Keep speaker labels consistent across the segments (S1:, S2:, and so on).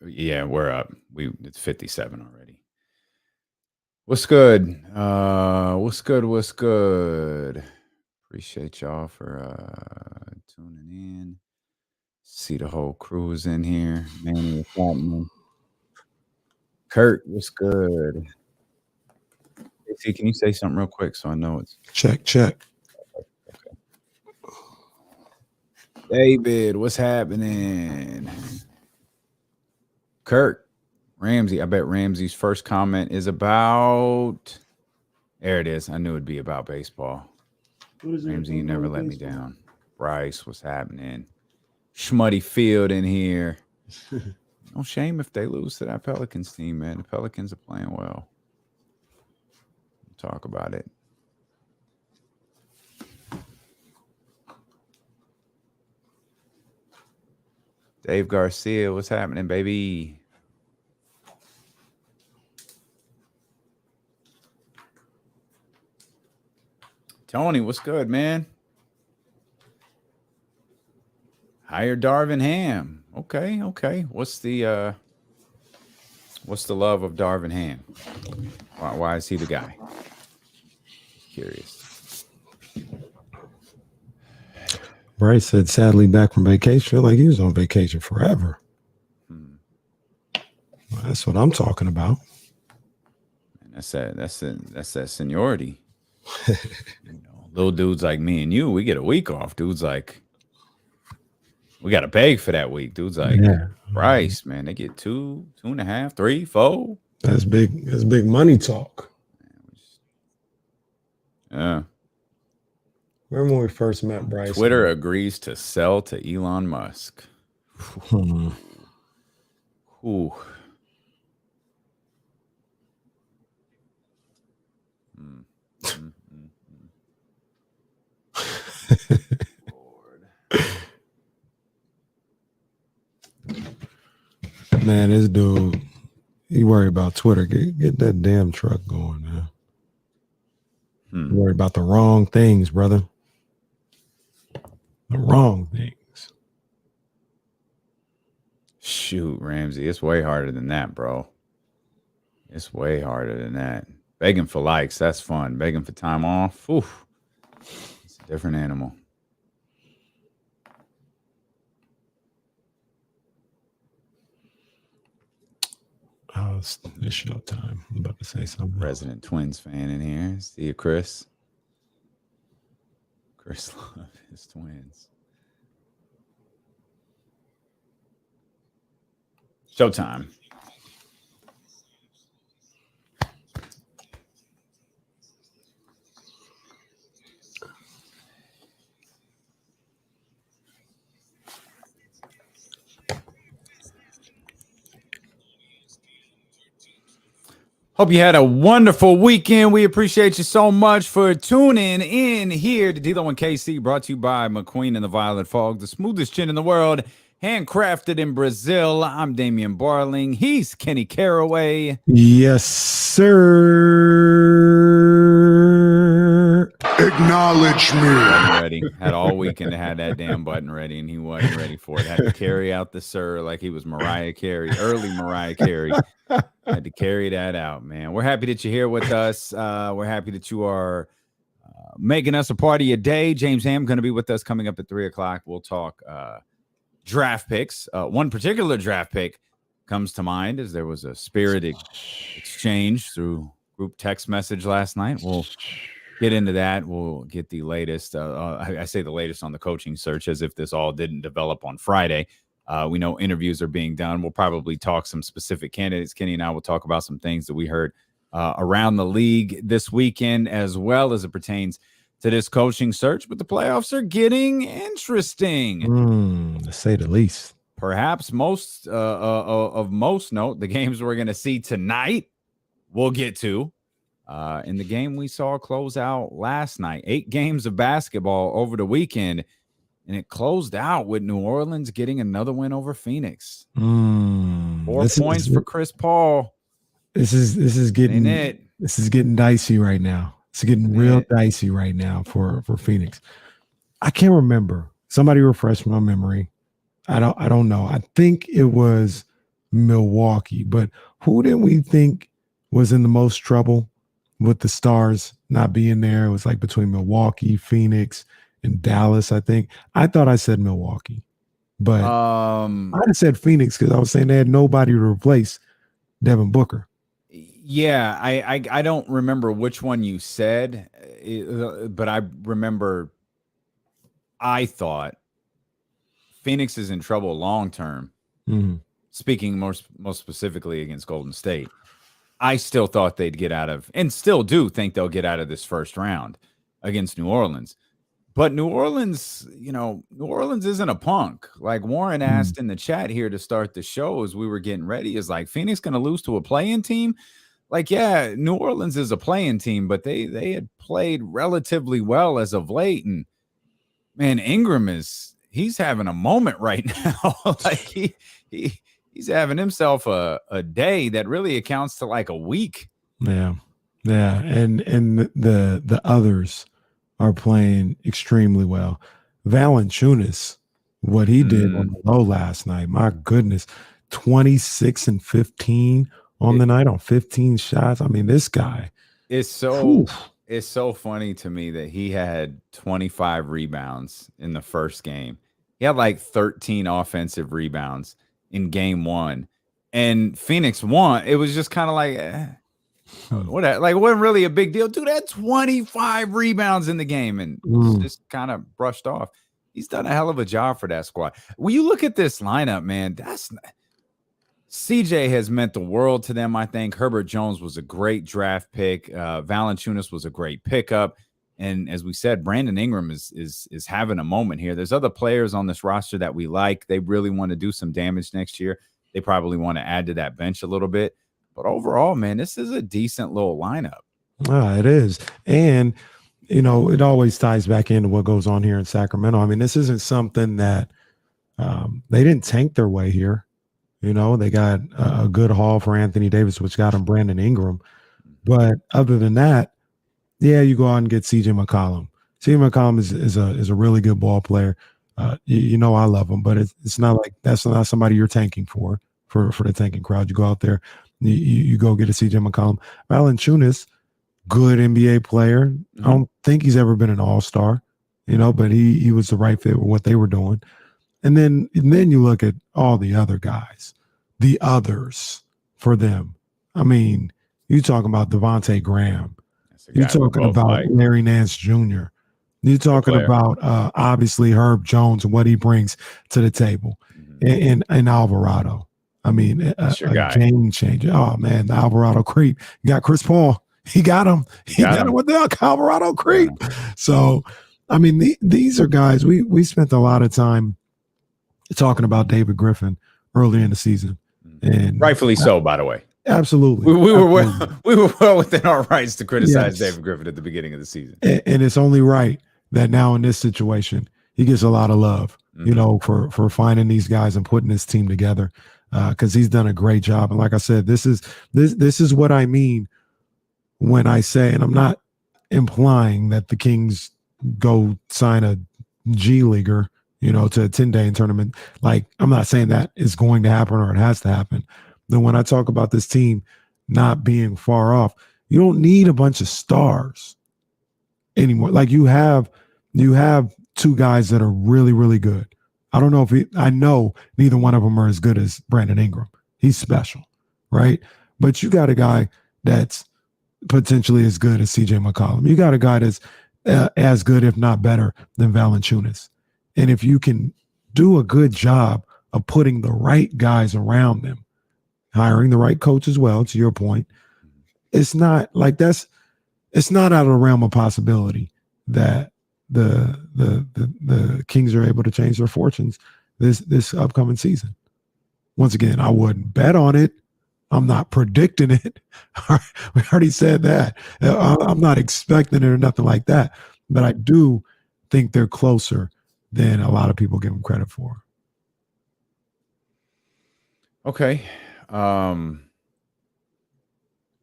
S1: Yeah, we're up. It's 57 already. What's good? What's good? Appreciate y'all for tuning in. See the whole crew is in here. Manny, what's happening? Kurt, what's good? See, can you say something real quick so I know it's
S2: check.
S1: Okay. David, what's happening? Kurt, Ramsey. I bet Ramsey's first comment is about. There it is. I knew it'd be about baseball. Ramsey, you never let me down. Bryce, what's happening? Schmutty Field in here. No shame if they lose to that Pelicans team, man. The Pelicans are playing well. We'll talk about it. Dave Garcia, what's happening, baby? Tony, what's good, man? Hire Darvin Ham. Okay. What's the love of Darvin Ham? Why is he the guy? Curious.
S2: Bryce said, sadly back from vacation. Feel like he was on vacation forever. Well, that's what I'm talking about.
S1: And that's that seniority. Little dudes like me and you, we get a week off. Dudes like, we got to beg for that week. Dudes like Bryce, man, they get 2, 2.5, 3, 4.
S2: That's big. That's big money talk.
S1: Yeah.
S2: Remember when we first met Bryce?
S1: Twitter agrees to sell to Elon Musk. Ooh. Lord.
S2: Man, this dude, he worried about Twitter. Get that damn truck going, man. Worried about the wrong things, brother. The wrong things.
S1: Shoot, Ramsey, it's way harder than that, bro. It's way harder than that. Begging for likes, that's fun. Begging for time off, oof. It's a different animal.
S2: Oh, it's show time. I'm about to say something.
S1: Resident Twins fan in here. See you, Chris. Chris loves his Twins. Showtime. Hope you had a wonderful weekend. We appreciate you so much for tuning in here to D-Lo and KC, brought to you by McQueen and the Violet Fog, the smoothest gin in the world, handcrafted in Brazil. I'm Damian Barling. He's Kenny Caraway.
S2: Yes, sir.
S3: Acknowledge me.
S1: Ready. Had all weekend to have that damn button ready, and he wasn't ready for it. Had to carry out the sir like he was Mariah Carey, early Mariah Carey. Had to carry that out, man. We're happy that you're here with us. We're happy that you are making us a part of your day. James Ham going to be with us coming up at 3:00. We'll talk draft picks. One particular draft pick comes to mind as there was a spirited exchange through group text message last night. We'll get into that. We'll get the latest. I say the latest on the coaching search as if this all didn't develop on Friday. We know interviews are being done. We'll probably talk some specific candidates. Kenny and I will talk about some things that we heard around the league this weekend, as well as it pertains to this coaching search. But the playoffs are getting interesting,
S2: to say the least.
S1: Perhaps most note, the games we're going to see tonight, we'll get to. In the game we saw close out last night, 8 games of basketball over the weekend. And it closed out with New Orleans getting another win over Phoenix. 4 points for Chris Paul.
S2: This is getting dicey right now. It's getting real dicey right now for Phoenix. I can't remember. Somebody refresh my memory. I don't know. I think it was Milwaukee. But who did we think was in the most trouble with the Stars not being there? It was like between Milwaukee, Phoenix, and Dallas, I think. I thought I said Milwaukee, but I'd have said Phoenix because I was saying they had nobody to replace Devin Booker.
S1: Yeah, I don't remember which one you said, but I remember I thought Phoenix is in trouble long term.
S2: Mm-hmm.
S1: Speaking most specifically against Golden State, I still thought they'd get out of, and still do think they'll get out of this first round against New Orleans. But New Orleans, New Orleans isn't a punk. Like Warren asked in the chat here to start the show as we were getting ready, is like Phoenix going to lose to a play-in team? Like, yeah, New Orleans is a play-in team, but they had played relatively well as of late. And man, Ingram he's having a moment right now. Like he's having himself a day that really accounts to like a week.
S2: Yeah. And the others are playing extremely well. Valanciunas, what he did on the low last night, my goodness, 26 and 15 on the night on 15 shots. I mean, this guy
S1: is so it's so funny to me that he had 25 rebounds in the first game. He had like 13 offensive rebounds in game one, and Phoenix won. It was just kind of like, what? Like, it wasn't really a big deal. Dude had 25 rebounds in the game and just kind of brushed off. He's done a hell of a job for that squad. When you look at this lineup, man, CJ has meant the world to them. I think Herbert Jones was a great draft pick. Valanciunas was a great pickup. And as we said, Brandon Ingram is having a moment here. There's other players on this roster that we like. They really want to do some damage next year. They probably want to add to that bench a little bit. But overall, man, this is a decent little lineup.
S2: It is. And, it always ties back into what goes on here in Sacramento. I mean, this isn't something that they didn't tank their way here. They got a good haul for Anthony Davis, which got him Brandon Ingram. But other than that, yeah, you go out and get CJ McCollum. CJ McCollum is a really good ball player. I love him, but it's not like that's not somebody you're tanking for the tanking crowd. You go out there, you go get a CJ McCollum. Valanciunas, good NBA player. Mm-hmm. I don't think he's ever been an all-star, but he was the right fit with what they were doing. And then you look at all the other guys, the others for them. I mean, you talking about Devontae Graham. You're talking about Larry Nance Jr. You're talking about obviously Herb Jones and what he brings to the table, and Alvarado. I mean, a game changer. Oh man, the Alvarado creep. You got Chris Paul. He got him. He got him with the Alvarado creep. So, I mean, these are guys. We spent a lot of time talking about David Griffin earlier in the season, and
S1: rightfully so, by the way.
S2: Absolutely.
S1: We were well within our rights to criticize David Griffin at the beginning of the season.
S2: And it's only right that now in this situation, he gets a lot of love, for finding these guys and putting this team together, because he's done a great job. And like I said, this is what I mean when I say, and I'm not implying that the Kings go sign a G leaguer, to a 10-day tournament. Like, I'm not saying that is going to happen or it has to happen. Then when I talk about this team not being far off, you don't need a bunch of stars anymore. Like you have two guys that are really, really good. I don't know I know neither one of them are as good as Brandon Ingram. He's special, right? But you got a guy that's potentially as good as CJ McCollum. You got a guy that's as good, if not better, than Valanciunas. And if you can do a good job of putting the right guys around them, hiring the right coach as well, to your point, it's not out of the realm of possibility that the Kings are able to change their fortunes this upcoming season. Once again, I wouldn't bet on it. I'm not predicting it. We already said that. I'm not expecting it or nothing like that. But I do think they're closer than a lot of people give them credit for.
S1: Okay. I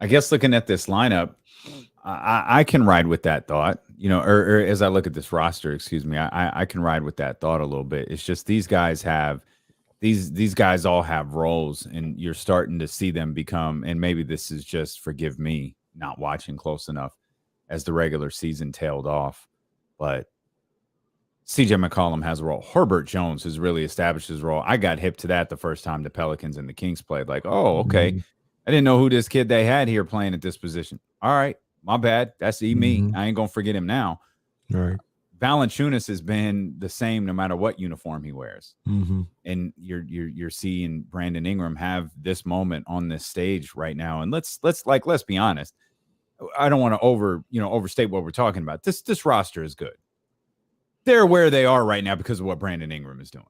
S1: guess looking at this lineup, I can ride with that thought, or as I look at this roster, excuse me, I can ride with that thought a little bit. It's just these guys have these guys all have roles, and you're starting to see them become. And maybe this is just, forgive me, not watching close enough as the regular season tailed off, but CJ McCollum has a role. Herbert Jones has really established his role. I got hip to that the first time the Pelicans and the Kings played. Like, oh, okay.
S2: Mhm.
S1: I didn't know who this kid they had here playing at this position. All right, my bad. That's me.
S2: Mhm.
S1: I ain't gonna forget him now.
S2: Right.
S1: Valanciunas has been the same no matter what uniform he wears.
S2: Mhm.
S1: And you're seeing Brandon Ingram have this moment on this stage right now. And let's be honest. I don't want to overstate what we're talking about. This roster is good. They're where they are right now because of what Brandon Ingram is doing.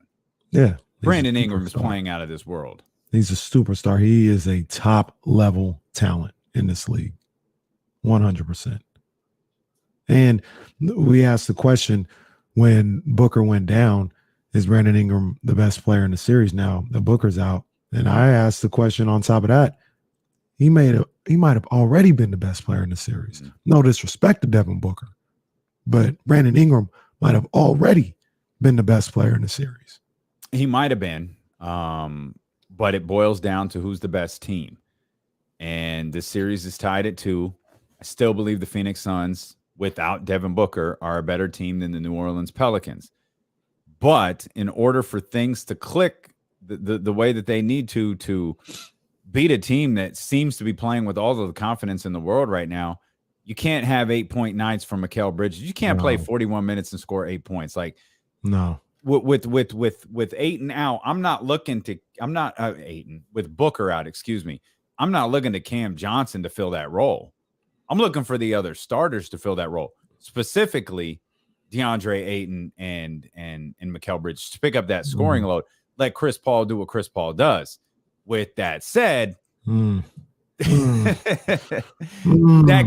S2: Yeah.
S1: Brandon Ingram is playing out of this world.
S2: He's a superstar. He is a top level talent in this league. 100%. And we asked the question when Booker went down, is Brandon Ingram the best player in the series now that Booker's out? And I asked the question on top of that, he might have already been the best player in the series. No disrespect to Devin Booker, but Brandon Ingram might have already been the best player in the series.
S1: He might have been, but it boils down to who's the best team. And the series is tied at 2. I still believe the Phoenix Suns, without Devin Booker, are a better team than the New Orleans Pelicans. But in order for things to click the way that they need to beat a team that seems to be playing with all of the confidence in the world right now, you can't have 8-point nights from Mikal Bridges. You can't play 41 minutes and score 8 points. Like,
S2: no.
S1: With Ayton out, with Booker out, excuse me. I'm not looking to Cam Johnson to fill that role. I'm looking for the other starters to fill that role, specifically DeAndre Ayton and Mikal Bridges to pick up that scoring load. Let Chris Paul do what Chris Paul does. With that said, that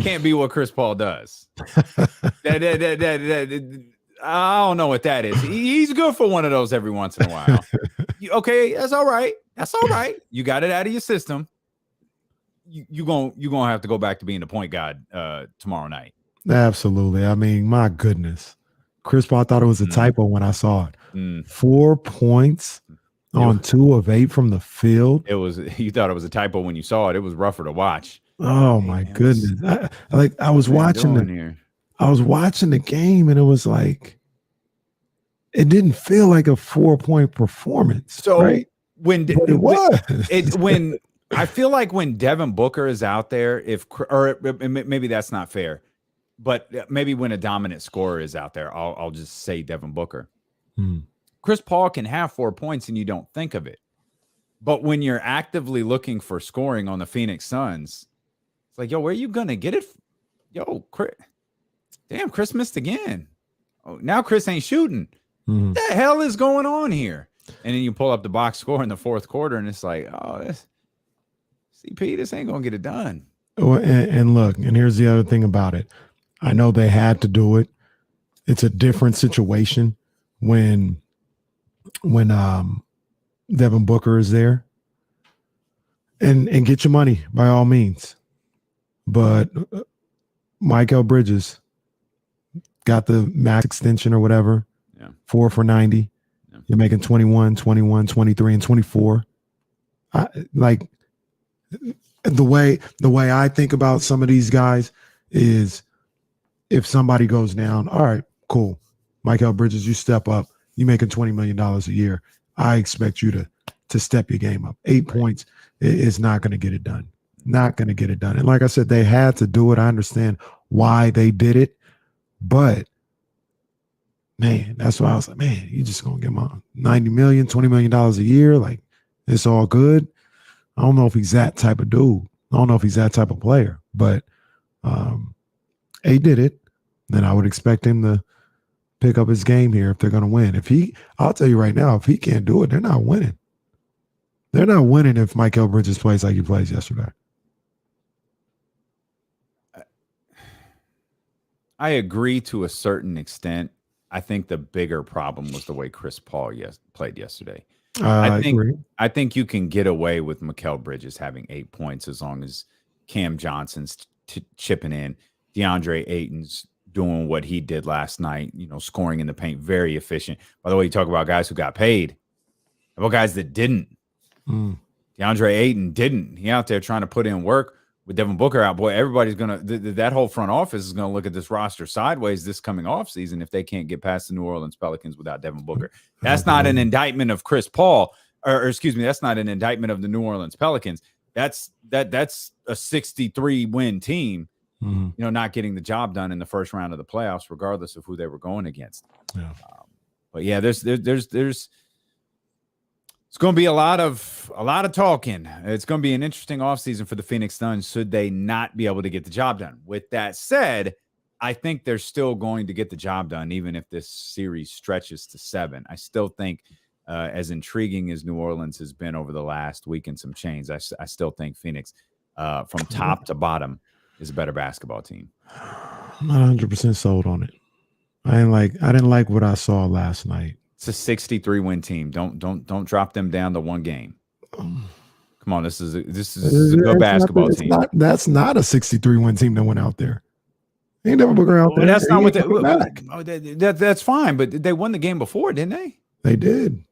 S1: can't be what Chris Paul does. I don't know what that is. He's good for one of those every once in a while. Okay, that's all right. That's all right. You got it out of your system. You're gonna have to go back to being the point guard tomorrow night.
S2: Absolutely. I mean, my goodness. Chris Paul, I thought it was a typo when I saw it. 4 points on 2 of 8 from the field.
S1: You thought it was a typo when you saw it. It was rougher to watch.
S2: Oh my goodness. I was watching the game and it was like it didn't feel like a 4-point performance.
S1: So
S2: right?
S1: when I feel like when Devin Booker is out there, maybe that's not fair, but maybe when a dominant scorer is out there, I'll just say Devin Booker. Chris Paul can have 4 points and you don't think of it. But when you're actively looking for scoring on the Phoenix Suns, it's like, yo, where are you going to get it? Yo, Chris, damn, Chris missed again. Oh, now Chris ain't shooting. What the hell is going on here? And then you pull up the box score in the fourth quarter and it's like, oh, CP, this ain't going to get it done.
S2: Well, and look, and here's the other thing about it. I know they had to do it. It's a different situation when Devin Booker is there. And get your money by all means. But Mikal Bridges got the max extension or whatever. Yeah. 4 for 90. Yeah. You're making 21, 21, 23, and 24. Like the way I think about some of these guys is if somebody goes down, all right, cool. Mikal Bridges, you step up. You're making $20 million a year. I expect you to step your game up. 8 points is not going to get it done. Not going to get it done. And like I said, they had to do it. I understand why they did it. But, man, that's why I was like, man, you just going to give him $90 million, $20 million a year. Like, it's all good. I don't know if he's that type of dude. I don't know if he's that type of player. But he did it. Then I would expect him to pick up his game here if they're going to win. I'll tell you right now, if he can't do it, they're not winning. They're not winning if Mikal Bridges plays like he plays yesterday.
S1: I agree to a certain extent. I think the bigger problem was the way Chris Paul played yesterday. I think you can get away with Mikal Bridges having 8 points as long as Cam Johnson's chipping in. DeAndre Ayton's doing what he did last night, scoring in the paint, very efficient. By the way, you talk about guys who got paid. How about guys that didn't? DeAndre Ayton didn't. He out there trying to put in work with Devin Booker out. Boy, everybody's going to – that whole front office is going to look at this roster sideways this coming offseason if they can't get past the New Orleans Pelicans without Devin Booker. That's not an indictment of Chris Paul or excuse me, that's not an indictment of the New Orleans Pelicans. That's a 63-win team, not getting the job done in the first round of the playoffs, regardless of who they were going against.
S2: Yeah.
S1: But yeah, there's it's going to be a lot of talking. It's going to be an interesting offseason for the Phoenix Suns should they not be able to get the job done. With that said, I think they're still going to get the job done, even if this series stretches to 7. I still think, as intriguing as New Orleans has been over the last week and some change, I still think Phoenix, from top to bottom, is a better basketball team.
S2: I'm not 100% sold on it. I didn't like what I saw last night.
S1: It's a 63-win team. Don't drop them down to one game. Come on, this is a good basketball team.
S2: That's not a 63-win team that went out there. Ain't Devin Booker out there.
S1: That's not what that's fine. But they won the game before, didn't they?
S2: They did.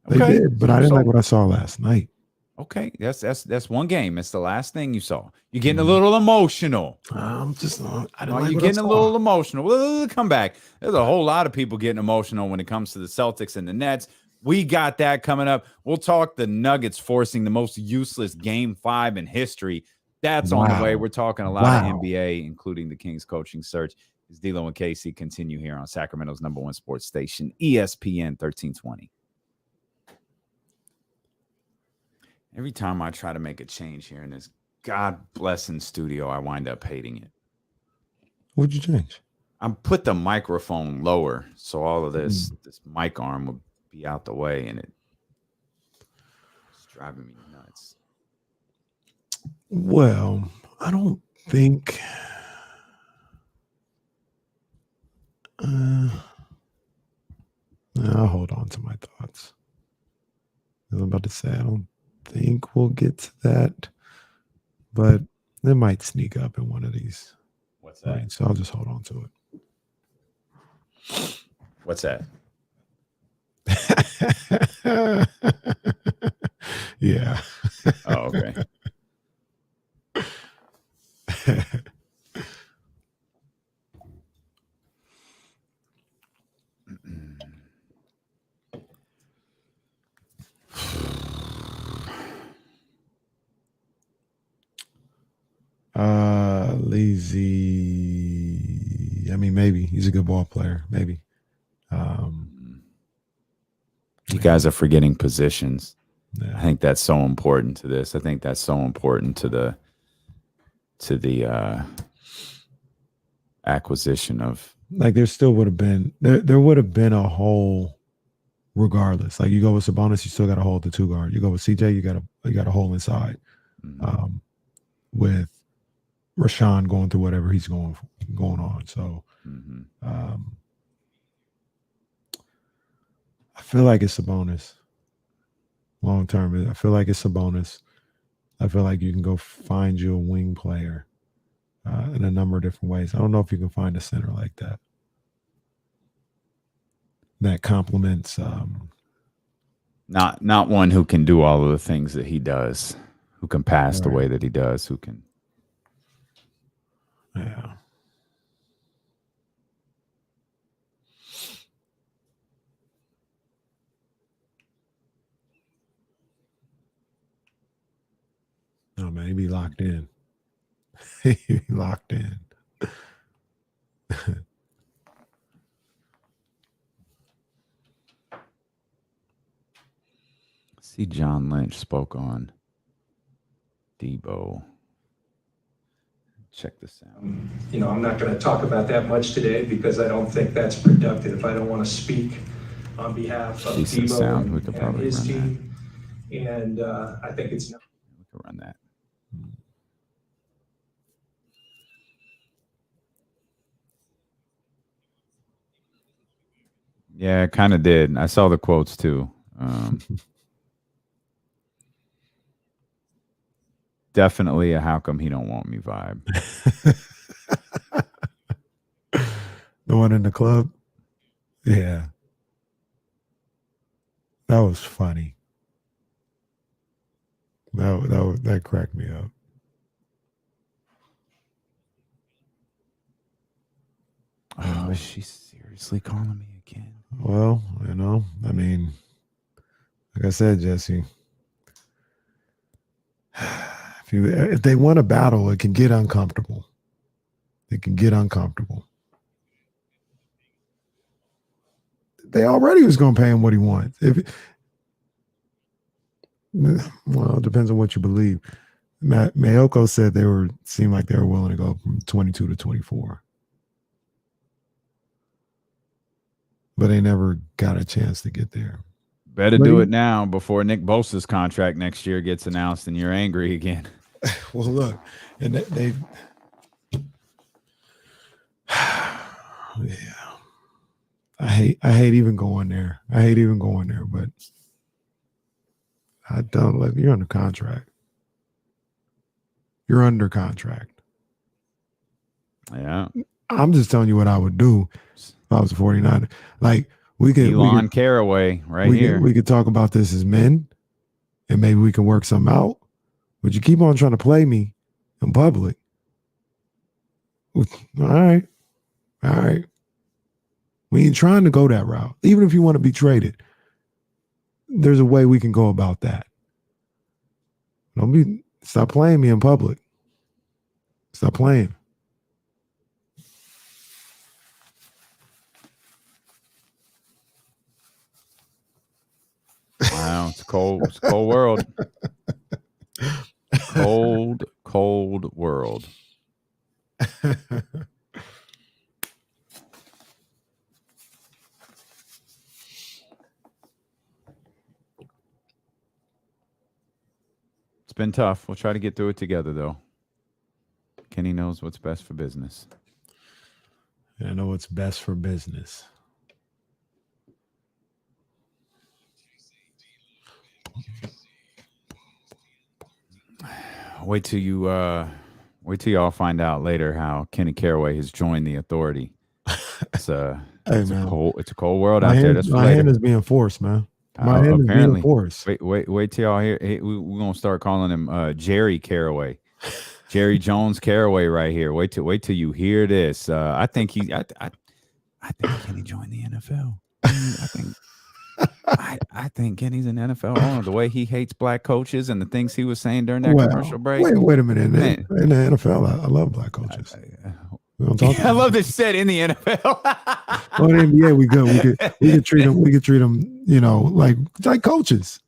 S2: They did. But I didn't like what I saw last night.
S1: Okay, that's one game. It's the last thing you saw. You're getting a little emotional.
S2: You're
S1: getting a little emotional. We'll come back. There's a whole lot of people getting emotional when it comes to the Celtics and the Nets. We got that coming up. We'll talk the Nuggets forcing the most useless Game 5 in history. That's on the way. We're talking a lot of NBA, including the Kings coaching search. As D'Lo and Casey continue here on Sacramento's #1 sports station, ESPN 1320. Every time I try to make a change here in this God-blessing studio, I wind up hating it.
S2: What'd you change?
S1: I put the microphone lower, so all of this mic arm would be out the way, and it's driving me nuts.
S2: Well, I don't think I'll hold on to my thoughts. I was about to say I don't think we'll get to that, but it might sneak up in one of these.
S1: What's that?
S2: Right, so I'll just hold on to
S1: it. What's that?
S2: Yeah.
S1: Oh, okay.
S2: Lazy. I mean, maybe he's a good ball player. Maybe.
S1: You guys are forgetting positions.
S2: Yeah.
S1: I think that's so important to this. I think that's so important to the acquisition of.
S2: Like there still would have been there would have been a hole, regardless. Like you go with Sabonis, you still got to hold the 2 guard. You go with CJ, you got a hole inside. With Rashawn going through whatever he's going on. So I feel like it's Sabonis. Long term, I feel like it's Sabonis. I feel like you can go find you a wing player in a number of different ways. I don't know if you can find a center like that that complements.
S1: Not one who can do all of the things that he does, who can pass the way that he does, who can.
S2: Yeah. No, man, he be locked in. He be locked in.
S1: See, John Lynch spoke on Debo. Check this out.
S3: I'm not going to talk about that much today because I don't think that's productive. I don't want to speak on behalf of Debo and his team. And I think it's not.
S1: We can run that. Yeah, it kind of did. I saw the quotes too. Definitely a "how come he don't want me" vibe.
S2: The one in the club? Yeah. That was funny. That cracked me up.
S1: Oh, is she seriously calling me again?
S2: Well, I mean, like I said, Jesse, if they want a battle, it can get uncomfortable. It can get uncomfortable. They already was going to pay him what he wants. Well, it depends on what you believe. Mayoko said seemed like they were willing to go from 22 to 24. But they never got a chance to get there.
S1: Better do it now before Nick Bosa's contract next year gets announced and you're angry again.
S2: Well, look, and they yeah. I hate even going there. But I don't like you're under contract. You're under contract.
S1: Yeah.
S2: I'm just telling you what I would do if I was a 49er. Like we could
S1: Caraway here.
S2: We could talk about this as men and maybe we can work something out. But you keep on trying to play me in public. All right. We ain't trying to go that route. Even if you want to be traded, there's a way we can go about that. Stop playing me in public. Stop playing.
S1: Wow, it's cold. It's a cold world. Cold world. It's been tough. We'll try to get through it together, though. Kenny knows what's best for business.
S2: I know what's best for business.
S1: Wait till y'all find out later how Kenny Caraway has joined the authority. It's a cold world out there. That's
S2: my hand is being forced, man. My hand is being forced.
S1: Wait till y'all hear. Hey, we're gonna start calling him Jerry Caraway, Jerry Jones Caraway right here. Wait till you hear this. I think Kenny joined the NFL. I think Kenny's an NFL owner. The way he hates black coaches and the things he was saying during that commercial break.
S2: Wait a minute. In the NFL, I love black coaches.
S1: I love that you said in the NFL.
S2: Well, in the NBA, we good. We could treat them. We could treat them. Like coaches,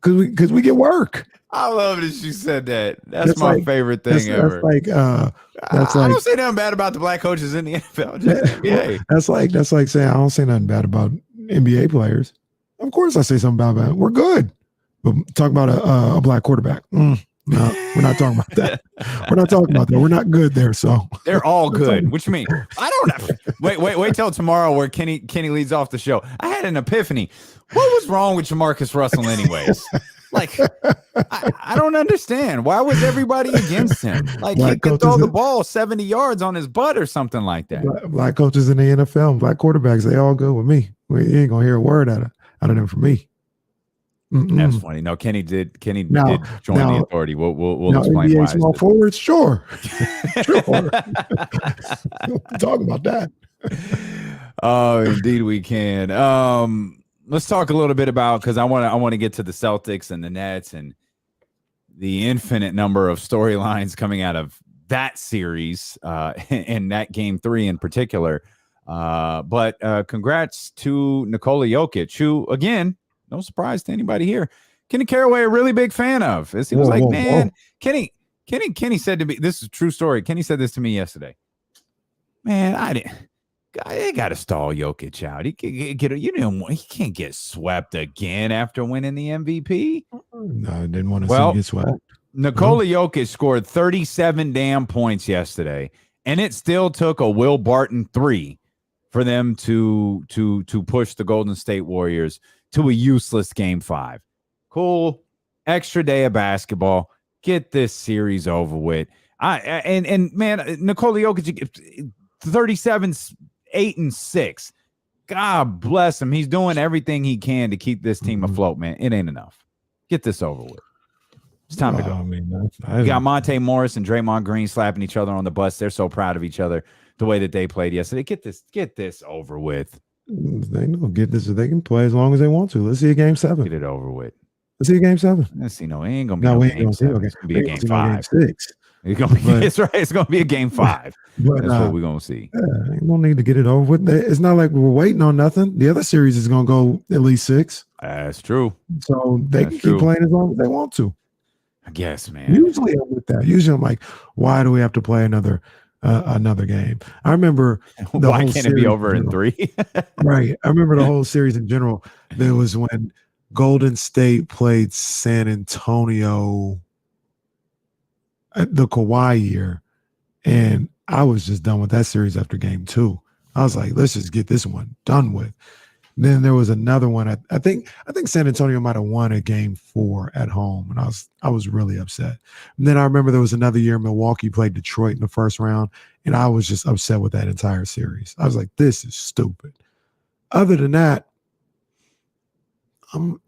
S2: because we get work.
S1: I love that you said that. That's my favorite thing ever.
S2: I
S1: don't say nothing bad about the black coaches in the NFL. Just NBA.
S2: That's like saying I don't say nothing bad about NBA players. Of course, I say something bad about it. We're good, but talk about a black quarterback. No, we're not talking about that. We're not talking about that. We're not good there. So
S1: they're all good. What you mean? I don't know. Wait till tomorrow where Kenny leads off the show. I had an epiphany. What was wrong with Jamarcus Russell anyways? Like, I don't understand. Why was everybody against him? Like, he could throw the ball 70 yards on his butt or something like that.
S2: Black coaches in the NFL, black quarterbacks, they all good with me. You ain't going to hear a word out of them from me.
S1: That's funny. No, Kenny did join the authority. We'll explain
S2: NBA
S1: why.
S2: Small forwards, sure. Sure. Talk about that.
S1: Oh, indeed we can. Let's talk a little bit about, because I want to get to the Celtics and the Nets and the infinite number of storylines coming out of that series and that game 3 in particular. But congrats to Nikola Jokic, who, again, no surprise to anybody here, Kenny Caraway, a really big fan of. He was Kenny said to me, this is a true story. Kenny said this to me yesterday. Man, they got to stall Jokic out. He can't get swept again after winning the MVP.
S2: No, I didn't want to see him get swept.
S1: Nikola Jokic scored 37 damn points yesterday, and it still took a Will Barton 3 for them to push the Golden State Warriors to a useless game 5. Cool. Extra day of basketball. Get this series over with. Man, Nikola Jokic, 37, 8 and 6. God bless him. He's doing everything he can to keep this team afloat, man. It ain't enough. Get this over with. It's time to go.
S2: I mean,
S1: You got Monte Morris and Draymond Green slapping each other on the bus. They're so proud of each other the way that they played yesterday. Get this over with.
S2: They know get this. They can play as long as they want to. Let's see a game 7.
S1: Get it over with.
S2: Let's see a game 7.
S1: Let's see. No, it ain't gonna be no game 7. It's gonna be a game 5.
S2: Game 6.
S1: It's gonna be. It's right. It's gonna be a game 5. That's what we're gonna see.
S2: Yeah, ain't no need to get it over with. It's not like we're waiting on nothing. The other series is gonna go at least 6.
S1: That's true.
S2: So they can keep playing as long as they want to.
S1: I guess, man.
S2: Usually I'm with that. Usually I'm like, why do we have to play another game? I remember
S1: why can't it be over in 3?
S2: Right. I remember the whole series in general. There was when Golden State played San Antonio the Kawhi year, and I was just done with that series after game 2. I was like, let's just get this one done with. Then there was another one. I think San Antonio might have won a game 4 at home, and I was really upset. And then I remember there was another year Milwaukee played Detroit in the first round, and I was just upset with that entire series. I was like, this is stupid. Other than that, I'm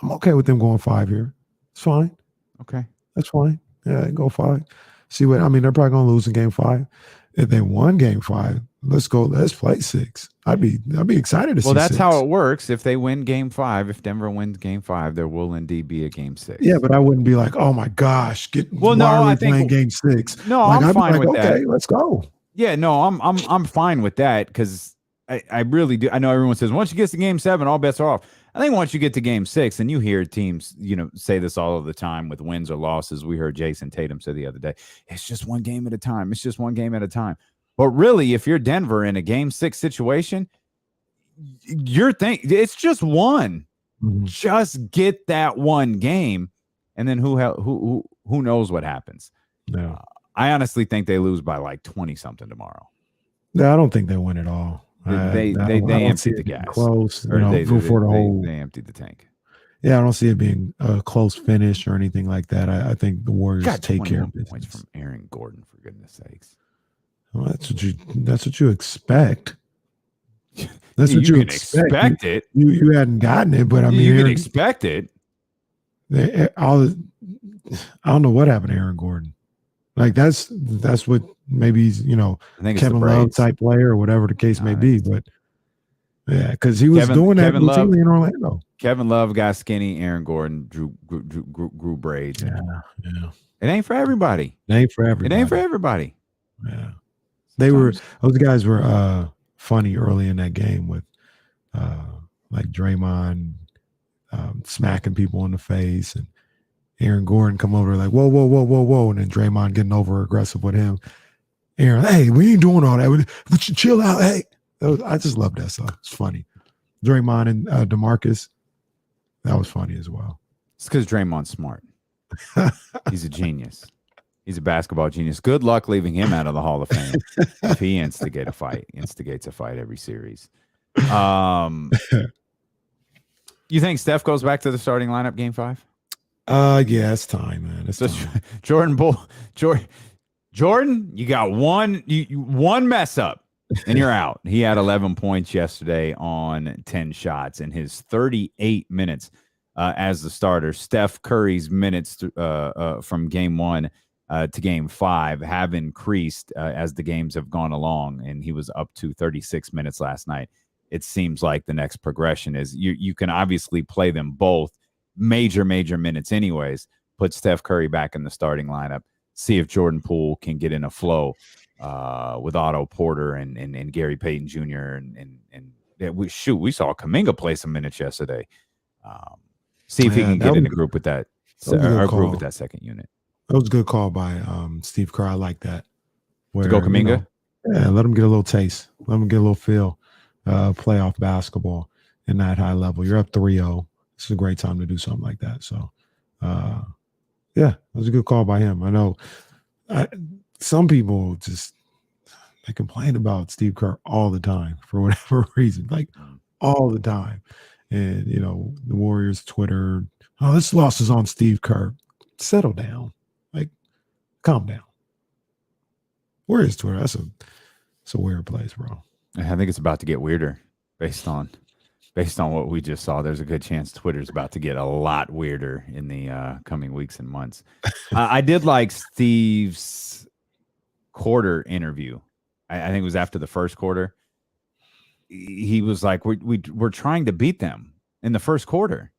S2: okay with them going 5 here. It's fine.
S1: Okay,
S2: that's fine. Yeah, go 5. See what I mean? They're probably gonna lose in game 5. If they won game 5, let's go. Let's play 6. I'd be excited to see.
S1: Well, that's
S2: 6.
S1: how it works. If they win game 5, if Denver wins game 5, there will indeed be a game 6.
S2: Yeah, but I wouldn't be like, oh my gosh, playing game 6.
S1: No, like, I'm fine with that.
S2: Okay, let's go.
S1: Yeah, no, I'm fine with that because I really do. I know everyone says once you get to game 7, all bets are off. I think once you get to game 6, and you hear teams, say this all of the time with wins or losses. We heard Jason Tatum say the other day, it's just one game at a time. It's just one game at a time. But really, if you're Denver in a game 6 situation, it's just one. Mm-hmm. Just get that one game, and then who knows what happens.
S2: Yeah.
S1: I honestly think they lose by like 20 something tomorrow.
S2: No, I don't think they win at all.
S1: They emptied the gas.
S2: Close.
S1: They emptied the tank.
S2: Yeah, I don't see it being a close finish or anything like that. I think the Warriors take care of business.
S1: Points from Aaron Gordon, for goodness sakes.
S2: Well, that's what you expect. That's what you expect it. You hadn't gotten it, but I mean,
S1: you can expect it.
S2: I don't know what happened to Aaron Gordon. Like that's what maybe he's Kevin Love type player or whatever the case may be. But yeah, because he was doing that routinely in Orlando.
S1: Kevin Love got skinny. Aaron Gordon grew braids.
S2: Yeah.
S1: It ain't for everybody.
S2: It ain't for everybody. Yeah. Those guys were funny early in that game with like Draymond smacking people in the face and Aaron Gordon come over like, whoa, whoa, whoa, whoa, whoa. And then Draymond getting over aggressive with him. Aaron, hey, we ain't doing all that. We should chill out. Hey, I just love that stuff. It's funny. Draymond and DeMarcus, that was funny as well.
S1: It's because Draymond's smart. He's a genius. He's a basketball genius. Good luck leaving him out of the Hall of Fame if he instigates a fight every series. You think Steph goes back to the starting lineup game 5?
S2: Yeah, it's time, man. It's time.
S1: Jordan, you got one mess up and you're out. He had 11 points yesterday on 10 shots in his 38 minutes as the starter. Steph Curry's minutes from game 1 to game 5 have increased as the games have gone along, and he was up to 36 minutes last night. It seems like the next progression is you can obviously play them both major minutes anyways. Put Steph Curry back in the starting lineup. See if Jordan Poole can get in a flow with Otto Porter and Gary Payton Jr. We saw Kuminga play some minutes yesterday. See if he can get in a group with that group with that second unit.
S2: That was a good call by Steve Kerr. I like that.
S1: To go Kuminga?
S2: Let him get a little taste. Let him get a little feel. Playoff basketball in that high level. You're up 3-0. It's a great time to do something like that. So, yeah, it was a good call by him. I know some people they complain about Steve Kerr all the time for whatever reason, like all the time. And, the Warriors Twitter, this loss is on Steve Kerr. Settle down. Like, calm down. Warriors Twitter, that's a weird place, bro.
S1: I think it's about to get weirder based on based on what we just saw, there's a good chance Twitter's about to get a lot weirder in the coming weeks and months. I did like Steve's quarter interview. I think it was after the first quarter. He was like, we're trying to beat them in the first quarter.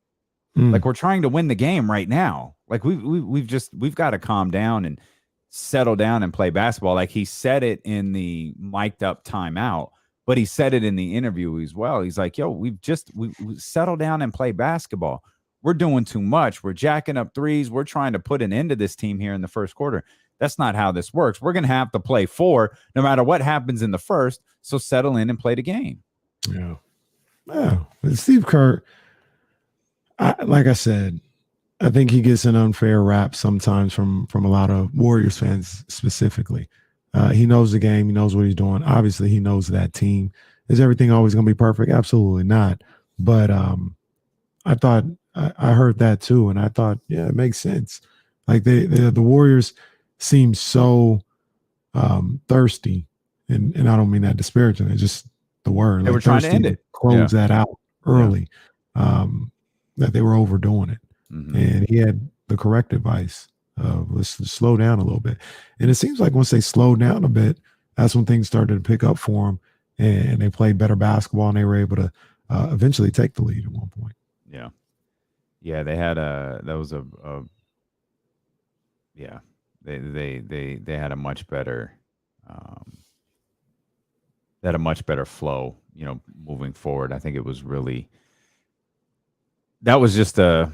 S1: Like, we're trying to win the game right now. Like, we've got to calm down and settle down and play basketball. Like, he said it in the mic'd up timeout, but he said it in the interview as well. He's like, yo, we settle down and play basketball. We're doing too much. We're jacking up threes. We're trying to put an end to this team here in the first quarter. That's not how this works. We're going to have to play 4 no matter what happens in the first. So settle in and play the game.
S2: Yeah. Yeah. Steve Kerr, like I said, I think he gets an unfair rap sometimes from a lot of Warriors fans specifically. He knows the game. He knows what he's doing. Obviously, he knows that team. Is everything always going to be perfect? Absolutely not. But I thought I heard that too, and I thought, yeah, it makes sense. Like the Warriors seem so thirsty, and I don't mean that disparaging. It's just the word.
S1: They were trying to end it,
S2: close that out early. That they were overdoing it, and he had the correct advice of let's slow down a little bit. And it seems like once they slowed down a bit, that's when things started to pick up for them, and they played better basketball, and they were able to eventually take the lead at one point.
S1: Yeah, they had they had a much better flow, moving forward. I think it was really. By the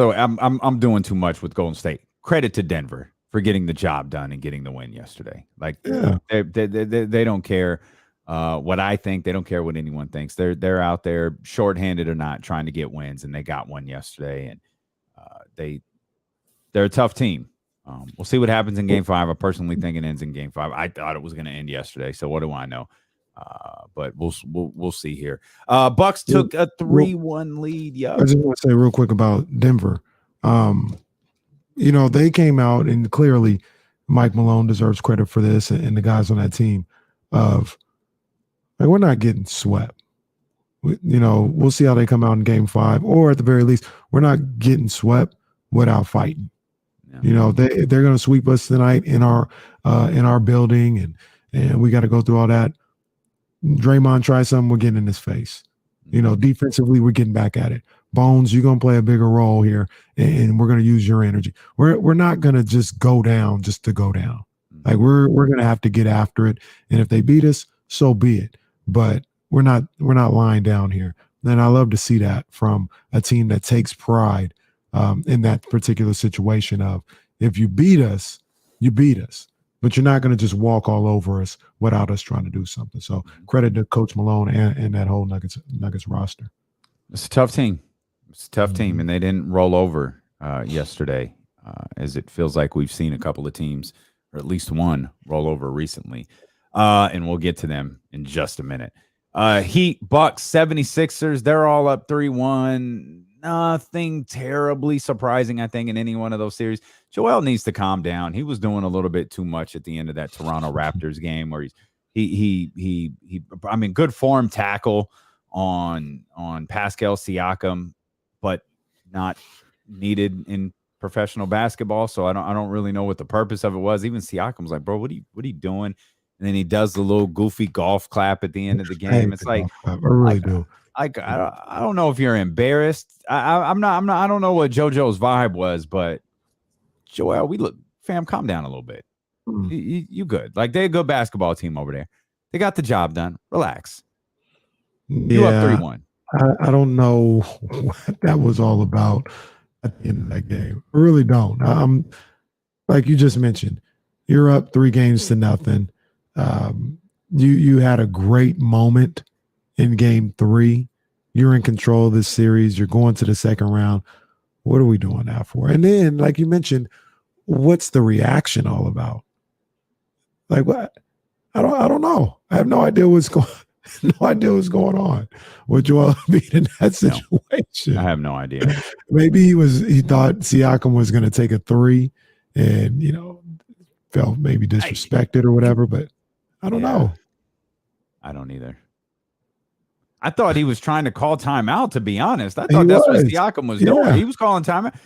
S1: way, I'm doing too much with Golden State. Credit to Denver for getting the job done and getting the win yesterday. Like they don't care what I think. They don't care what anyone thinks. They're out there, shorthanded or not, trying to get wins, and they got one yesterday. And they're a tough team. We'll see what happens in Game 5. I personally think it ends in Game 5. I thought it was going to end yesterday. So what do I know? But we'll see here. Bucks took a 3-1 lead. Yeah,
S2: I just want to say real quick about Denver. They came out, and clearly Mike Malone deserves credit for this, and the guys on that team. We're not getting swept. We'll see how they come out in Game 5, or at the very least, we're not getting swept without fighting. Yeah. They're going to sweep us tonight in our building, and we got to go through all that. Draymond tries something, we're getting in his face. Defensively, we're getting back at it. Bones, you're going to play a bigger role here, and we're going to use your energy. We're not going to just go down just to go down. Like we're going to have to get after it, and if they beat us, so be it. But we're not lying down here. And I love to see that from a team that takes pride in that particular situation of if you beat us, you beat us. But you're not going to just walk all over us without us trying to do something. So credit to Coach Malone and that whole Nuggets roster.
S1: It's a tough team. And they didn't roll over yesterday, as it feels like we've seen a couple of teams, or at least one, roll over recently. And we'll get to them in just a minute. Heat, Bucks, 76ers, they're all up 3-1. Nothing terribly surprising, I think, in any one of those series. Joel needs to calm down. He was doing a little bit too much at the end of that Toronto Raptors game, where he good form tackle on Pascal Siakam, but not needed in professional basketball. So I don't really know what the purpose of it was. Even Siakam's like, bro, what are you doing? And then he does the little goofy golf clap at the end of the game. It's like,
S2: I really do.
S1: I don't know if you're embarrassed. I'm not. I don't know what JoJo's vibe was, but Joel, fam, calm down a little bit. You good? Like, they're a good basketball team over there. They got the job done. Relax. You up 3-1.
S2: I don't know what that was all about at the end of that game. I really don't. I'm like you just mentioned. You're up 3-0. You had a great moment in Game 3. You're in control of this series. You're going to the second round. What are we doing that for? And then, like you mentioned, what's the reaction all about? Like, what? I don't know. I have no idea what's going on with Joel Embiid in that situation.
S1: No, I have no idea.
S2: Maybe he thought Siakam was going to take a 3 and, felt maybe disrespected or whatever, but I don't know.
S1: I don't either. I thought he was trying to call timeout, to be honest. I thought that's what Siakam was doing. He was calling timeout.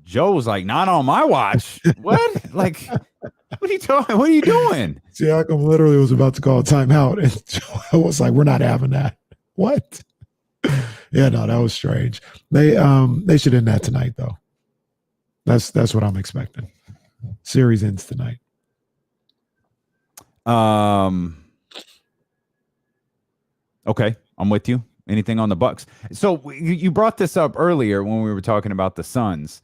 S1: Joe was like, not on my watch. What? Like, what are you talking? What are you doing?
S2: Siakam literally was about to call a timeout, and Joe was like, we're not having that. What? Yeah, no, that was strange. They should end that tonight, though. That's what I'm expecting. Series ends tonight.
S1: Okay, I'm with you. Anything on the Bucks? So you brought this up earlier when we were talking about the Suns.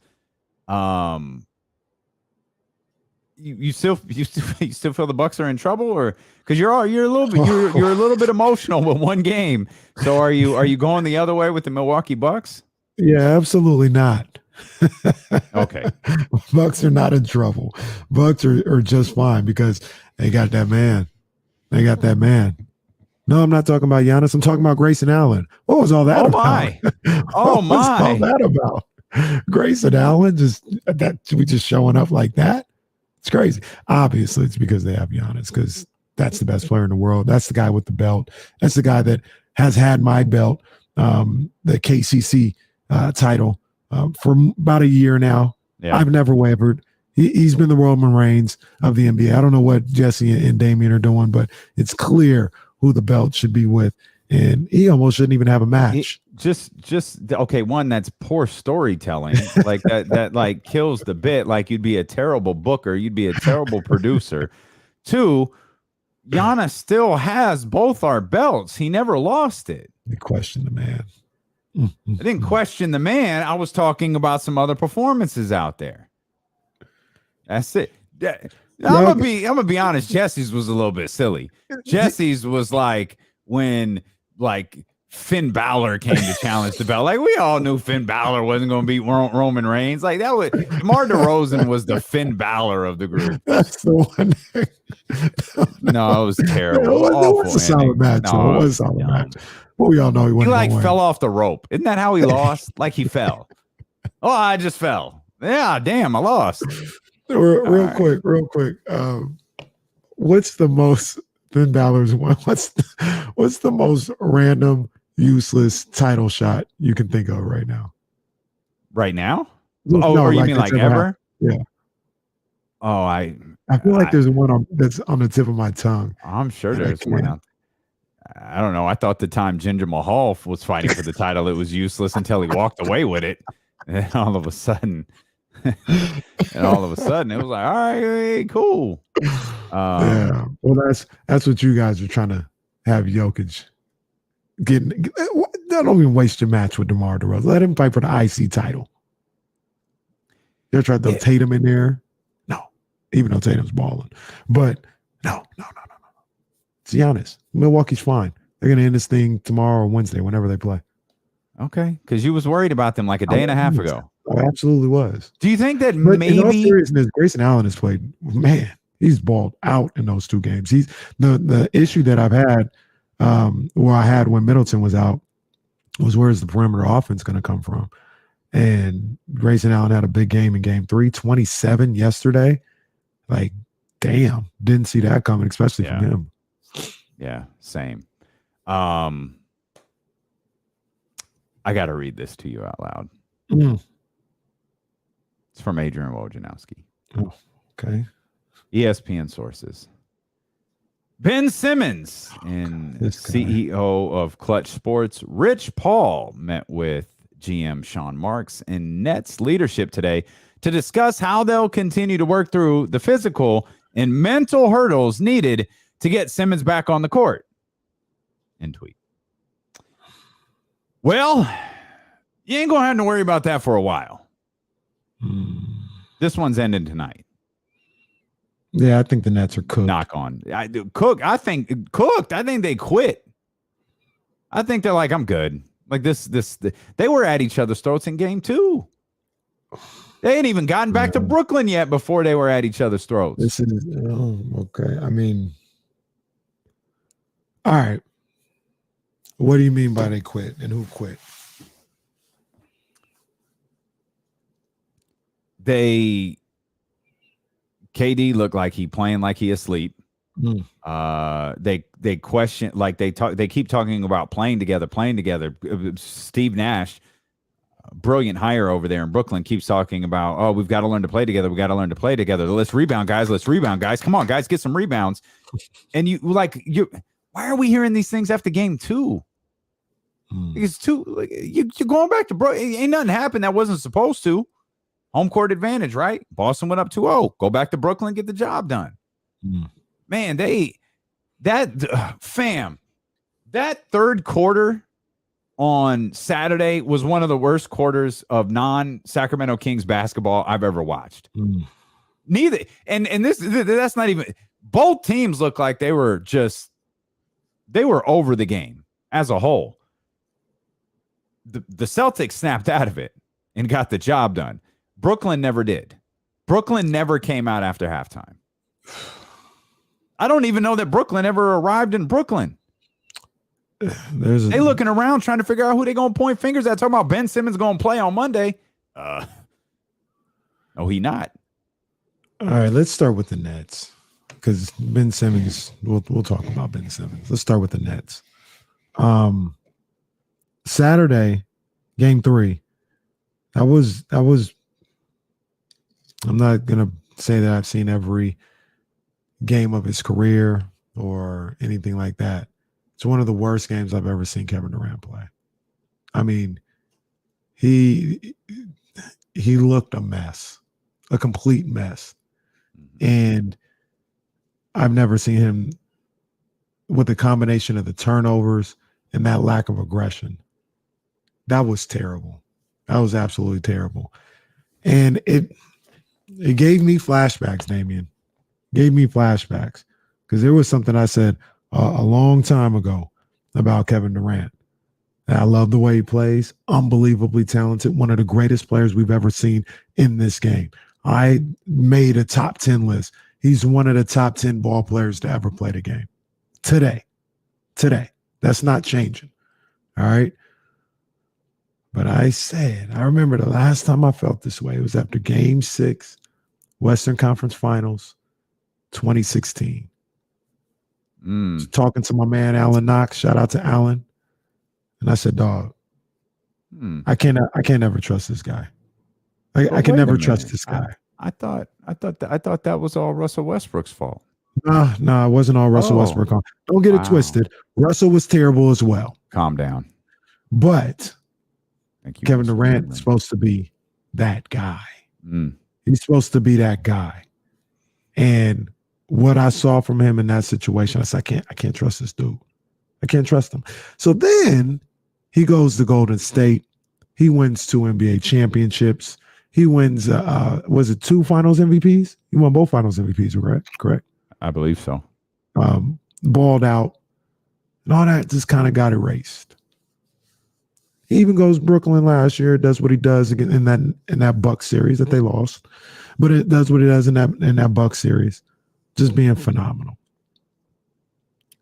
S1: You still feel the Bucks are in trouble, or because you're a little bit emotional with one game. So are you going the other way with the Milwaukee Bucks?
S2: Yeah, absolutely not.
S1: Okay,
S2: Bucks are not in trouble. Bucks are just fine because they got that man. They got that man. No, I'm not talking about Giannis. I'm talking about Grayson Allen. What was all that about?
S1: My. Oh,
S2: what was all that about? Grayson Allen we just showing up like that? It's crazy. Obviously, it's because they have Giannis, because that's the best player in the world. That's the guy with the belt. That's the guy that has had my belt, the KCC title, for about a year now. Yeah. I've never wavered. He's been the Roman Reigns of the NBA. I don't know what Jesse and Damian are doing, but it's clear who the belt should be with. And he almost shouldn't even have a match.
S1: Okay. One, that's poor storytelling. Like that like kills the bit. Like, you'd be a terrible booker. You'd be a terrible producer. Two, Giannis still has both our belts. He never lost it.
S2: You question the man.
S1: I didn't question the man. I was talking about some other performances out there. That's it. I'm gonna be honest. Jesse's was a little bit silly. Jesse's was like when Finn Balor came to challenge the belt. Like, we all knew Finn Balor wasn't going to beat Roman Reigns. Like, that was DeMar DeRozan was the Finn Balor of the group.
S2: That's the one.
S1: No, it was terrible.
S2: It was a solid match. No, it was a solid match. But we all know he
S1: fell off the rope. Isn't that how he lost? Like, he fell. Oh, I just fell. Yeah, damn, I lost.
S2: Real quick. What's the most Finn Balor's one? What's the most random, useless title shot you can think of right now?
S1: Right now? Or you mean like ever?
S2: Yeah.
S1: Oh, I
S2: feel like there's one that's on the tip of my tongue.
S1: I'm sure there's one out. I don't know. I thought the time Jinder Mahal was fighting for the title, it was useless until he walked away with it. And all of a sudden, it was like, all right, cool.
S2: Yeah. Well, that's what you guys are trying to have Jokic getting. Don't even waste your match with DeMar DeRozan. Let him fight for the IC title. They're trying to throw Tatum in there. No, even though Tatum's balling. But no. It's Giannis. Milwaukee's fine. They're going to end this thing tomorrow or Wednesday, whenever they play.
S1: Okay, because you was worried about them like a day and a half ago.
S2: I absolutely was.
S1: Do you think that
S2: maybe in all seriousness, Grayson Allen has played, man, he's balled out in those two games. He's the issue that I've had, I had when Middleton was out, was where's the perimeter offense going to come from? And Grayson Allen had a big game in game 3, 27 yesterday. Like, damn, didn't see that coming, especially from him.
S1: Yeah, same. I got to read this to you out loud. It's from Adrian Wojnarowski.
S2: Oh, okay.
S1: ESPN sources. Ben Simmons, CEO of Clutch Sports, Rich Paul, met with GM Sean Marks and Nets leadership today to discuss how they'll continue to work through the physical and mental hurdles needed to get Simmons back on the court. End tweet. Well, you ain't going to have to worry about that for a while. This one's ending tonight.
S2: Yeah, I think the Nets are cooked.
S1: Knock on. I think they quit. I think they're like, I'm good. Like they were at each other's throats in game 2. They ain't even gotten back to Brooklyn yet before they were at each other's throats.
S2: This is okay. I mean, all right. What do you mean by they quit, and who quit?
S1: KD looked like he playing like he asleep. They question, like they keep talking about playing together. Steve Nash, brilliant hire over there in Brooklyn, keeps talking about, oh, we've got to learn to play together. Let's rebound, guys. Come on, guys, get some rebounds. And why are we hearing these things after game 2? It's you're going back to ain't nothing happened that wasn't supposed to. Home court advantage, right? Boston went up 2-0. Go back to Brooklyn, get the job done. Man, that third quarter on Saturday was one of the worst quarters of non-Sacramento Kings basketball I've ever watched. Neither, and that's not even, both teams look like they were over the game as a whole. The Celtics snapped out of it and got the job done. Brooklyn never did. Brooklyn never came out after halftime. I don't even know that Brooklyn ever arrived in Brooklyn. They looking around trying to figure out who they going to point fingers at. Talking about Ben Simmons going to play on Monday. No, he not.
S2: All right, let's start with the Nets, because Ben Simmons, we'll talk about Ben Simmons. Let's start with the Nets. Saturday, game 3. That was I'm not gonna say that I've seen every game of his career or anything like that. It's one of the worst games I've ever seen Kevin Durant play. I mean, he looked a mess, a complete mess. And I've never seen him with a combination of the turnovers and that lack of aggression. That was terrible. That was absolutely terrible. And it gave me flashbacks, Damian. Gave me flashbacks, because there was something I said a long time ago about Kevin Durant. And I love the way he plays. Unbelievably talented. One of the greatest players we've ever seen in this game. I made a top 10 list. He's one of the top 10 ball players to ever play the game. Today. That's not changing. All right. But I remember the last time I felt this way, it was after game 6, Western Conference Finals, 2016. Talking to my man, Alan Knox. Shout out to Alan. And I said, dog, I can't ever trust this guy. I can never trust this guy.
S1: I thought that was all Russell Westbrook's fault.
S2: No, it wasn't all Russell Westbrook. Don't get it twisted. Russell was terrible as well.
S1: Calm down.
S2: But Kevin Durant is supposed to be that guy. He's supposed to be that guy. And what I saw from him in that situation, I said, I can't trust this dude. I can't trust him. So then he goes to Golden State. He wins 2 NBA championships. He wins, was it 2 finals MVPs? He won both finals MVPs, correct?
S1: I believe so.
S2: Balled out. And all that just kind of got erased. He even goes Brooklyn last year, does what he does again in that Bucks series that they lost. But it does what he does in that Bucks series. Just being phenomenal.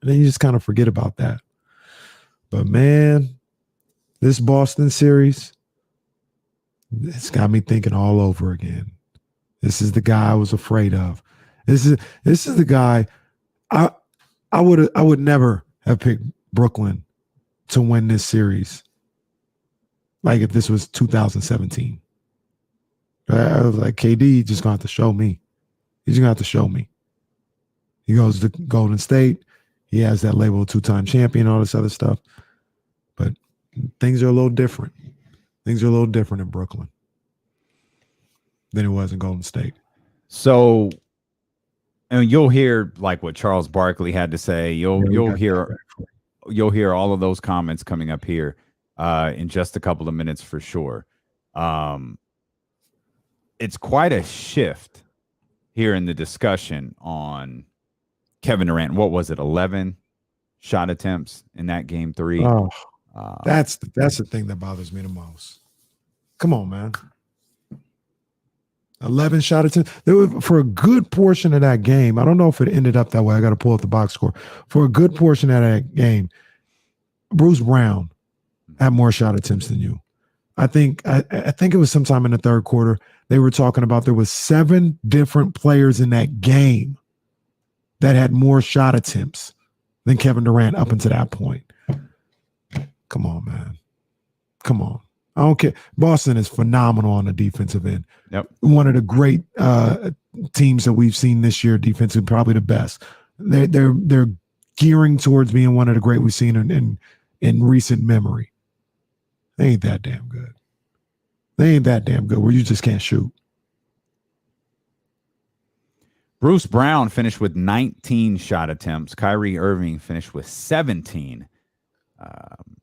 S2: And then you just kind of forget about that. But man, this Boston series, it's got me thinking all over again. This is the guy I was afraid of. This is the guy I would never have picked Brooklyn to win this series. Like if this was 2017. I was like, KD just gonna have to show me. He's gonna have to show me. He goes to Golden State. He has that label of 2-time champion, all this other stuff. But things are a little different. Things are a little different in Brooklyn than it was in Golden State.
S1: So, and you'll hear like what Charles Barkley had to say. You'll hear all of those comments coming up here in just a couple of minutes for sure. It's quite a shift here in the discussion on Kevin Durant. What was it? 11 shot attempts in that game 3.
S2: Oh, that's the thing that bothers me the most. Come on, man. 11 shot attempts. For a good portion of that game, I don't know if it ended up that way. I got to pull up the box score. For a good portion of that game, Bruce Brown had more shot attempts than you. I think it was sometime in the third quarter. They were talking about there was 7 different players in that game that had more shot attempts than Kevin Durant up until that point. Come on, man. Come on. I don't care. Boston is phenomenal on the defensive end.
S1: Yep.
S2: One of the great teams that we've seen this year, defensively, probably the best. They're gearing towards being one of the great we've seen in recent memory. They ain't that damn good. They ain't that damn good where you just can't shoot.
S1: Bruce Brown finished with 19 shot attempts. Kyrie Irving finished with 17.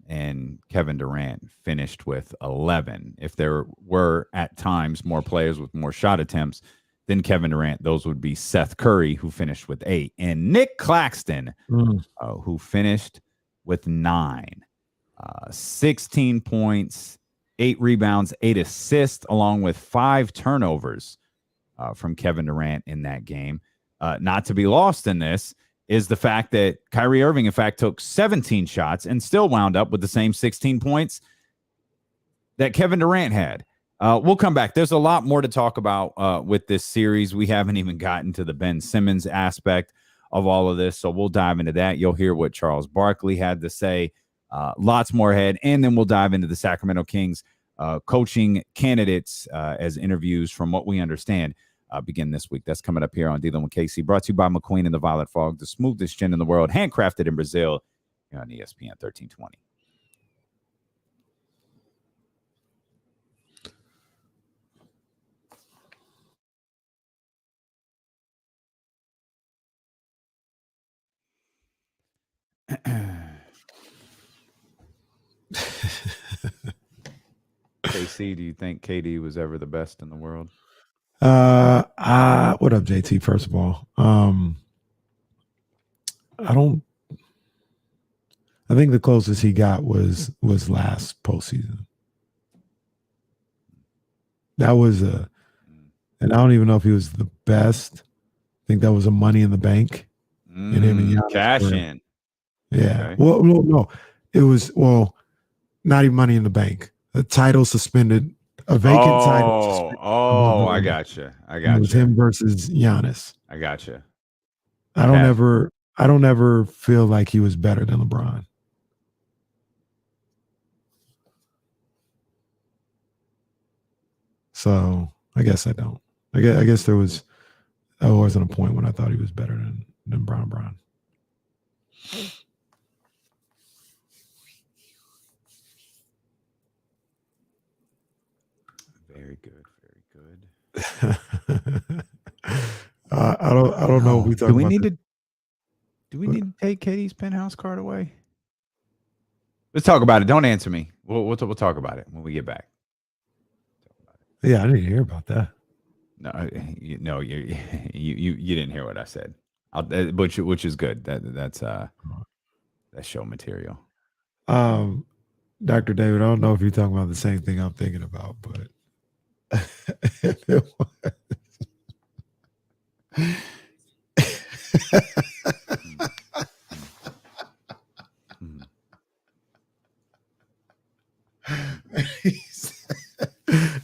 S1: And Kevin Durant finished with 11. If there were at times more players with more shot attempts than Kevin Durant, those would be Seth Curry, who finished with 8, and Nick Claxton, who finished with 9. 16 points, 8 rebounds, 8 assists, along with 5 turnovers from Kevin Durant in that game. Not to be lost in this is the fact that Kyrie Irving, in fact, took 17 shots and still wound up with the same 16 points that Kevin Durant had. We'll come back. There's a lot more to talk about with this series. We haven't even gotten to the Ben Simmons aspect of all of this, so we'll dive into that. You'll hear what Charles Barkley had to say. Lots more ahead, and then we'll dive into the Sacramento Kings coaching candidates as interviews from what we understand begin this week. That's coming up here on Dealing with KC, brought to you by McQueen and the Violet Fog, the smoothest gin in the world, handcrafted in Brazil, here on ESPN 1320. KC, do you think KD was ever the best in the world?
S2: What up, JT? First of all, I think the closest he got was last postseason. That was and I don't even know if he was the best. I think that was a Money in the Bank. And him and Giannis
S1: cash in.
S2: Yeah. Okay. Well, no, it was not even Money in the Bank. The title suspended. A vacant title.
S1: I gotcha.
S2: It was him versus Giannis.
S1: I gotcha.
S2: I don't ever feel like he was better than LeBron. So I guess I don't. I guess there wasn't a point when I thought he was better than Bron.
S1: Very good.
S2: I don't know. If
S1: do we need to take Katie's penthouse card away? Let's talk about it. Don't answer me. We'll talk about it when we get back.
S2: Yeah, I didn't hear about that.
S1: No, you didn't hear what I said. Which is good. That's show material.
S2: Dr. David, I don't know if you're talking about the same thing I'm thinking about, but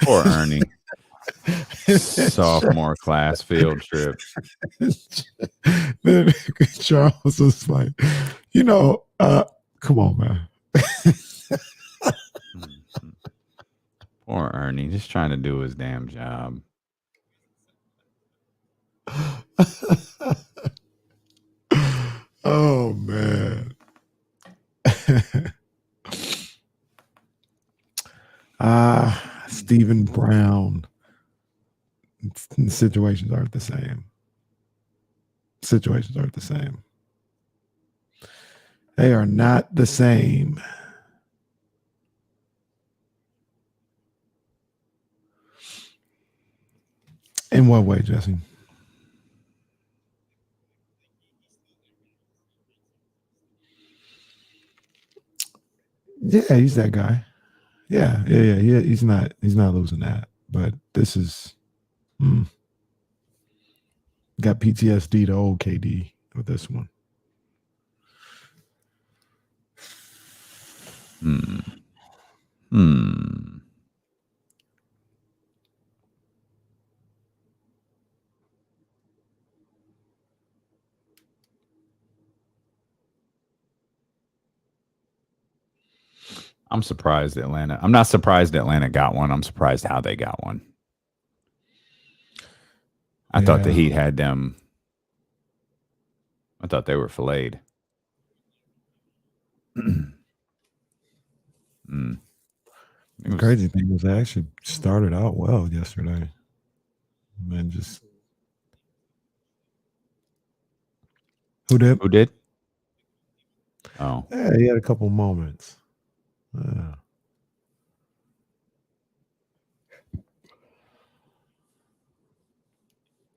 S1: Poor Ernie. Sophomore class field trip.
S2: Then Charles was like, come on, man.
S1: Poor Ernie, just trying to do his damn job.
S2: Oh, man. Stephen Brown. Situations aren't the same. They are not the same. In what way, Jesse? Yeah, he's that guy. Yeah. He's not losing that. But this is got PTSD to old KD with this one.
S1: I'm surprised Atlanta. I'm not surprised Atlanta got one. I'm surprised how they got one. I thought the Heat had them. I thought they were filleted.
S2: The crazy thing was they actually started out well yesterday. And then just who did?
S1: Oh.
S2: Yeah, he had a couple moments. Yeah.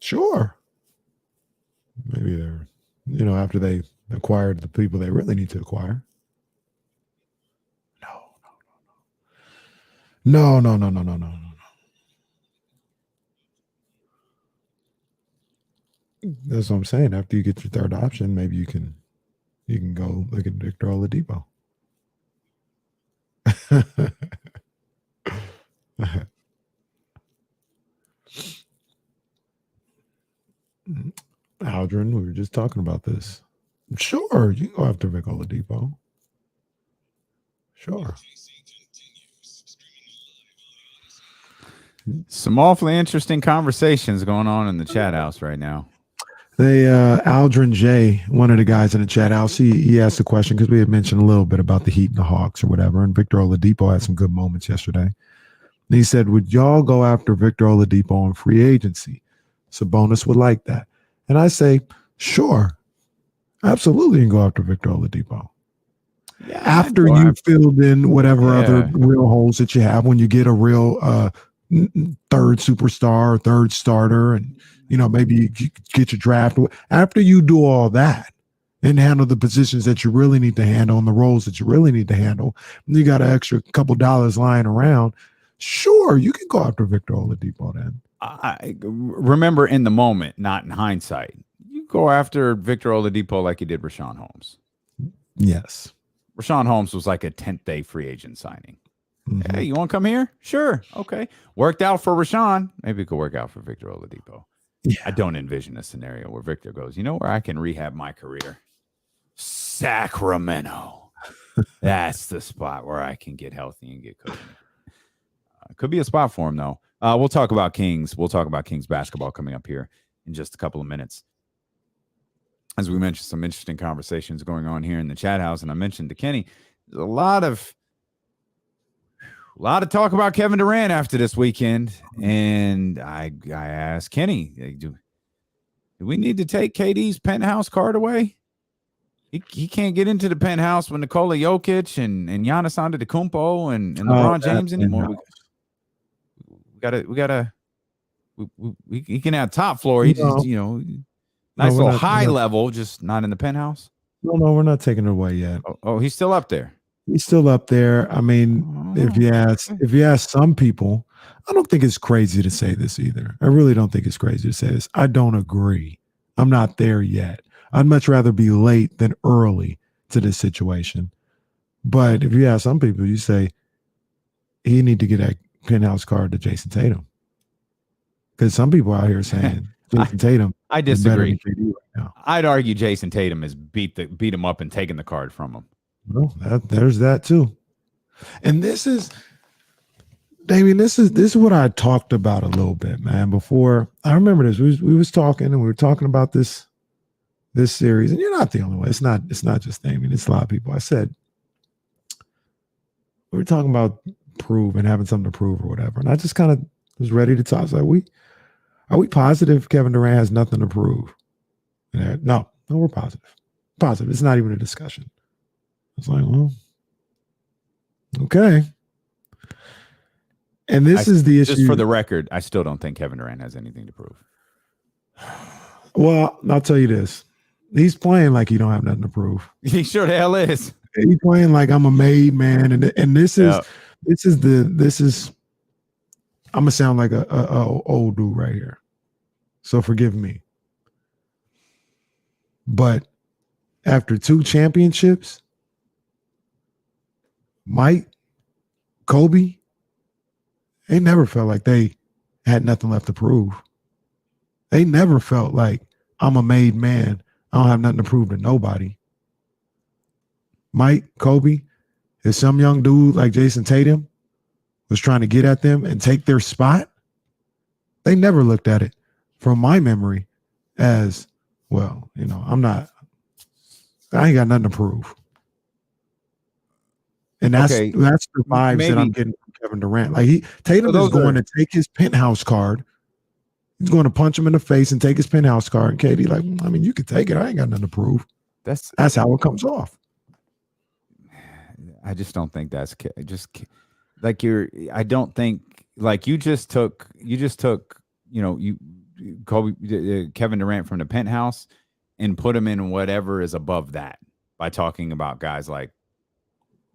S2: Sure. Maybe they're, after they acquired the people they really need to acquire. No. That's what I'm saying. After you get your third option, maybe you can go look at Victor Oladipo. Aldrin, we were just talking about this. Sure, you can go after Victor Oladipo. Sure.
S1: Some awfully interesting conversations going on in the chat house right now.
S2: They Aldrin J, one of the guys in the chat house, he asked a question because we had mentioned a little bit about the Heat and the Hawks or whatever, and Victor Oladipo had some good moments yesterday. And he said, would y'all go after Victor Oladipo on free agency? Sabonis would like that. And I say, sure, absolutely, you can go after Victor Oladipo. Yeah, after you filled in whatever other real holes that you have, when you get a real third superstar or third starter, and maybe you get your draft. After you do all that and handle the positions that you really need to handle and the roles that you really need to handle, and you got an extra couple dollars lying around, sure, you can go after Victor Oladipo then.
S1: I remember in the moment, not in hindsight. You go after Victor Oladipo like you did Rashawn Holmes.
S2: Yes.
S1: Rashawn Holmes was like a 10th day free agent signing. Mm-hmm. Hey, you want to come here? Sure. Okay. Worked out for Rashawn. Maybe it could work out for Victor Oladipo. Yeah. I don't envision a scenario where Victor goes, you know where I can rehab my career? Sacramento. That's the spot where I can get healthy and get cooking. Could be a spot for him, though. We'll talk about Kings. We'll talk about Kings basketball coming up here in just a couple of minutes. As we mentioned, some interesting conversations going on here in the chat house. And I mentioned to Kenny, there's a lot of talk about Kevin Durant after this weekend. And I asked Kenny, do we need to take KD's penthouse card away? He can't get into the penthouse with Nikola Jokic and Giannis Antetokounmpo and LeBron James anymore. We can have top floor. He just, nice little high level, just not in the penthouse.
S2: No, we're not taking it away yet.
S1: Oh, he's still up there.
S2: He's still up there. I mean, if you ask some people, I don't think it's crazy to say this either. I really don't think it's crazy to say this. I don't agree. I'm not there yet. I'd much rather be late than early to this situation. But if you ask some people, you say he need to get that penthouse card to Jason Tatum. Because some people out here saying Jason Tatum.
S1: I disagree. Right now. I'd argue Jason Tatum has beat him up and taken the card from him.
S2: Well, there's that too. And this is, Damien, this is what I talked about a little bit, man. Before I remember this, we was talking and we were talking about this series, and you're not the only one. It's not just Damien. It's a lot of people. I said we were talking about prove and having something to prove or whatever, and I just kind of was ready to talk. I was like, are we positive Kevin Durant has nothing to prove? No, we're positive. Positive. It's not even a discussion. I was like, well, okay. And this is the issue.
S1: Just for the record, I still don't think Kevin Durant has anything to prove.
S2: Well, I'll tell you this. He's playing like he don't have nothing to prove.
S1: He sure the hell is.
S2: He's playing like I'm a made man. And this is I'm gonna sound like a old dude right here. So forgive me. But after 2 championships, Mike, Kobe, they never felt like they had nothing left to prove. They never felt like I'm a made man. I don't have nothing to prove to nobody. Mike, Kobe, if some young dude like Jason Tatum was trying to get at them and take their spot, they never looked at it, from my memory, as, well, I ain't got nothing to prove. And that's the vibes that I'm getting from Kevin Durant. Like Tatum is going to take his penthouse card. He's going to punch him in the face and take his penthouse card. And Katie, like, I mean, you can take it. I ain't got nothing to prove. That's how it comes off.
S1: I just don't think that's just like I don't think like you just took Kevin Durant from the penthouse and put him in whatever is above that by talking about guys like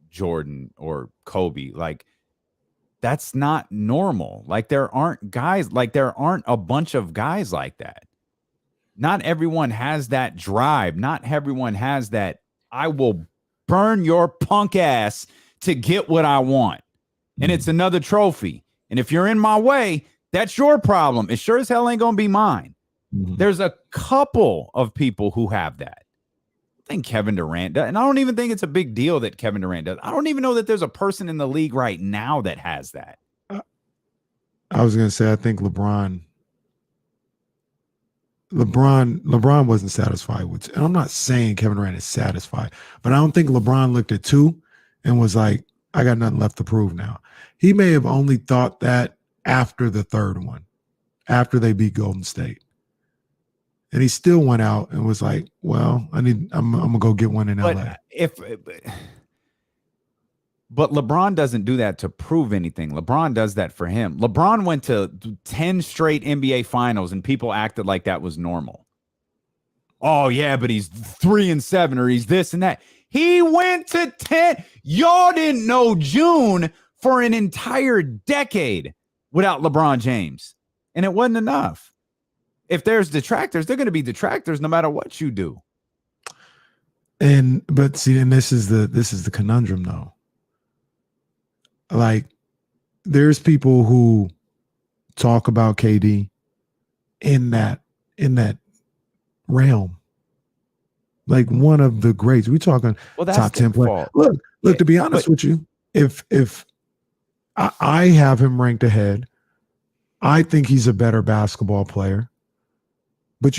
S1: Jordan or Kobe. Like, that's not normal. Like, there aren't a bunch of guys like that. Not everyone has that drive. Not everyone has that, I will burn your punk ass to get what I want. And it's another trophy. And if you're in my way, that's your problem. It sure as hell ain't going to be mine. There's a couple of people who have that. I think Kevin Durant does. And I don't even think it's a big deal that Kevin Durant does. I don't even know that there's a person in the league right now that has that.
S2: I was going to say, I think LeBron wasn't satisfied with, and I'm not saying Kevin Durant is satisfied, but I don't think LeBron looked at 2 and was like, I got nothing left to prove now. He may have only thought that after the third one, after they beat Golden State. And he still went out and was like, well, I'm gonna go get one in LA.
S1: But LeBron doesn't do that to prove anything. LeBron does that for him. LeBron went to 10 straight NBA finals and people acted like that was normal. Oh yeah, but he's 3-7 or he's this and that. He went to 10. Y'all didn't know June for an entire decade without LeBron James. And it wasn't enough. If there's detractors, they're going to be detractors no matter what you do.
S2: But see, and this is the conundrum though. Like, there's people who talk about KD in that realm. Like, one of the greats. We're talking top 10 player. Look, to be honest with you, if I have him ranked ahead, I think he's a better basketball player. But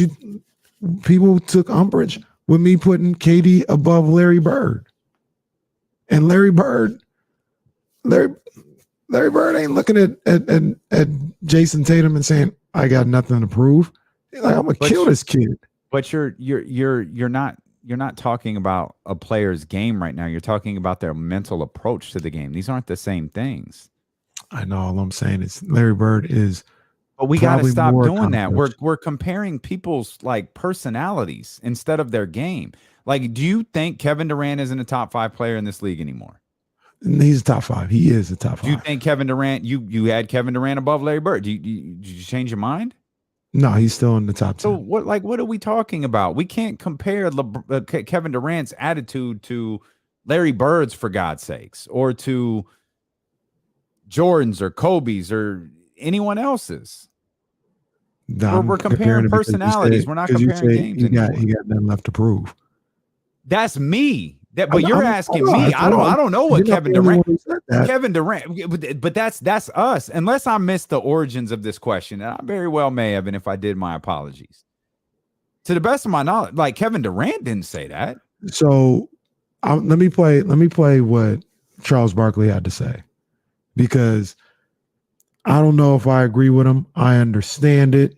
S2: people took umbrage with me putting KD above Larry Bird. And Larry Bird ain't looking at Jason Tatum and saying, I got nothing to prove. He's like, I'm gonna kill this kid.
S1: But you're not talking about a player's game right now. You're talking about their mental approach to the game. These aren't the same things.
S2: I know. All I'm saying is Larry Bird is.
S1: But we got to stop doing that. We're comparing people's like personalities instead of their game. Like, do you think Kevin Durant isn't a top 5 player in this league anymore?
S2: He's a top 5. He is a top 5.
S1: Do you think Kevin Durant? You had Kevin Durant above Larry Bird? Did you change your mind?
S2: No, he's still in the top 10.
S1: So what are we talking about? We can't compare Kevin Durant's attitude to Larry Bird's, for God's sakes, or to Jordan's or Kobe's or anyone else's. We're comparing personalities. We're not comparing games anymore.
S2: He got nothing left to prove.
S1: That's me. But you're asking me. I don't know what Kevin Durant. Kevin Durant, but that's us. Unless I missed the origins of this question, and I very well may have, and if I did, my apologies. To the best of my knowledge, like, Kevin Durant didn't say that.
S2: So let me play what Charles Barkley had to say, because I don't know if I agree with him. I understand it,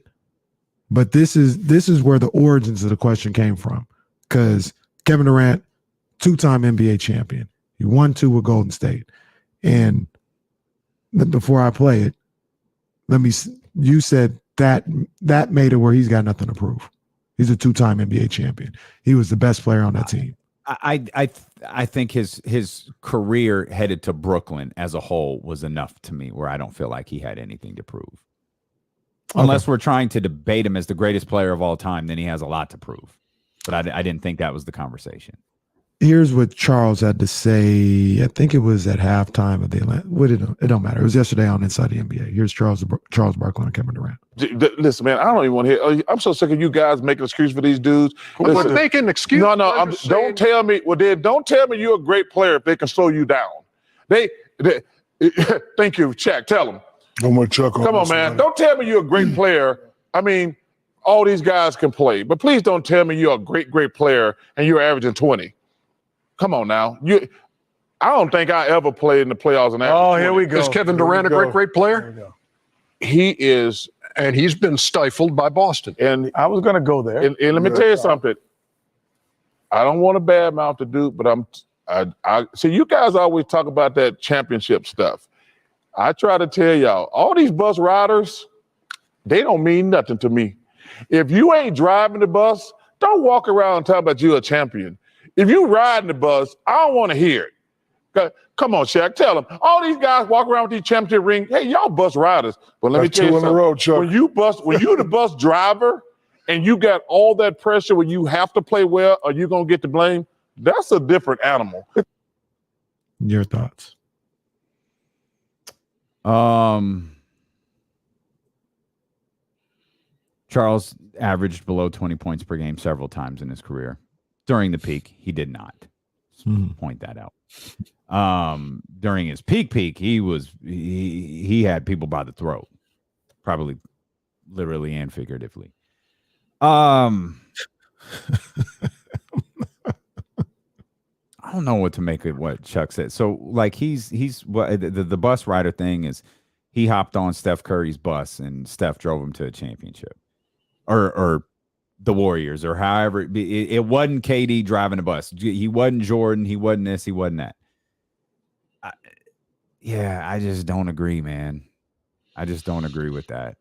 S2: but this is where the origins of the question came from, because Kevin Durant, 2-time NBA champion. He won 2 with Golden State. And before I play it, you said that made it where he's got nothing to prove. He's a 2-time NBA champion. He was the best player on that team.
S1: I think his career headed to Brooklyn as a whole was enough to me where I don't feel like he had anything to prove. Okay. Unless we're trying to debate him as the greatest player of all time, then he has a lot to prove. But I didn't think that was the conversation.
S2: Here's what Charles had to say. I think it was at halftime of the Atlanta. It don't matter. It was yesterday on Inside the NBA. Here's Charles Barkley and Kevin Durant.
S4: Listen, man, I don't even want to hear. I'm so sick of you guys making excuses for these dudes.
S5: But making excuses.
S4: No, don't tell me. Well, then don't tell me you're a great player if they can slow you down. They thank you, Chuck. Tell them.
S5: No more Chuck.
S4: Come on, man. Don't tell me you're a great player. I mean, all these guys can play, but please don't tell me you're a great player and you're averaging 20. Come on now. I don't think I ever played in the playoffs.
S5: Here we go. Is Kevin Durant a great player?
S4: He is.
S5: And he's been stifled by Boston.
S4: And
S6: I was going to go there.
S4: And let me tell you something. I don't want to badmouth the dude, but I see you guys always talk about that championship stuff. I try to tell y'all, all these bus riders, they don't mean nothing to me. If you ain't driving the bus, don't walk around and talk about you a champion. If you riding the bus, I don't want to hear it. Come on, Shaq, tell them. All these guys walk around with these championship rings. Hey, y'all bus riders. But let me tell you something.
S5: Row, Chuck.
S4: When you the bus driver and you got all that pressure when you have to play well or you're going to get the blame, that's a different animal.
S2: Your thoughts?
S1: Charles averaged below 20 points per game several times in his career. During the peak, he did not. Point that out. During his peak, he had people by the throat, probably literally and figuratively. I don't know what to make of what Chuck said. So, like, he's what the bus rider thing is. He hopped on Steph Curry's bus and Steph drove him to a championship, or the Warriors, or however. It wasn't KD driving a bus. He wasn't Jordan. He wasn't this. He wasn't that. I just don't agree, man. I just don't agree with that.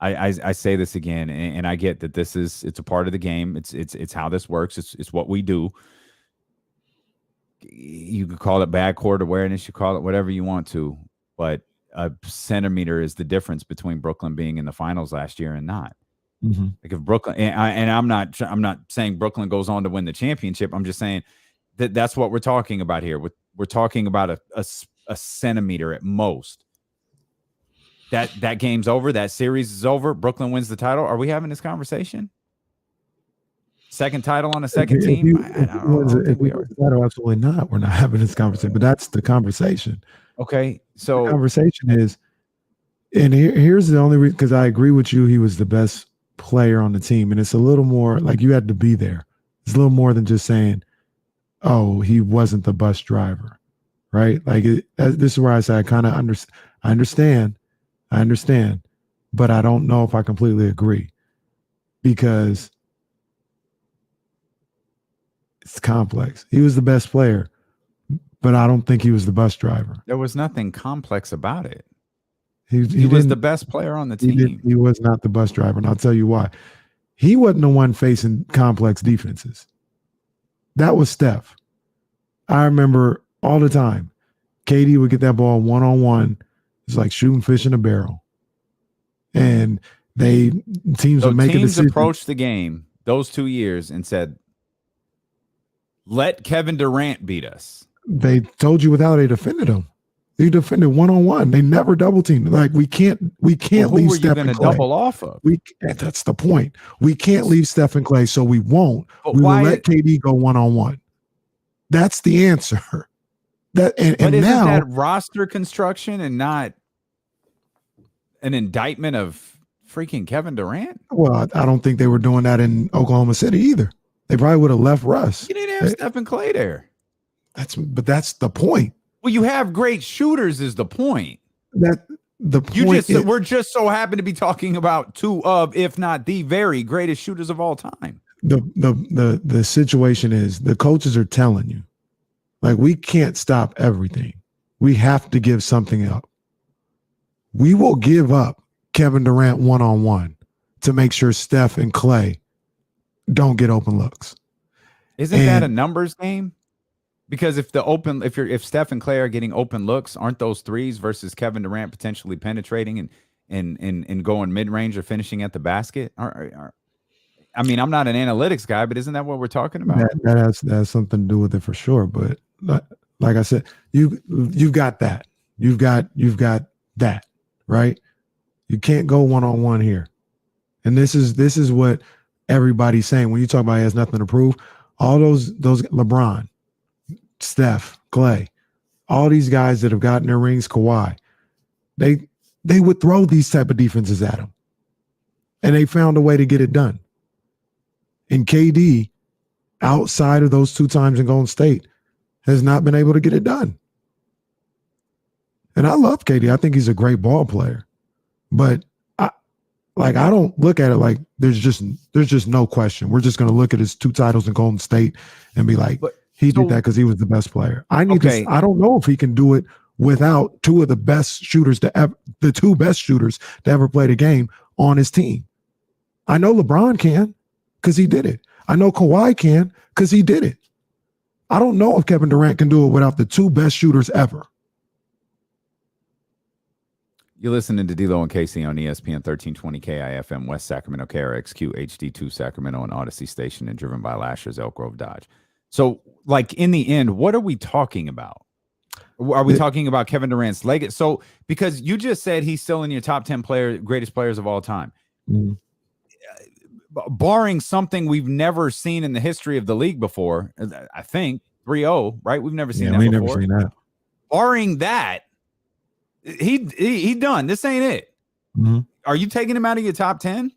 S1: I say this again, and I get that it's a part of the game. It's how this works. It's what we do. You could call it backcourt awareness. You call it whatever you want to, but a centimeter is the difference between Brooklyn being in the finals last year and not.
S2: Mm-hmm.
S1: Like if Brooklyn, and I'm not saying Brooklyn goes on to win the championship. I'm just saying that's what we're talking about here. We're talking about a centimeter at most. That game's over. That series is over. Brooklyn wins the title. Are we having this conversation? Second title on a second team?
S2: If we win the title, absolutely not. We're not having this conversation, but that's the conversation.
S1: Okay, so
S2: the conversation is, and here's the only reason, because I agree with you, he was the best player on the team, and it's a little more like you had to be there. It's a little more than just saying, oh, he wasn't the bus driver, right? Like this is where I say I kind of understand, but I don't know if I completely agree, because it's complex. He was the best player, but I don't think he was the bus driver.
S1: There was nothing complex about it.
S2: He
S1: was the best player on the team.
S2: He was not the bus driver, and I'll tell you why. He wasn't the one facing complex defenses. That was Steph. I remember all the time, KD would get that ball one-on-one. It's like shooting fish in a barrel. And teams would make a decision.
S1: Teams approached the game those 2 years and said, let Kevin Durant beat us. They
S2: told you how they defended him. They defended one-on-one. They never double teamed. Like we can't leave Steph and Clay.
S1: Double off of?
S2: That's the point. We can't leave Steph and Clay, so we won't.
S1: But
S2: we will let KD go one-on-one. That's the answer. But isn't now
S1: that roster construction and not an indictment of freaking Kevin Durant?
S2: Well, I don't think they were doing that in Oklahoma City either. They probably would have left Russ.
S1: You didn't have Steph and Clay there.
S2: That's the point.
S1: Well, you have great shooters is the point.
S2: We're
S1: just so happen to be talking about two of, if not the very greatest shooters of all time.
S2: The situation is the coaches are telling you, like, we can't stop everything. We have to give something up. We will give up Kevin Durant one-on-one to make sure Steph and Clay don't get open looks.
S1: Isn't that a numbers game? Because if Steph and Clay are getting open looks, aren't those threes versus Kevin Durant potentially penetrating and going mid-range or finishing at the basket? I mean, I'm not an analytics guy, but isn't that what we're talking about?
S2: That has something to do with it for sure. But like I said, you've got that. You've got that, right? You can't go one-on-one here. And this is what everybody's saying. When you talk about he has nothing to prove, all those LeBron, Steph, Clay, all these guys that have gotten their rings, Kawhi, they would throw these type of defenses at him. And they found a way to get it done. And KD, outside of those 2 times in Golden State, has not been able to get it done. And I love KD. I think he's a great ball player. But I don't look at it like there's just no question. We're just going to look at his 2 titles in Golden State and be like, he did that because he was the best player. I don't know if he can do it without 2 of the best shooters the 2 best shooters to ever play the game on his team. I know LeBron can because he did it. I know Kawhi can because he did it. I don't know if Kevin Durant can do it without the 2 best shooters ever.
S1: You're listening to D-Lo and Casey on ESPN 1320 KIFM, West Sacramento, KRXQ, HD2 Sacramento, and Odyssey Station, and driven by Lasher's Elk Grove Dodge. So, like, in the end, what are we talking about? Are we talking about Kevin Durant's legacy? So, because you just said he's still in your top 10 greatest players of all time. Mm-hmm. Barring something we've never seen in the history of the league before, I think 3-0, right? We've never seen that before.
S2: Never seen that.
S1: Barring that, he done. This ain't it.
S2: Mm-hmm.
S1: Are you taking him out of your top 10?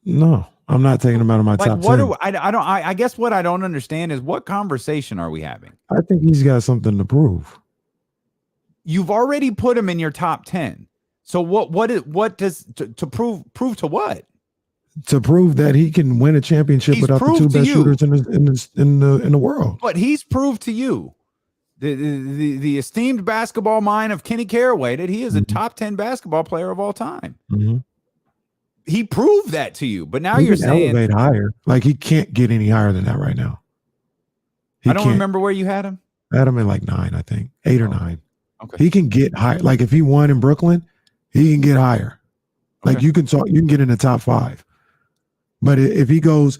S2: No, I'm not taking him out of my top 10.
S1: I guess what I don't understand is what conversation are we having?
S2: I think he's got something to prove.
S1: You've already put him in your top 10. So what does to prove to what?
S2: To prove that he can win a championship without the 2 best shooters in the world.
S1: But he's proved to you, the esteemed basketball mind of Kenny Caraway, that he is a top 10 basketball player of all time.
S2: Mm-hmm.
S1: He proved that to you, but now
S2: he
S1: you're
S2: can
S1: saying
S2: elevate higher. Like, he can't get any higher than that right now.
S1: I don't remember where you had him.
S2: I had him in like 9, I think 8 or 9.
S1: Okay,
S2: he can get higher. Like, if he won in Brooklyn, he can get higher. Like, you can get in the top 5. But if he goes,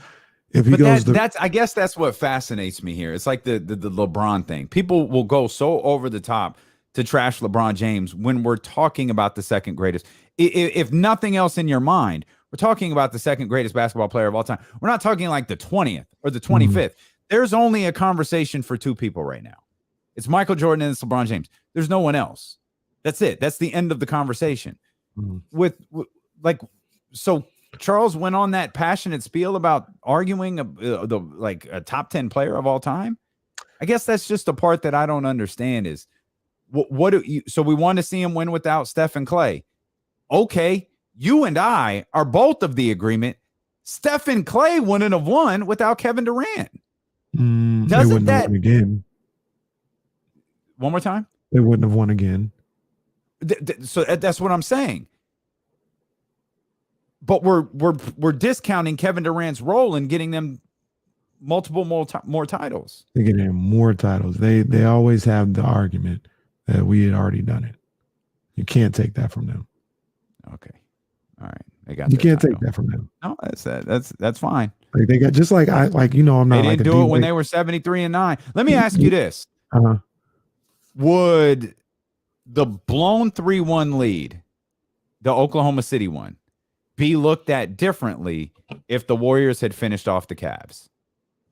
S2: I guess that's what fascinates me here. It's like the LeBron thing. People will go so over the top to trash LeBron James when we're talking about the second greatest. If nothing else in your mind, we're talking about the second greatest basketball player of all time. We're not talking like the 20th or the 25th. Mm-hmm. There's only a conversation for 2 people right now. It's Michael Jordan and it's LeBron James. There's no one else. That's it. That's the end of the conversation. Mm-hmm. So Charles went on that passionate spiel about arguing a top 10 player of all time. I guess that's just the part that I don't understand is so we want to see him win without Steph and Clay. Okay, you and I are both of the agreement. Steph and Clay wouldn't have won without Kevin Durant. Doesn't that won again?
S1: One more time?
S2: They wouldn't have won again.
S1: So that's what I'm saying. But we're discounting Kevin Durant's role in getting them multiple more titles.
S2: They're getting more titles. They always have the argument that we had already done it. You can't take that from them.
S1: Okay, all right.
S2: You can't take that from them.
S1: No, that's fine.
S2: Like, they got just like I'm not.
S1: They didn't do it when they were 73-9. Let me ask you this: would the blown 3-1 lead, the Oklahoma City one, be looked at differently if the Warriors had finished off the Cavs?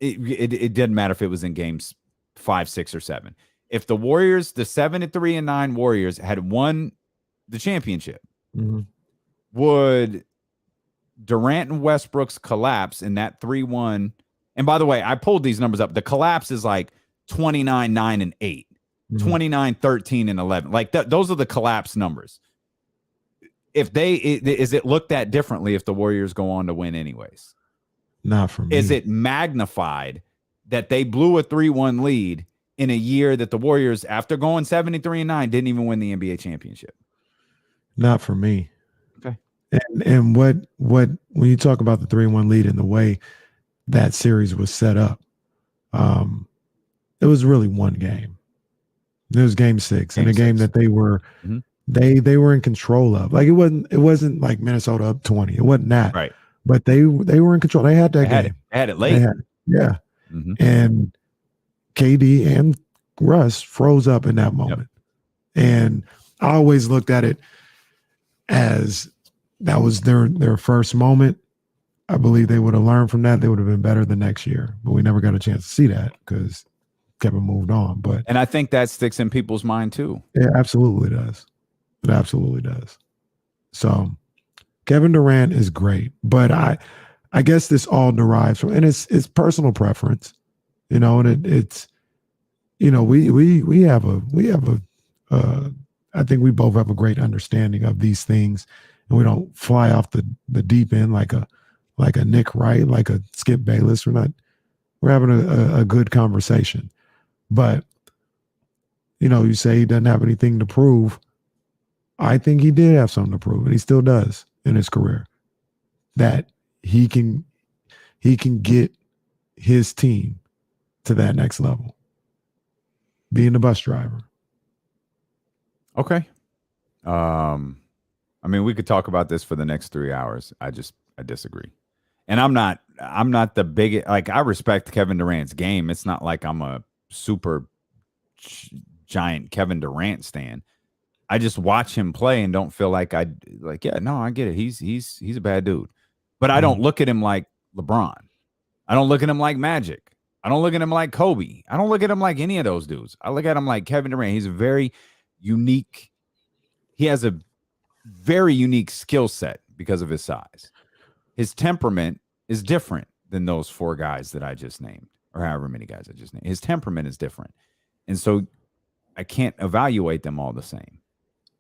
S1: It didn't matter if it was in games 5, 6, or 7. If the Warriors, the 7-3-9 Warriors, had won the championship, would Durant and Westbrook's collapse in that 3-1? And by the way, I pulled these numbers up. The collapse is like 29-9-8, 29-13-11. Like those are the collapse numbers. Is it looked at differently if the Warriors go on to win anyways?
S2: Not for me.
S1: Is it magnified that they blew a 3-1 lead in a year that the Warriors, after going 73-9, didn't even win the NBA championship?
S2: Not for me.
S1: Okay.
S2: And what when you talk about the 3-1 lead and the way that series was set up, it was really one game. It was game 6, and a game that they were they were in control of. Like, it wasn't like Minnesota up 20. It wasn't that.
S1: Right.
S2: but they were in control. They had that game.
S1: They had it late.
S2: Yeah.
S1: Mm-hmm.
S2: And KD and Russ froze up in that moment. Yep. And I always looked at it as that was their first moment. I believe they would have learned from that. They would have been better the next year, but we never got a chance to see that because Kevin moved on. And
S1: I think that sticks in people's mind too.
S2: It absolutely does. It absolutely does. So Kevin Durant is great, but I guess this all derives from, and it's personal preference, and it's, we have a I think we both have a great understanding of these things, and we don't fly off the deep end like a Nick Wright, like a Skip Bayless. We're having a good conversation. But, you say he doesn't have anything to prove. I think he did have something to prove, and he still does in his career, that he can get his team to that next level, being the bus driver.
S1: Okay. I mean, we could talk about this for the next 3 hours. I disagree. And I'm not the biggest, like, I respect Kevin Durant's game. It's not like I'm a super giant Kevin Durant stan. I just watch him play and don't feel like I get it. He's a bad dude. But I don't look at him like LeBron. I don't look at him like Magic. I don't look at him like Kobe. I don't look at him like any of those dudes. I look at him like Kevin Durant. He's a very unique. He has a very unique skill set because of his size. His temperament is different than those 4 guys that I just named, or however many guys I just named. His temperament is different. And so I can't evaluate them all the same.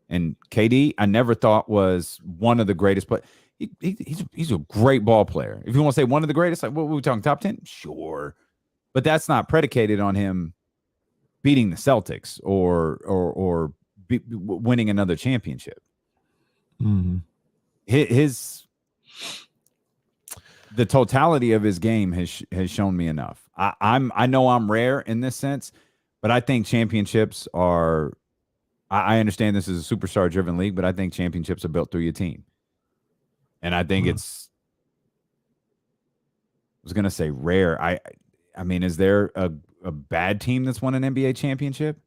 S1: And KD, I never thought was one of the greatest, but he's a great ball player. If you want to say one of the greatest, like, what were we talking, top 10? Sure. But that's not predicated on him beating the Celtics or winning another championship.
S2: Mm-hmm.
S1: The totality of his game has shown me enough. I know I'm rare in this sense, but I think championships are. I understand this is a superstar driven league, but I think championships are built through your team, and I think it's. I was gonna say rare. I mean, is there a bad team that's won an NBA championship?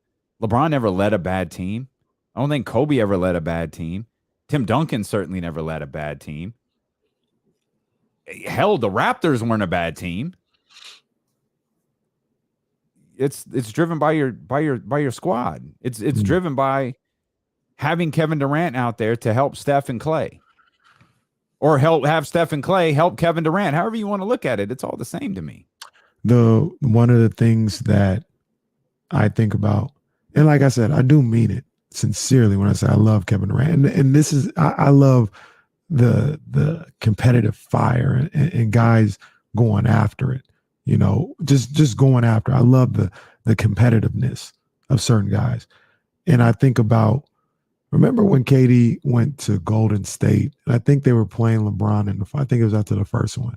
S1: LeBron never led a bad team. I don't think Kobe ever led a bad team. Tim Duncan certainly never led a bad team. Hell, the Raptors weren't a bad team. It's driven by your squad. It's driven by having Kevin Durant out there to help Steph and Clay, or have Steph and Clay help Kevin Durant. However you want to look at it, it's all the same to me.
S2: One of the things that I think about, and like I said, I do mean it sincerely when I say I love Kevin Durant, and this is I love the competitive fire and guys going after it. Just going after. I love the competitiveness of certain guys. And I think about, remember when KD went to Golden State, and I think they were playing LeBron I think it was after the first one.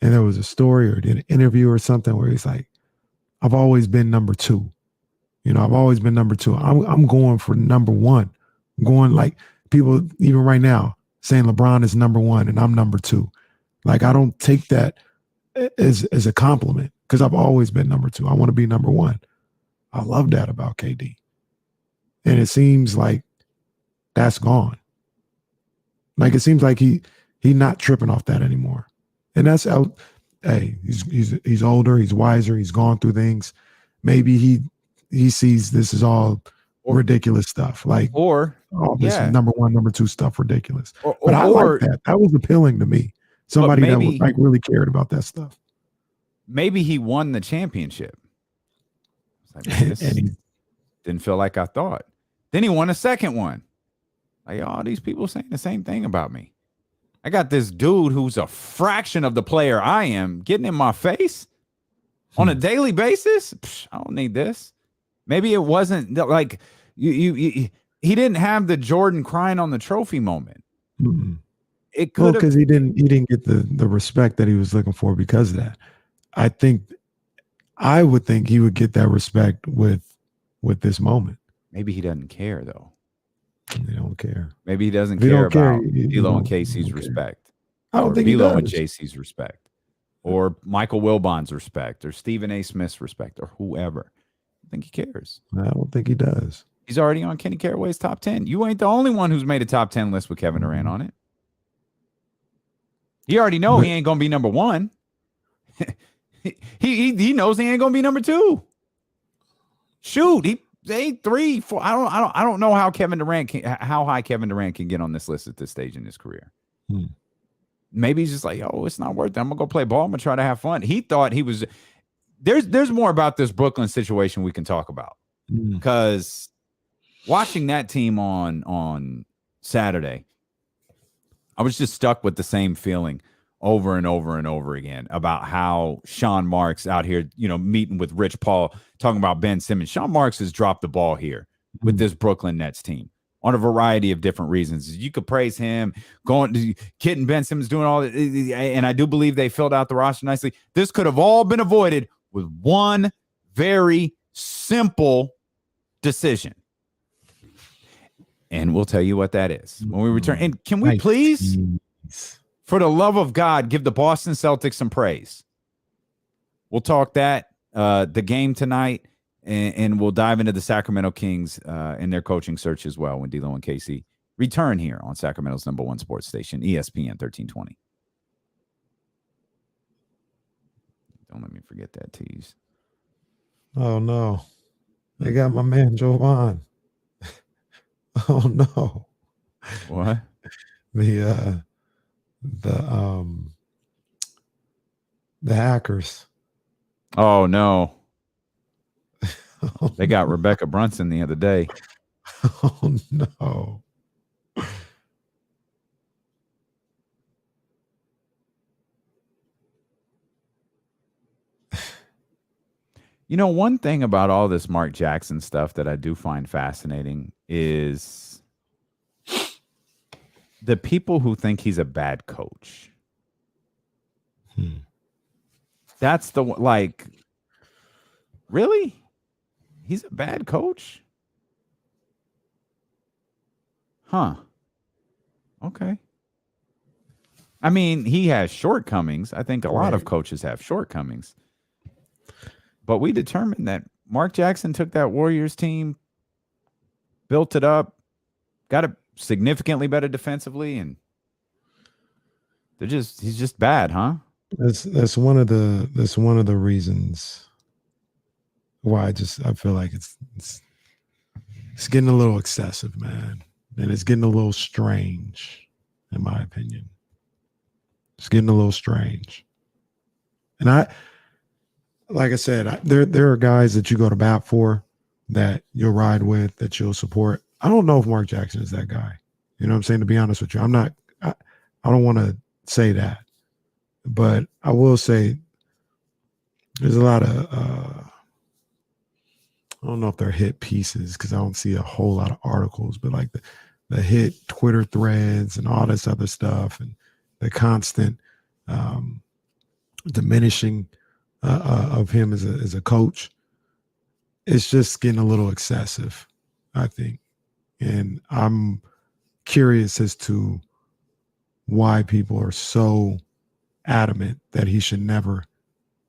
S2: And there was a story or an interview or something where he's like, I've always been number 2. I've always been number 2. I'm going for number 1. I'm going, like, people even right now saying LeBron is number 1 and I'm number 2. Like, I don't take that as a compliment, because I've always been number 2. I want to be number 1. I love that about KD. And it seems like that's gone. Like, it seems like he not tripping off that anymore. And that's out. Hey, he's older, he's wiser, he's gone through things. Maybe he sees this is all ridiculous stuff. Like, this number 1, number 2 stuff ridiculous. But I like that. That was appealing to me. Somebody that was, like, really cared about that stuff.
S1: Maybe he won the championship. Like, this didn't feel like I thought. Then he won a second one. Like, all these people saying the same thing about me. I got this dude who's a fraction of the player I am getting in my face on a daily basis. I don't need this. Maybe it wasn't like he didn't have the Jordan crying on the trophy moment.
S2: Mm-hmm.
S1: It could
S2: because he didn't get the respect that he was looking for because of that. I would think he would get that respect with this moment.
S1: Maybe he doesn't care though.
S2: They don't care.
S1: Maybe he doesn't care about D'Lo and Casey's respect.
S2: I don't think
S1: Velo
S2: he
S1: and
S2: does.
S1: JC's respect, or Michael Wilbon's respect, or Stephen A. Smith's respect, or whoever. I think he cares.
S2: I don't think he does.
S1: He's already on Kenny Caraway's top 10. You ain't the only one who's made a top 10 list with Kevin Durant on it. You already know he ain't gonna be number one. he knows he ain't gonna be number two. Shoot, they 3, 4. I don't know how high Kevin Durant can get on this list at this stage in his career. Maybe he's just like, oh, it's not worth it. I'm gonna go play ball. I'm gonna try to have fun. He thought he was. There's more about this Brooklyn situation we can talk about, because watching that team on Saturday, I was just stuck with the same feeling over and over and over again about how Sean Marks out here, meeting with Rich Paul, talking about Ben Simmons. Sean Marks has dropped the ball here with this Brooklyn Nets team on a variety of different reasons. You could praise him, getting Ben Simmons, doing all that, and I do believe they filled out the roster nicely. This could have all been avoided with one very simple decision. And we'll tell you what that is when we return. And can we please, for the love of God, give the Boston Celtics some praise? We'll talk that, the game tonight, and we'll dive into the Sacramento Kings and their coaching search as well when D'Lo and KC return here on Sacramento's #1 sports station, ESPN 1320. Don't let me forget that tease.
S2: Oh, no. They got my man, Jovan. Oh, no.
S1: What?
S2: The hackers.
S1: Oh, no. They got Rebecca Brunson the other day.
S2: Oh, no.
S1: One thing about all this Mark Jackson stuff that I do find fascinating is the people who think he's a bad coach. That's really? He's a bad coach? Huh. Okay. I mean, he has shortcomings. I think a lot of coaches have shortcomings. But we determined that Mark Jackson took that Warriors team, built it up, got it significantly better defensively, and he's just bad, huh?
S2: That's one of the reasons why I feel like it's getting a little excessive, man. And it's getting a little strange, in my opinion. It's getting a little strange. And like I said, there are guys that you go to bat for, that you'll ride with, that you'll support. I don't know if Mark Jackson is that guy. You know what I'm saying? To be honest with you, I don't want to say that, but I will say there's a lot of, I don't know if they're hit pieces because I don't see a whole lot of articles, but like the hit Twitter threads and all this other stuff, and the constant diminishing of him as a coach, it's just getting a little excessive, I think. And I'm curious as to why people are so adamant that he should never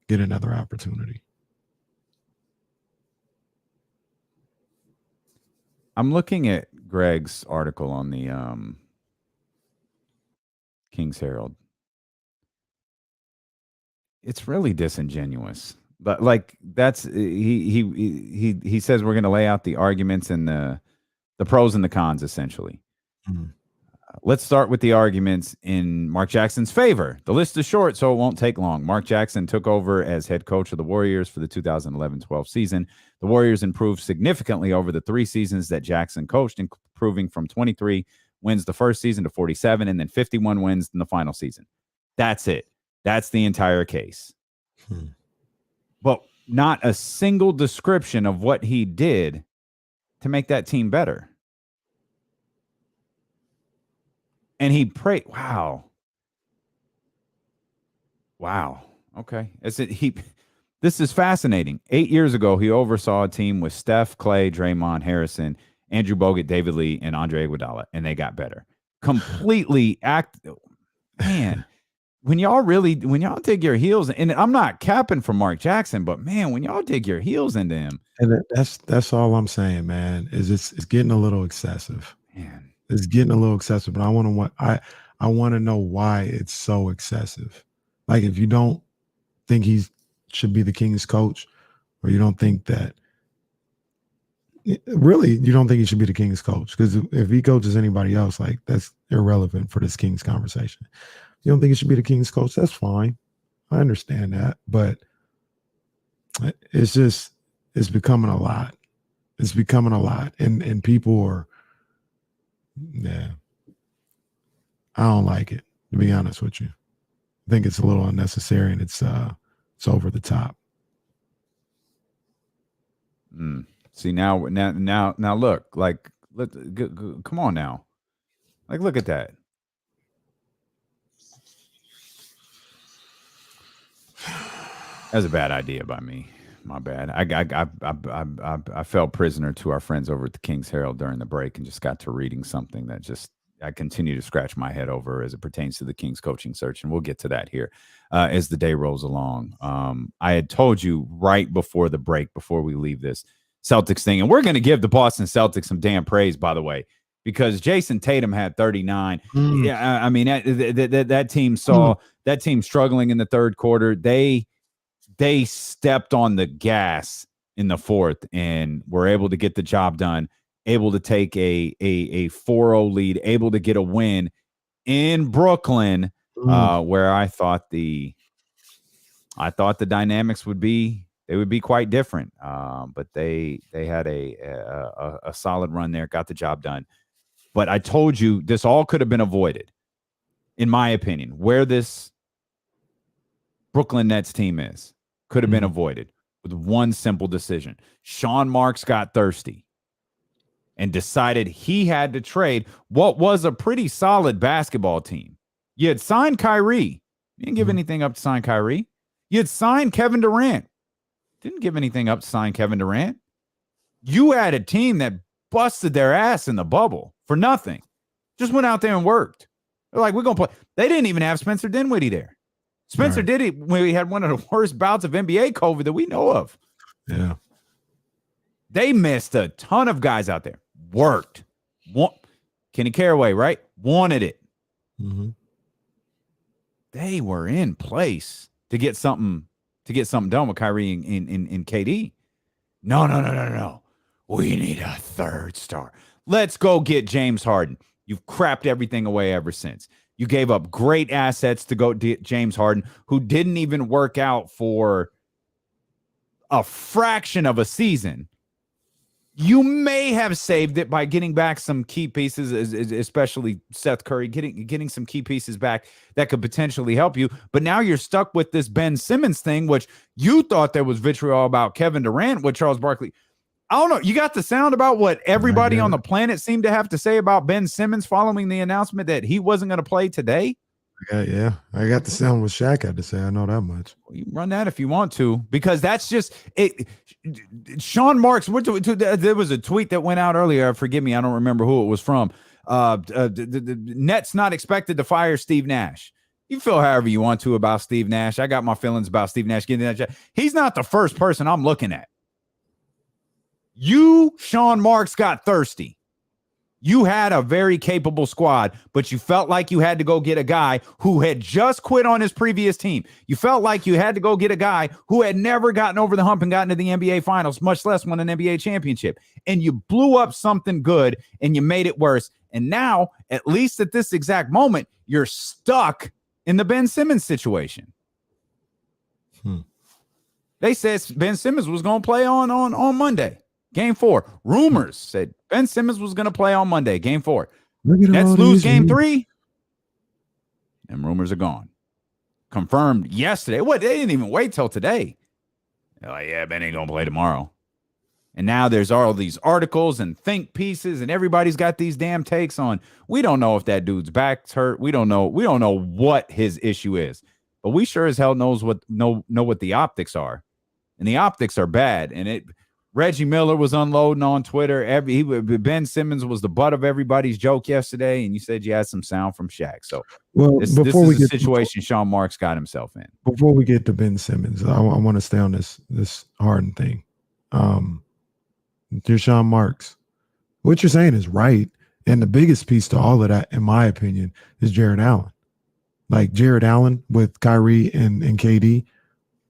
S2: get another opportunity.
S1: I'm looking at Greg's article on the King's Herald. It's really disingenuous, but like that's he says we're going to lay out the arguments and the pros and the cons essentially. Let's start with the arguments in Mark Jackson's favor. The list is short, so it won't take long. Mark Jackson took over as head coach of the Warriors for the 2011-12 season. The Warriors improved significantly over the 3 seasons that Jackson coached, improving from 23 wins the first season to 47, and then 51 wins in the final season. That's it. That's the entire case. But not a single description of what he did to make that team better. And he prayed. Wow. Okay. This is fascinating. 8 years ago, he oversaw a team with Steph, Clay, Draymond, Harrison, Andrew Bogut, David Lee, and Andre Iguodala, and they got better. Man, when y'all dig your heels, and I'm not capping for Mark Jackson, but man, when y'all dig your heels into him,
S2: and that's all I'm saying, man. Is it's getting a little excessive.
S1: Man,
S2: it's getting a little excessive, but I want to know why it's so excessive. Like, if you don't think he should be the Kings coach, or you don't think that, really, you don't think he should be the Kings coach, because if he coaches anybody else, like, that's irrelevant for this Kings conversation. You don't think he should be the Kings coach? That's fine. I understand that, but it's becoming a lot. It's becoming a lot, and people are, yeah. I don't like it, to be honest with you. I think it's a little unnecessary, and it's over the top.
S1: See, now look, like, come on now, like, look at that. That's a bad idea by me. My bad. I fell prisoner to our friends over at the King's Herald during the break and just got to reading something that I continue to scratch my head over as it pertains to the Kings coaching search, and we'll get to that here as the day rolls along. I had told you right before the break, before we leave this Celtics thing, and we're going to give the Boston Celtics some damn praise, by the way, because Jason Tatum had 39. Yeah, I mean, that team saw that team struggling in the third quarter. They stepped on the gas in the fourth and were able to get the job done, able to take a 4-0 lead, able to get a win in Brooklyn, where I thought the dynamics would be quite different. But they had a solid run there, got the job done. But I told you this all could have been avoided, in my opinion, where this Brooklyn Nets team is. Could have been avoided with one simple decision. Sean Marks got thirsty and decided he had to trade what was a pretty solid basketball team. You had signed Kyrie. You didn't give anything up to sign Kyrie. You had signed Kevin Durant. Didn't give anything up to sign Kevin Durant. You had a team that busted their ass in the bubble for nothing. Just went out there and worked. They're like, we're going to play. They didn't even have Spencer Dinwiddie there. Spencer did it when we had one of the worst bouts of NBA COVID that we know of.
S2: Yeah.
S1: They missed a ton of guys out there. Worked. Kenny Caraway, right? Wanted it.
S2: Mm-hmm.
S1: They were in place to get something done with Kyrie and KD. No. We need a third star. Let's go get James Harden. You've crapped everything away ever since. You gave up great assets to go get James Harden, who didn't even work out for a fraction of a season. You may have saved it by getting back some key pieces, especially Seth Curry, getting some key pieces back that could potentially help you. But now you're stuck with this Ben Simmons thing, which you thought there was vitriol about Kevin Durant with Charles Barkley. I don't know. You got the sound about what everybody on the planet seemed to have to say about Ben Simmons following the announcement that he wasn't going to play today?
S2: Yeah. I got the sound what Shaq had to say. I know that much.
S1: Well, you run that if you want to, because that's just it. Sean Marks, there was a tweet that went out earlier. Forgive me, I don't remember who it was from. The Nets not expected to fire Steve Nash. You feel however you want to about Steve Nash. I got my feelings about Steve Nash getting that job. He's not the first person I'm looking at. You, Sean Marks, got thirsty. You had a very capable squad, but you felt like you had to go get a guy who had just quit on his previous team. You felt like you had to go get a guy who had never gotten over the hump and gotten to the NBA Finals, much less won an NBA championship. And you blew up something good and you made it worse. And now, at least at this exact moment, you're stuck in the Ben Simmons situation. They said Ben Simmons was going to play on Monday. Game 4. Rumors said Ben Simmons was going to play on Monday. Game 4. Nets lose game 3. And rumors are gone. Confirmed yesterday. What? They didn't even wait till today. They're like, yeah, Ben ain't going to play tomorrow. And now there's all these articles and think pieces, and everybody's got these damn takes on. We don't know if that dude's back's hurt. We don't know what his issue is. But we sure as hell know what the optics are. And the optics are bad. And Reggie Miller was unloading on Twitter. Ben Simmons was the butt of everybody's joke yesterday, and you said you had some sound from Shaq. So, this is a situation Sean Marks got himself in.
S2: Before we get to Ben Simmons, I want to stay on this Harden thing. Dear Sean Marks, what you're saying is right, and the biggest piece to all of that, in my opinion, is Jared Allen. Like Jared Allen with Kyrie and KD,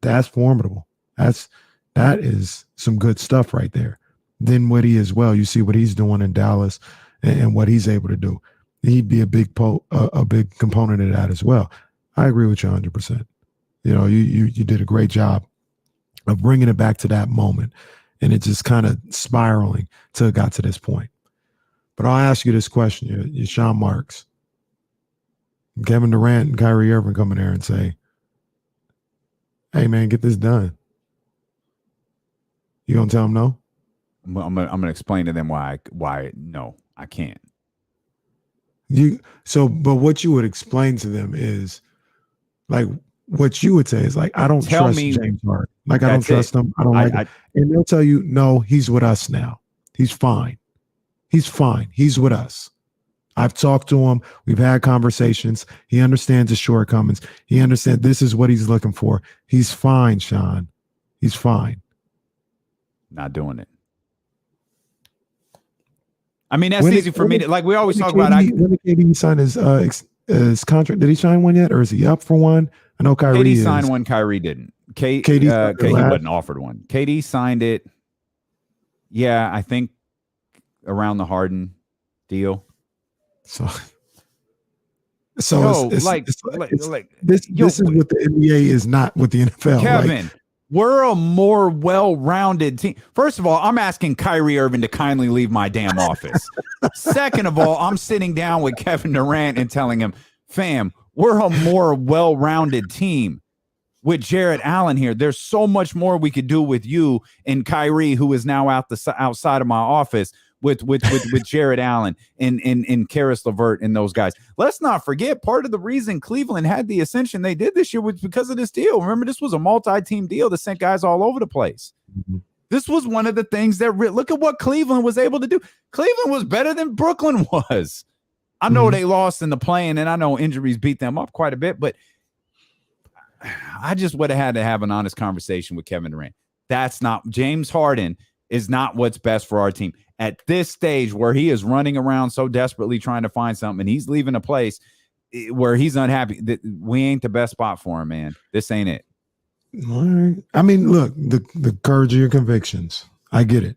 S2: that's formidable. That is some good stuff right there. Dinwiddie as well. You see what he's doing in Dallas and what he's able to do. He'd be a big component of that as well. I agree with you 100%. You know, you did a great job of bringing it back to that moment, and it's just kind of spiraling till it got to this point. But I'll ask you this question: you're Sean Marks, Kevin Durant and Kyrie Irving come in there and say, "Hey man, get this done." You gonna tell them no?
S1: I'm gonna explain to them why no, I can't.
S2: But what you would explain to them is, like, what you would say is like, I don't trust James Harden. Like, I don't trust him. I don't like it. And they'll tell you, no, he's with us now. He's fine. He's fine. He's with us. I've talked to him. We've had conversations. He understands his shortcomings. He understands this is what he's looking for. He's fine, Sean. He's fine.
S1: Not doing it. I mean, that's easy for me to, like we always talk about.
S2: When did KD sign his contract? Did he sign one yet, or is he up for one? I know Kyrie
S1: signed one. Kyrie didn't. KD wasn't offered one. KD signed it. Yeah, I think around the Harden deal.
S2: So this is what the NBA is not with the NFL.
S1: Kevin, we're a more well-rounded team. First of all, I'm asking Kyrie Irving to kindly leave my damn office. Second of all, I'm sitting down with Kevin Durant and telling him, fam, we're a more well-rounded team with Jared Allen here. There's so much more we could do with you and Kyrie, who is now outside of my office, with Jared Allen and Karis LeVert and those guys. Let's not forget, part of the reason Cleveland had the ascension they did this year was because of this deal. Remember, this was a multi-team deal that sent guys all over the place. Mm-hmm. This was one of the things that look at what Cleveland was able to do. Cleveland was better than Brooklyn was. I know they lost in the play-in, and I know injuries beat them up quite a bit, but I just would have had to have an honest conversation with Kevin Durant. That's not James Harden is not what's best for our team. At this stage where he is running around so desperately trying to find something, and he's leaving a place where he's unhappy, that we ain't the best spot for him, man. This ain't it.
S2: All right. I mean, look, the courage of your convictions. I get it.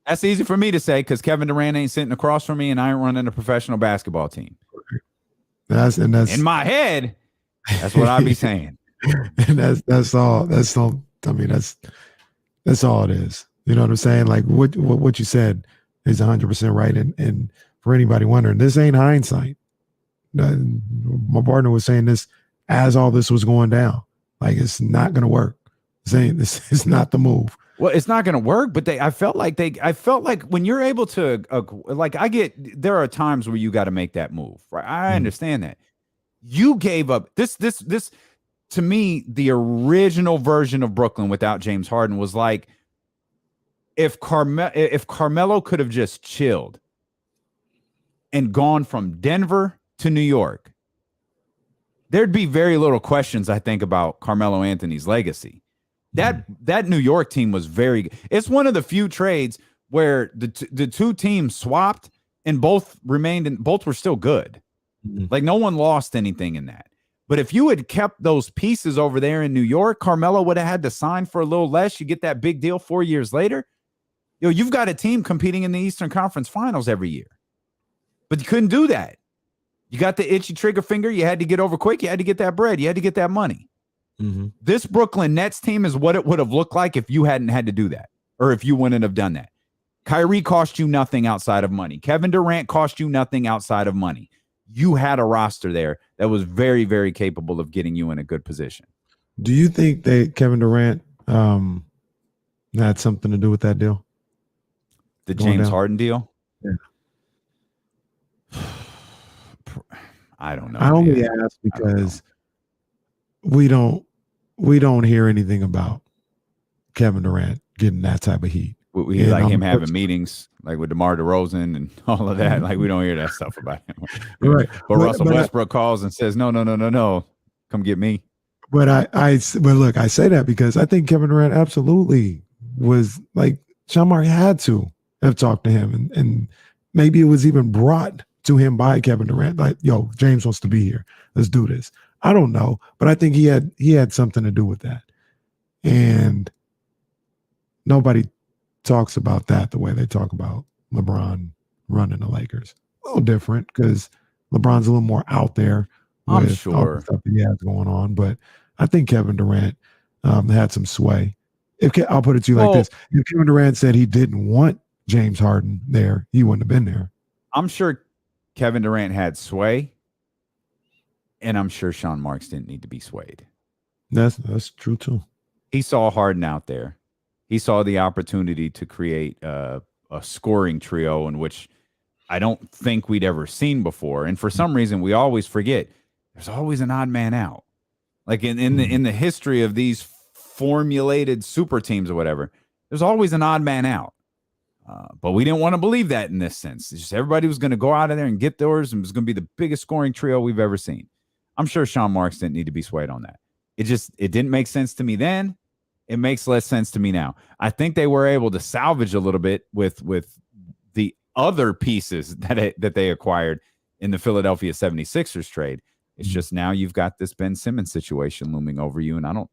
S1: That's easy for me to say because Kevin Durant ain't sitting across from me, and I ain't running a professional basketball team.
S2: That's in
S1: my head. That's what I be saying.
S2: And that's all. That's all. I mean, that's all it is. You know what I'm saying? Like what you said is 100% right. And for anybody wondering, this ain't hindsight. My partner was saying this as all this was going down. Like, it's not going to work. This is not the move.
S1: Well, it's not going to work, but I felt like when you're able to, there are times where you got to make that move, right? I understand that. You gave up this, to me, the original version of Brooklyn without James Harden was like, if Carmelo could have just chilled and gone from Denver to New York, there'd be very little questions, I think, about Carmelo Anthony's legacy. That New York team was very good. It's one of the few trades where the two teams swapped and both were still good. Mm-hmm. Like, no one lost anything in that. But if you had kept those pieces over there in New York, Carmelo would have had to sign for a little less. You get that big deal 4 years later. You've got a team competing in the Eastern Conference Finals every year. But you couldn't do that. You got the itchy trigger finger. You had to get over quick. You had to get that bread. You had to get that money. Mm-hmm. This Brooklyn Nets team is what it would have looked like if you hadn't had to do that, or if you wouldn't have done that. Kyrie cost you nothing outside of money. Kevin Durant cost you nothing outside of money. You had a roster there that was very, very capable of getting you in a good position.
S2: Do you think that Kevin Durant had something to do with that deal?
S1: The James Harden deal?
S2: Yeah.
S1: I don't know.
S2: I only ask because we don't hear anything about Kevin Durant getting that type of heat.
S1: We like him having meetings like with DeMar DeRozan and all of that. Like we don't hear that stuff about him.
S2: Right.
S1: But Russell Westbrook calls and says, no, come get me.
S2: But look, I say that because I think Kevin Durant absolutely was like, Sean Mark had to have talked to him, and maybe it was even brought to him by Kevin Durant. Like, yo, James wants to be here. Let's do this. I don't know, but I think he had something to do with that. And nobody talks about that the way they talk about LeBron running the Lakers. A little different because LeBron's a little more out there with all the stuff that he has going on. But I think Kevin Durant had some sway. I'll put it to you like this. If Kevin Durant said he didn't want James Harden there, he wouldn't have been there.
S1: I'm sure Kevin Durant had sway, and I'm sure Sean Marks didn't need to be swayed.
S2: That's true too.
S1: He saw Harden out there. He saw the opportunity to create a scoring trio in which I don't think we'd ever seen before. And for some reason, we always forget there's always an odd man out. Like in the history of these formulated super teams or whatever, there's always an odd man out. But we didn't want to believe that in this sense. It's just everybody was going to go out of there and get theirs, and it was going to be the biggest scoring trio we've ever seen. I'm sure Sean Marks didn't need to be swayed on that. It didn't make sense to me then. It makes less sense to me now. I think they were able to salvage a little bit with the other pieces that they acquired in the Philadelphia 76ers trade. It's just now you've got this Ben Simmons situation looming over you, and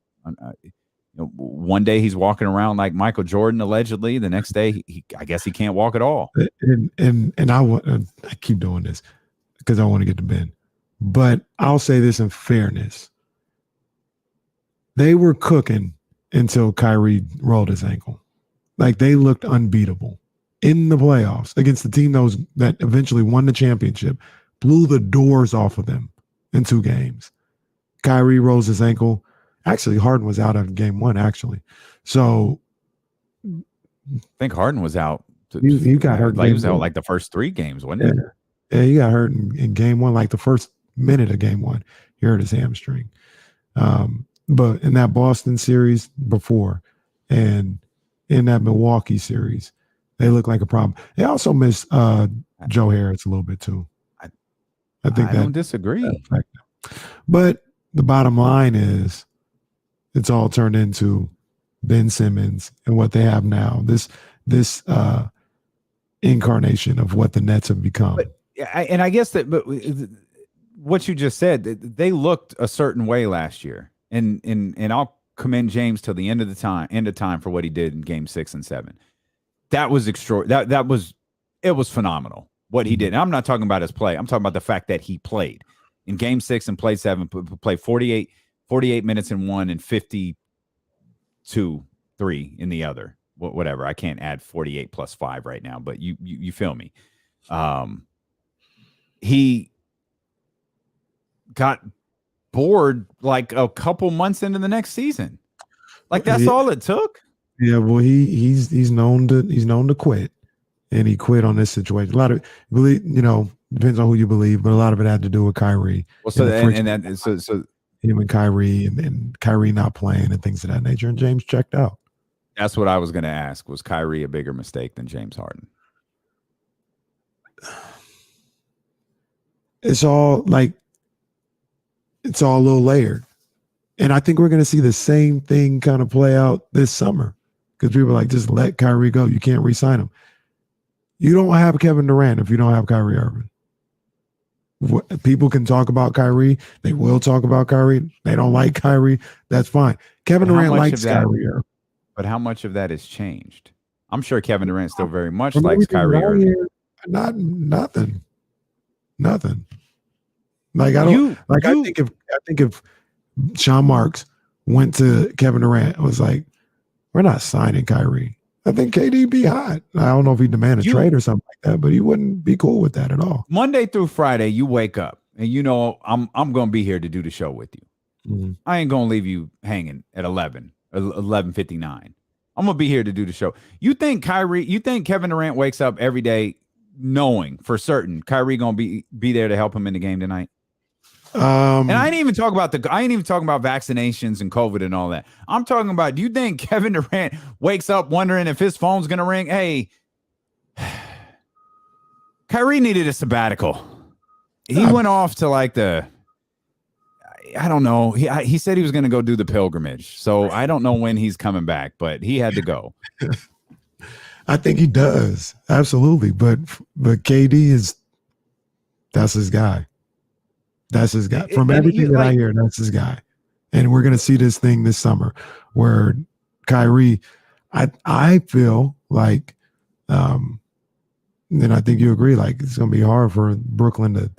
S1: one day he's walking around like Michael Jordan allegedly. The next day, I guess he can't walk at all.
S2: And I keep doing this because I want to get to Ben, but I'll say this in fairness: they were cooking until Kyrie rolled his ankle. Like, they looked unbeatable in the playoffs against the team that eventually won the championship, blew the doors off of them in 2 games. Kyrie rolls his ankle. Actually, Harden was out of game 1, actually. So
S1: I think Harden was out.
S2: He got hurt.
S1: Like, he was out like the first 3 games, wasn't he?
S2: Yeah, he got hurt in game 1, like the first minute of game 1. He hurt his hamstring. But in that Boston series before and in that Milwaukee series, they look like a problem. They also miss Joe Harris a little bit too. I think I
S1: don't disagree.
S2: But the bottom line is it's all turned into Ben Simmons and what they have now. This incarnation of what the Nets have become.
S1: And I guess that what you just said, they looked a certain way last year. And I'll commend James till the end of time for what he did in game 6 and 7. That was extraordinary. It was phenomenal what he did. And I'm not talking about his play. I'm talking about the fact that he played in game 6 and played 7, played 48 minutes in one and 52-3 in the other. Whatever. I can't add 48 plus 5 right now, but you feel me. He got bored like a couple months into the next season. Like, that's all it took.
S2: Yeah, well, he's known to quit, and he quit on this situation. A lot of depends on who you believe, but a lot of it had to do with Kyrie.
S1: Well, so him
S2: and Kyrie and Kyrie not playing and things of that nature, and James checked out.
S1: That's what I was going to ask. Was Kyrie a bigger mistake than James Harden?
S2: It's all a little layered. And I think we're going to see the same thing kind of play out this summer because people are like, just let Kyrie go. You can't re-sign him. You don't have Kevin Durant if you don't have Kyrie Irving. People can talk about Kyrie. They will talk about Kyrie. They don't like Kyrie. That's fine. Kevin Durant likes Kyrie Irving.
S1: But how much of that has changed? I'm sure Kevin Durant still very much likes Kyrie Irving.
S2: Nothing. Like, I think if Sean Marks went to Kevin Durant and was like, we're not signing Kyrie, I think KD be hot. I don't know if he'd demand a trade or something like that, but he wouldn't be cool with that at all.
S1: Monday through Friday, you wake up and I'm going to be here to do the show with you.
S2: Mm-hmm.
S1: I ain't going to leave you hanging at 11:59. I'm going to be here to do the show. You think Kevin Durant wakes up every day knowing for certain Kyrie going to be there to help him in the game tonight? And I ain't even talking about vaccinations and COVID and all that. I'm talking about, do you think Kevin Durant wakes up wondering if his phone's going to ring? Hey, Kyrie needed a sabbatical. He went off to like I don't know. He said he was going to go do the pilgrimage. So I don't know when he's coming back, but he had to go.
S2: I think he does. Absolutely. But KD that's his guy. That's his guy. From everything that I hear, that's his guy. And we're going to see this thing this summer where Kyrie, I feel like, and I think you agree, like it's going to be hard for Brooklyn to,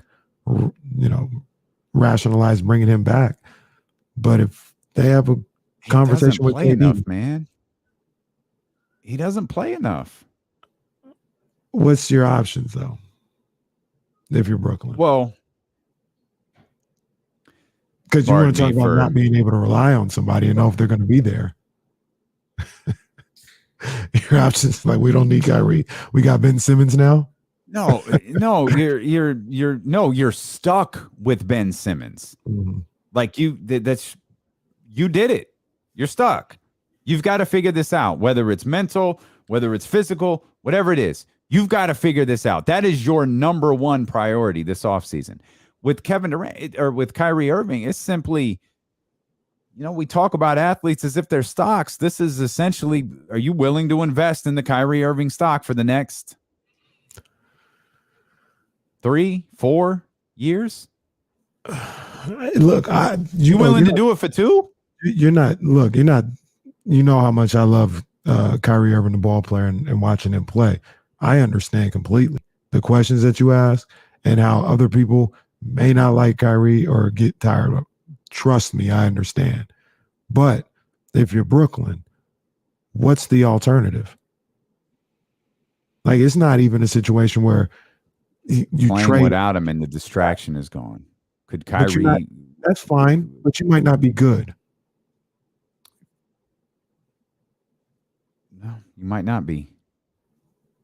S2: rationalize bringing him back. But if they have a conversation with KD,
S1: enough, man. He doesn't play enough.
S2: What's your options, though, if you're Brooklyn?
S1: Well,
S2: because you want to talk about not being able to rely on somebody and know if they're going to be there. Your options, like, we don't need Kyrie. We got Ben Simmons now.
S1: No, you're stuck with Ben Simmons.
S2: Mm-hmm.
S1: Like you did it. You're stuck. You've got to figure this out, whether it's mental, whether it's physical, whatever it is. You've got to figure this out. That is your number one priority this offseason. With Kevin Durant or with Kyrie Irving, it's simply, we talk about athletes as if they're stocks. This is essentially, are you willing to invest in the Kyrie Irving stock for the next 3-4 years?
S2: Look,
S1: you willing to do it for 2?
S2: You're not. Look, you're not. You know how much I love Kyrie Irving, the ball player, and watching him play. I understand completely the questions that you ask and how other people may not like Kyrie or get tired of him. Trust me, I understand. But if you're Brooklyn, what's the alternative? Like, it's not even a situation where you
S1: playing
S2: trade
S1: without him and the distraction is gone. Could Kyrie?
S2: That's fine, but you might not be good.
S1: No, you might not be.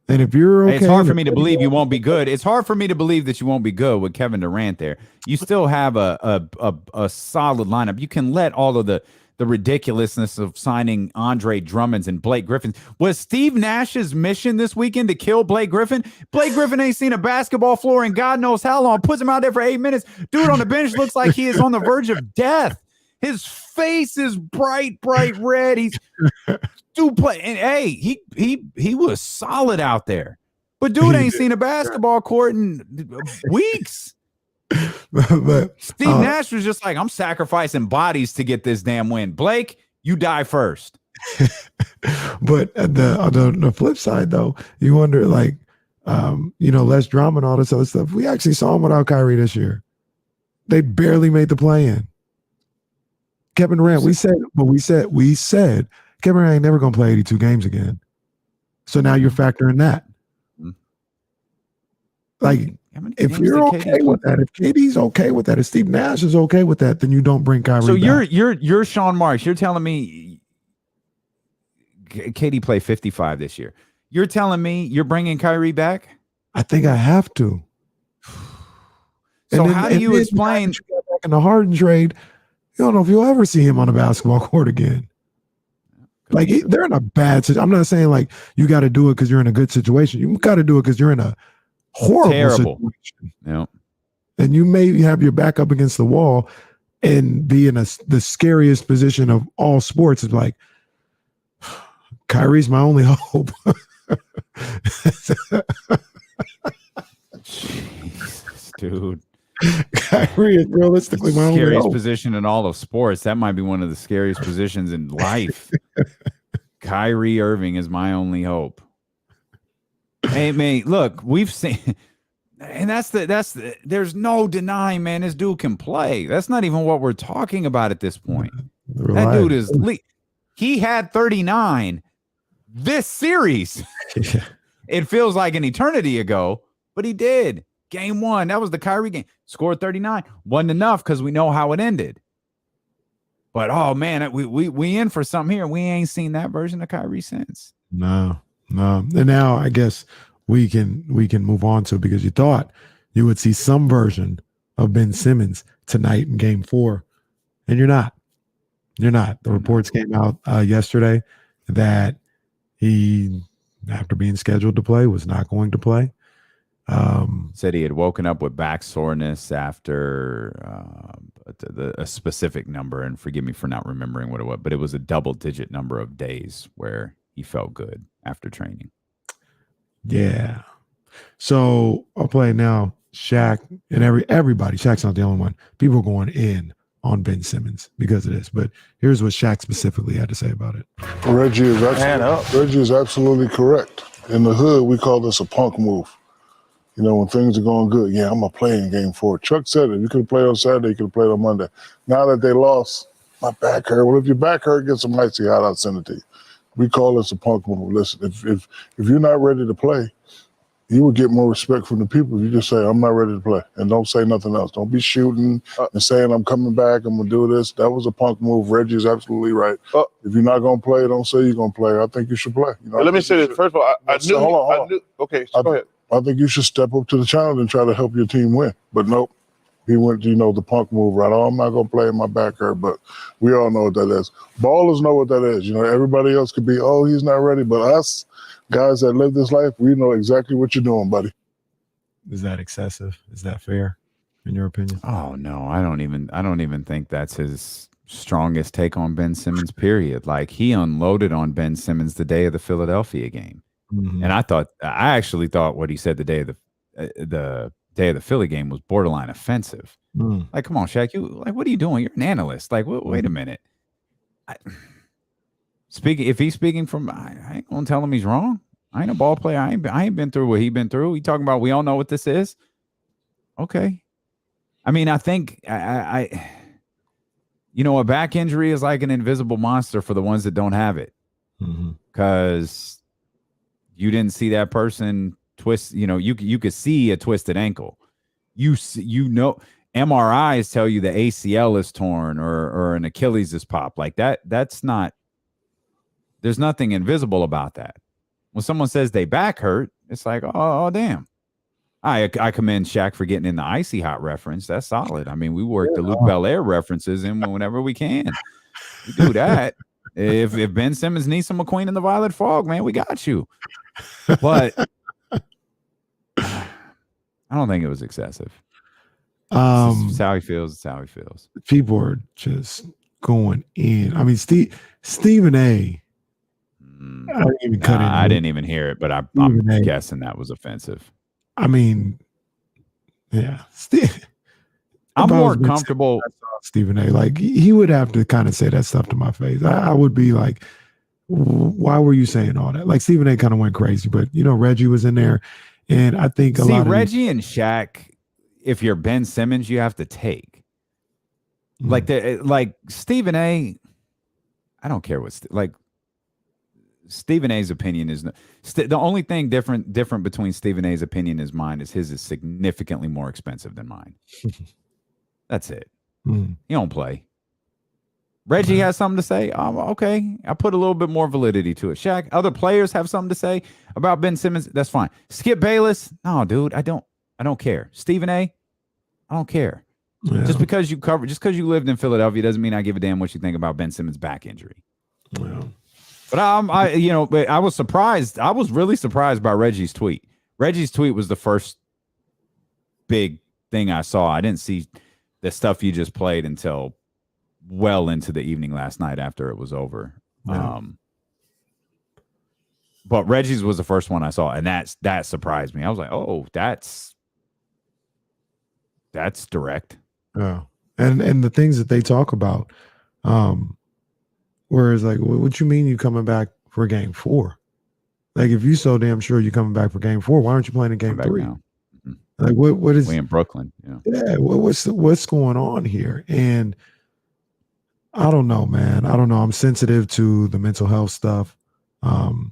S2: And if you're okay,
S1: it's hard for me to believe you won't be good. It's hard for me to believe that you won't be good with Kevin Durant there. You still have a solid lineup. You can let all of the ridiculousness of signing Andre Drummonds and Blake Griffin. Was Steve Nash's mission this weekend to kill Blake Griffin? Blake Griffin ain't seen a basketball floor in God knows how long. Puts him out there for 8 minutes. Dude on the bench looks like he is on the verge of death. His face is bright red. He's dude play, and hey, he was solid out there. But dude ain't seen a basketball court in weeks.
S2: But
S1: Steve Nash was just like, I'm sacrificing bodies to get this damn win. Blake, you die first.
S2: But on the flip side, though, you wonder, like, less drama and all this other stuff. We actually saw him without Kyrie this year. They barely made the play-in. Kevin Durant, we said Kevin Durant ain't never going to play 82 games again. So now you're factoring that. Like, if you're okay with that, if KD's okay with that, if Steve Nash is okay with that, then you don't bring Kyrie
S1: so
S2: back.
S1: You're Sean Marks. You're telling me KD played 55 this year. You're telling me you're bringing Kyrie back?
S2: I think I have to.
S1: So how do you explain
S2: in the Harden trade? You don't know if you'll ever see him on a basketball court again. Like, they're in a bad situation. I'm not saying like you got to do it because you're in a good situation. You got to do it because you're in a horrible situation.
S1: Yeah.
S2: And you may have your back up against the wall and be in the scariest position of all sports. It's like, Kyrie's my only hope.
S1: Jesus, dude.
S2: Kyrie is realistically my only hope.
S1: Scariest position in all of sports. That might be one of the scariest positions in life. Kyrie Irving is my only hope. Hey, man, look, we've seen, and there's no denying, man, this dude can play. That's not even what we're talking about at this point. That dude is, he had 39 this series.
S2: Yeah.
S1: It feels like an eternity ago, but he did. Game 1, that was the Kyrie game. Scored 39. Wasn't enough because we know how it ended. But, oh, man, we in for something here. We ain't seen that version of Kyrie since.
S2: No. And now I guess we can move on to it because you thought you would see some version of Ben Simmons tonight in Game 4, and you're not. You're not. The reports came out yesterday that he, after being scheduled to play, was not going to play.
S1: Said he had woken up with back soreness after a specific number, and forgive me for not remembering what it was, but it was a double-digit number of days where he felt good after training.
S2: Yeah. So I'll play now. Shaq and everybody. Shaq's not the only one. People are going in on Ben Simmons because of this. But here's what Shaq specifically had to say about it.
S6: Reggie is absolutely correct. In the hood, we call this a punk move. You know, when things are going good, yeah, I'm going to play in Game 4. Chuck said it. You could have played on Saturday, you could have played on Monday. Now that they lost, my back hurt. Well, if your back hurt, get some icy hot, I'll send it to you. We call this a punk move. Listen, if you're not ready to play, you would get more respect from the people if you just say, I'm not ready to play, and don't say nothing else. Don't be shooting and saying, I'm coming back, I'm going to do this. That was a punk move. Reggie's absolutely right. If you're not going to play, don't say you're going to play. I think you should play. You know,
S4: let me say this. First of all, I knew.
S6: Hold on.
S4: Okay, so go ahead.
S6: I think you should step up to the challenge and try to help your team win. But nope, he went, the punk move, right? Oh, I'm not going to play, my back hurt, but we all know what that is. Ballers know what that is. You know, everybody else could be, oh, he's not ready, but us, guys that live this life, we know exactly what you're doing, buddy.
S2: Is that excessive? Is that fair, in your opinion?
S1: Oh no, I don't even think that's his strongest take on Ben Simmons, period. Like, he unloaded on Ben Simmons the day of the Philadelphia game. Mm-hmm. And I actually thought what he said the day of the Philly game was borderline offensive. Mm. Like, come on, Shaq, what are you doing? You're an analyst. Like, wait a minute. If he's speaking from, I ain't gonna tell him he's wrong. I ain't a ball player. I ain't been through what he been through. He talking about, we all know what this is. Okay. I mean, I think a back injury is like an invisible monster for the ones that don't have it. Because you didn't see that person twist, you could see a twisted ankle. MRIs tell you the ACL is torn or an Achilles is popped. Like that's not, there's nothing invisible about that. When someone says they back hurt, it's like, oh damn. I commend Shaq for getting in the icy hot reference. That's solid. I mean, we work the Luke Belair references in whenever we can. We do that. If Ben Simmons needs some McQueen in the Violet Fog, man, we got you. But I don't think it was excessive. It's how he feels. It's how he feels.
S2: People are just going in. I mean, Stephen A.
S1: I didn't even hear it, but I'm guessing that was offensive.
S2: I mean, yeah.
S1: I'm more comfortable.
S2: Stephen A. Like, he would have to kind of say that stuff to my face. I would be like, why were you saying all that? Like, Stephen A. kind of went crazy, but Reggie was in there, and I think
S1: Reggie and Shaq, if you're Ben Simmons, you have to take. Like Stephen A. I don't care what Stephen A's opinion is. The only thing different between Stephen A's opinion and mine is his is significantly more expensive than mine. That's it. You don't play. Reggie has something to say. Okay. I put a little bit more validity to it. Shaq, other players have something to say about Ben Simmons. That's fine. Skip Bayless. No, dude, I don't care. Stephen A. I don't care. Yeah. Just because you lived in Philadelphia doesn't mean I give a damn what you think about Ben Simmons' back injury.
S2: Yeah.
S1: But I was surprised. I was really surprised by Reggie's tweet. Reggie's tweet was the first big thing I saw. I didn't see the stuff you just played until well into the evening last night after it was over. Yeah. But Reggie's was the first one I saw, and that surprised me. I was like, oh, that's direct.
S2: Yeah. And the things that they talk about, whereas, like, what you mean you coming back for Game 4? Like, if you so damn sure you're coming back for Game 4, why aren't you playing in Game 3? Mm-hmm. Like, what is?
S1: We in Brooklyn.
S2: Yeah. What's going on here? And I don't know, man. I don't know. I'm sensitive to the mental health stuff. Although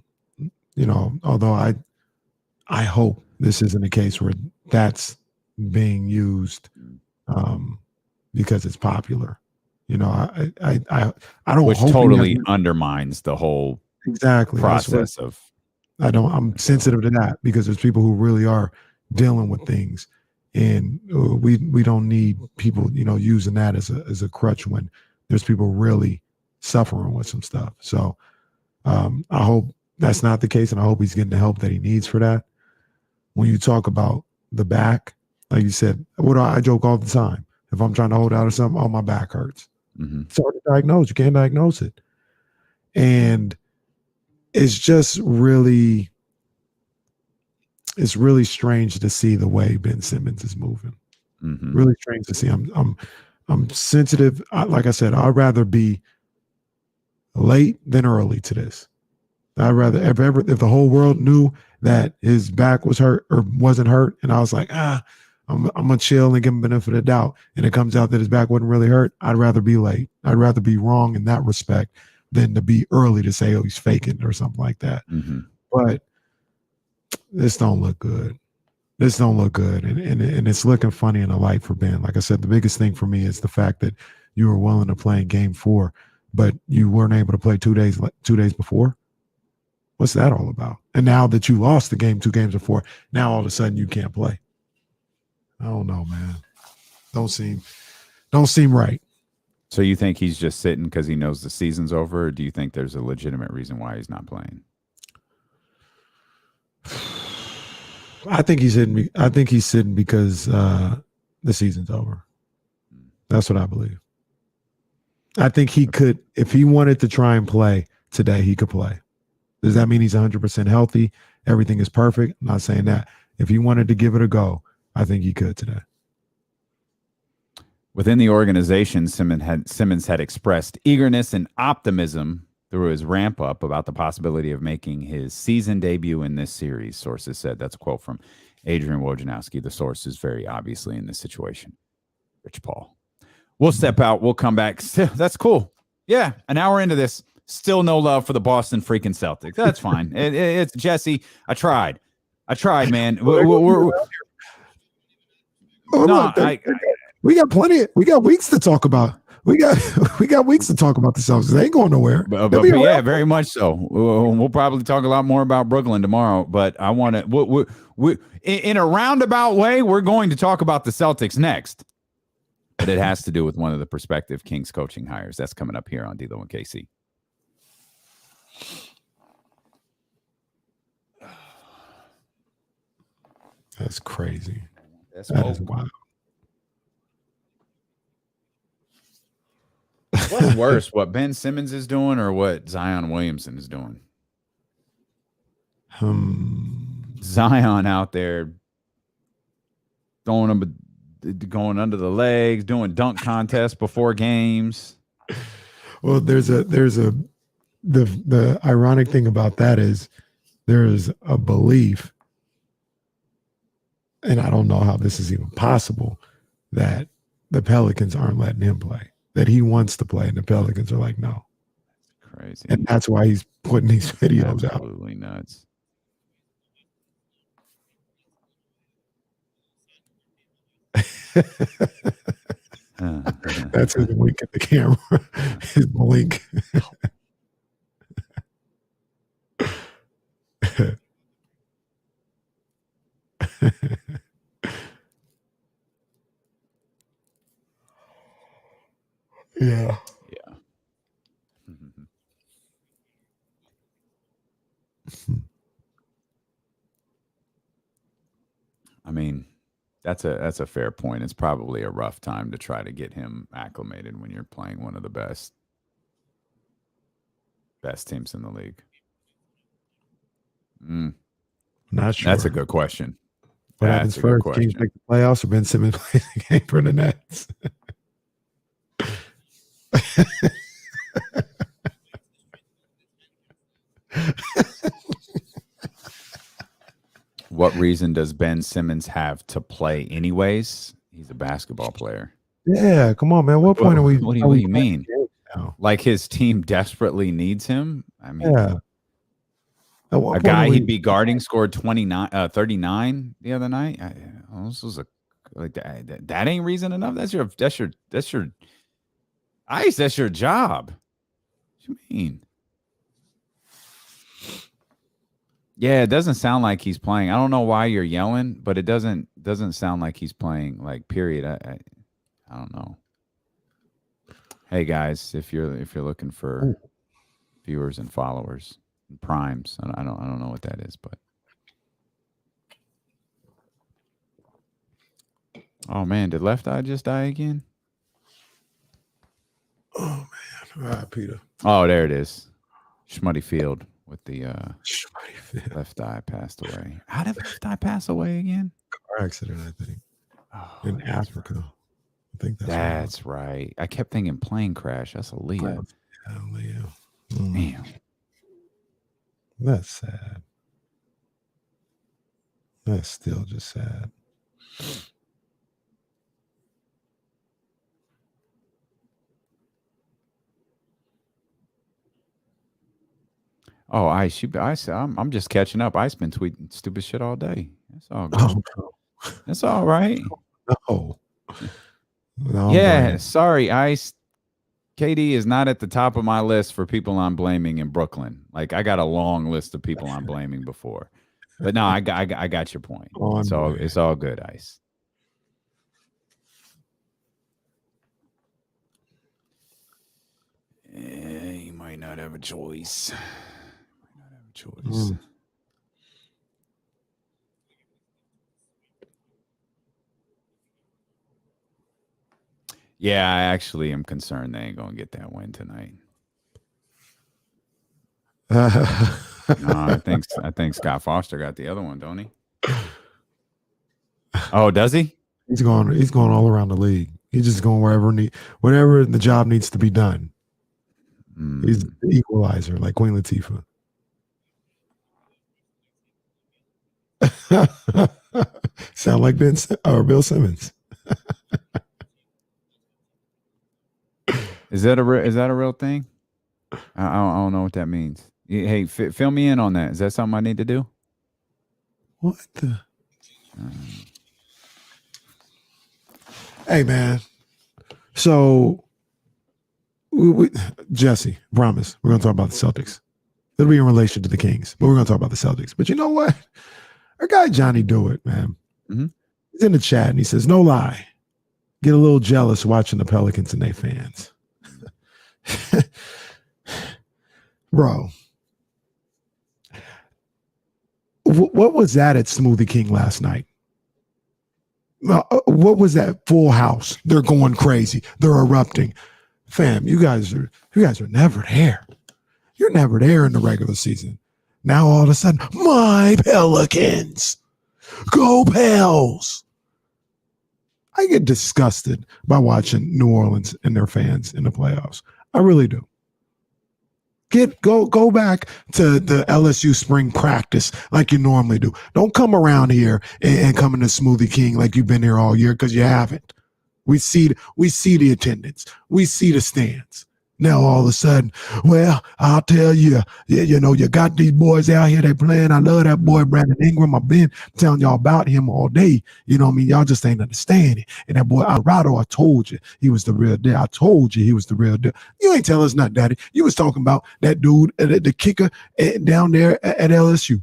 S2: I hope this isn't a case where that's being used because it's popular. I don't.
S1: Which
S2: hope
S1: totally undermines the whole process of.
S2: I'm sensitive to that because there's people who really are dealing with things, And we don't need people, using that as a crutch when there's people really suffering with some stuff. So I hope that's not the case, and I hope he's getting the help that he needs for that. When you talk about the back, like you said, I joke all the time. If I'm trying to hold out or something, my back hurts.
S1: Mm-hmm.
S2: It's hard to diagnose. You can't diagnose it. And it's just really strange to see the way Ben Simmons is moving.
S1: Mm-hmm.
S2: Really strange to see. I'm sensitive. Like I said, I'd rather be late than early to this. I'd rather if the whole world knew that his back was hurt or wasn't hurt, and I was like, I'm gonna chill and give him benefit of the doubt, and it comes out that his back wasn't really hurt, I'd rather be late. I'd rather be wrong in that respect than to be early to say, oh, he's faking or something like that.
S1: Mm-hmm.
S2: But this don't look good. This don't look good, and it's looking funny in the light for Ben. Like I said, the biggest thing for me is the fact that you were willing to play in Game 4, but you weren't able to play 2 days before. What's that all about? And now that you lost the game 2 games before, now all of a sudden you can't play. I don't know, man. Don't seem right.
S1: So you think he's just sitting because he knows the season's over, or do you think there's a legitimate reason why he's not playing?
S2: I think he's sitting. I think he's sitting because the season's over. That's what I believe. I think he could, if he wanted to try and play today, he could play. Does that mean he's 100% healthy? Everything is perfect? I'm not saying that. If he wanted to give it a go, I think he could today.
S1: Within the organization, Simmons had expressed eagerness and optimism through his ramp up about the possibility of making his season debut in this series, sources said. That's a quote from Adrian Wojnarowski. The source is very obviously in this situation. Rich Paul. We'll step out. We'll come back. That's cool. Yeah, an hour into this. Still no love for the Boston freaking Celtics. That's fine. It's Jesse. I tried, man.
S2: We got plenty. We got weeks to talk about. We got weeks to talk about the Celtics. They ain't going nowhere.
S1: But yeah, very much so. We'll probably talk a lot more about Brooklyn tomorrow. But I want to. In a roundabout way, we're going to talk about the Celtics next. But it has to do with one of the prospective Kings coaching hires. That's coming up here on D-Lo and KC.
S2: That's crazy.
S1: That's
S2: wild.
S1: What's worse, what Ben Simmons is doing or what Zion Williamson is doing? Zion out there going under the legs, doing dunk contests before games.
S2: Well, the ironic thing about that is there's a belief, and I don't know how this is even possible, that the Pelicans aren't letting him play, that he wants to play, and the Pelicans are like, no.
S1: Crazy.
S2: And that's why he's putting these videos out.
S1: Absolutely nuts.
S2: That's his wink at the camera. His blink. Yeah.
S1: Yeah. I mean, that's a fair point. It's probably a rough time to try to get him acclimated when you're playing one of the best teams in the league.
S2: Not sure.
S1: That's a good question.
S2: What happens first? Kings make the playoffs, or Ben Simmons plays the game for the Nets?
S1: What reason does Ben Simmons have to play anyways? He's a basketball player.
S2: Yeah, come on, man. What point are we?
S1: What do you mean? Like his team desperately needs him? I mean,
S2: yeah.
S1: A guy he'd be guarding scored 39 the other night. This was that ain't reason enough. That's your Ice. That's your job. What do you mean? Yeah, it doesn't sound like he's playing. I don't know why you're yelling, but it doesn't sound like he's playing. Like, period. I don't know. Hey guys, if you're looking for viewers and followers and primes, I don't know what that is, but oh man, did Left Eye just die again?
S2: Oh man, all right, Peter.
S1: Oh, there it is. Schmutty Field with the Left Eye passed away. How did Left Eye pass away again?
S2: Car accident, I think. In Africa.
S1: Right.
S2: I think
S1: that's right. I kept thinking plane crash. That's a Leo.
S2: Yeah, Leo.
S1: Damn.
S2: That's sad. That's still just sad.
S1: Oh, Ice, I'm just catching up. Ice been tweeting stupid shit all day. That's all good. Oh, no. That's all right.
S2: No,
S1: yeah, sorry, Ice. KD is not at the top of my list for people I'm blaming in Brooklyn. Like, I got a long list of people I'm blaming before. But no, I got your point. So it's all good, Ice. You might not have a choice. Yeah, I actually am concerned they ain't gonna get that win tonight. No, I think Scott Foster got the other one, don't he? Oh, does he?
S2: He's going all around the league. He's just going wherever the job needs to be done. He's the equalizer, like Queen Latifah. Sound like Bill Simmons.
S1: Is that a real thing? I don't know what that means. Hey, fill me in on that. Is that something I need to do?
S2: What the? Hey, man. So, Jesse, promise, we're going to talk about the Celtics. It'll be in relation to the Kings, but we're going to talk about the Celtics. But you know what? Our guy Johnny Dewitt, man, he's in the chat and he says, no lie, get a little jealous watching the Pelicans and their fans. Bro, what was that at Smoothie King last night? What was that? Full house. They're going crazy. They're erupting. Fam, you guys are never there. You're never there in the regular season. Now all of a sudden, my Pelicans, go Pels. I get disgusted by watching New Orleans and their fans in the playoffs. I really do. Go back to the LSU spring practice like you normally do. Don't come around here and come into Smoothie King like you've been here all year, because you haven't. We see the attendance. We see the stands. Now all of a sudden, well, I'll tell you, you got these boys out here, they playing. I love that boy, Brandon Ingram. I've been telling y'all about him all day. You know what I mean? Y'all just ain't understanding. And that boy, Alvarado, I told you he was the real deal. I told you he was the real deal. You ain't tell us nothing, Daddy. You was talking about that dude, the kicker down there at LSU.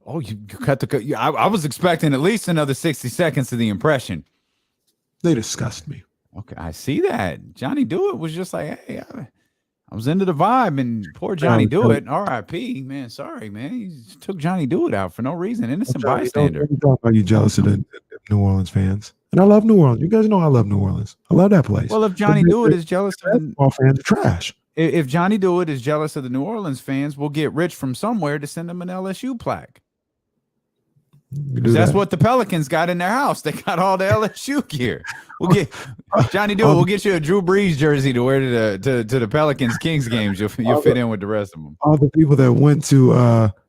S1: Oh, you cut the. I was expecting at least another 60 seconds of the impression.
S2: They disgust me.
S1: Okay, I see that. Johnny Dewitt was just like, hey, I was into the vibe, and poor Johnny Dewitt, R.I.P., man. Sorry, man. He took Johnny Dewitt out for no reason. Innocent bystander.
S2: Are you jealous of the New Orleans fans? And I love New Orleans. You guys know I love New Orleans. I love that place.
S1: Well, if Johnny Dewitt is jealous of the
S2: all fans are trash.
S1: If Johnny Dewitt is jealous of the New Orleans fans, we'll get Rich from somewhere to send him an LSU plaque. That's what the Pelicans got in their house. They got all the LSU gear. We'll get Johnny Dewitt. We'll get you a Drew Brees jersey to wear to the Pelicans Kings games. You'll fit in with the rest of them.
S2: All the people that went to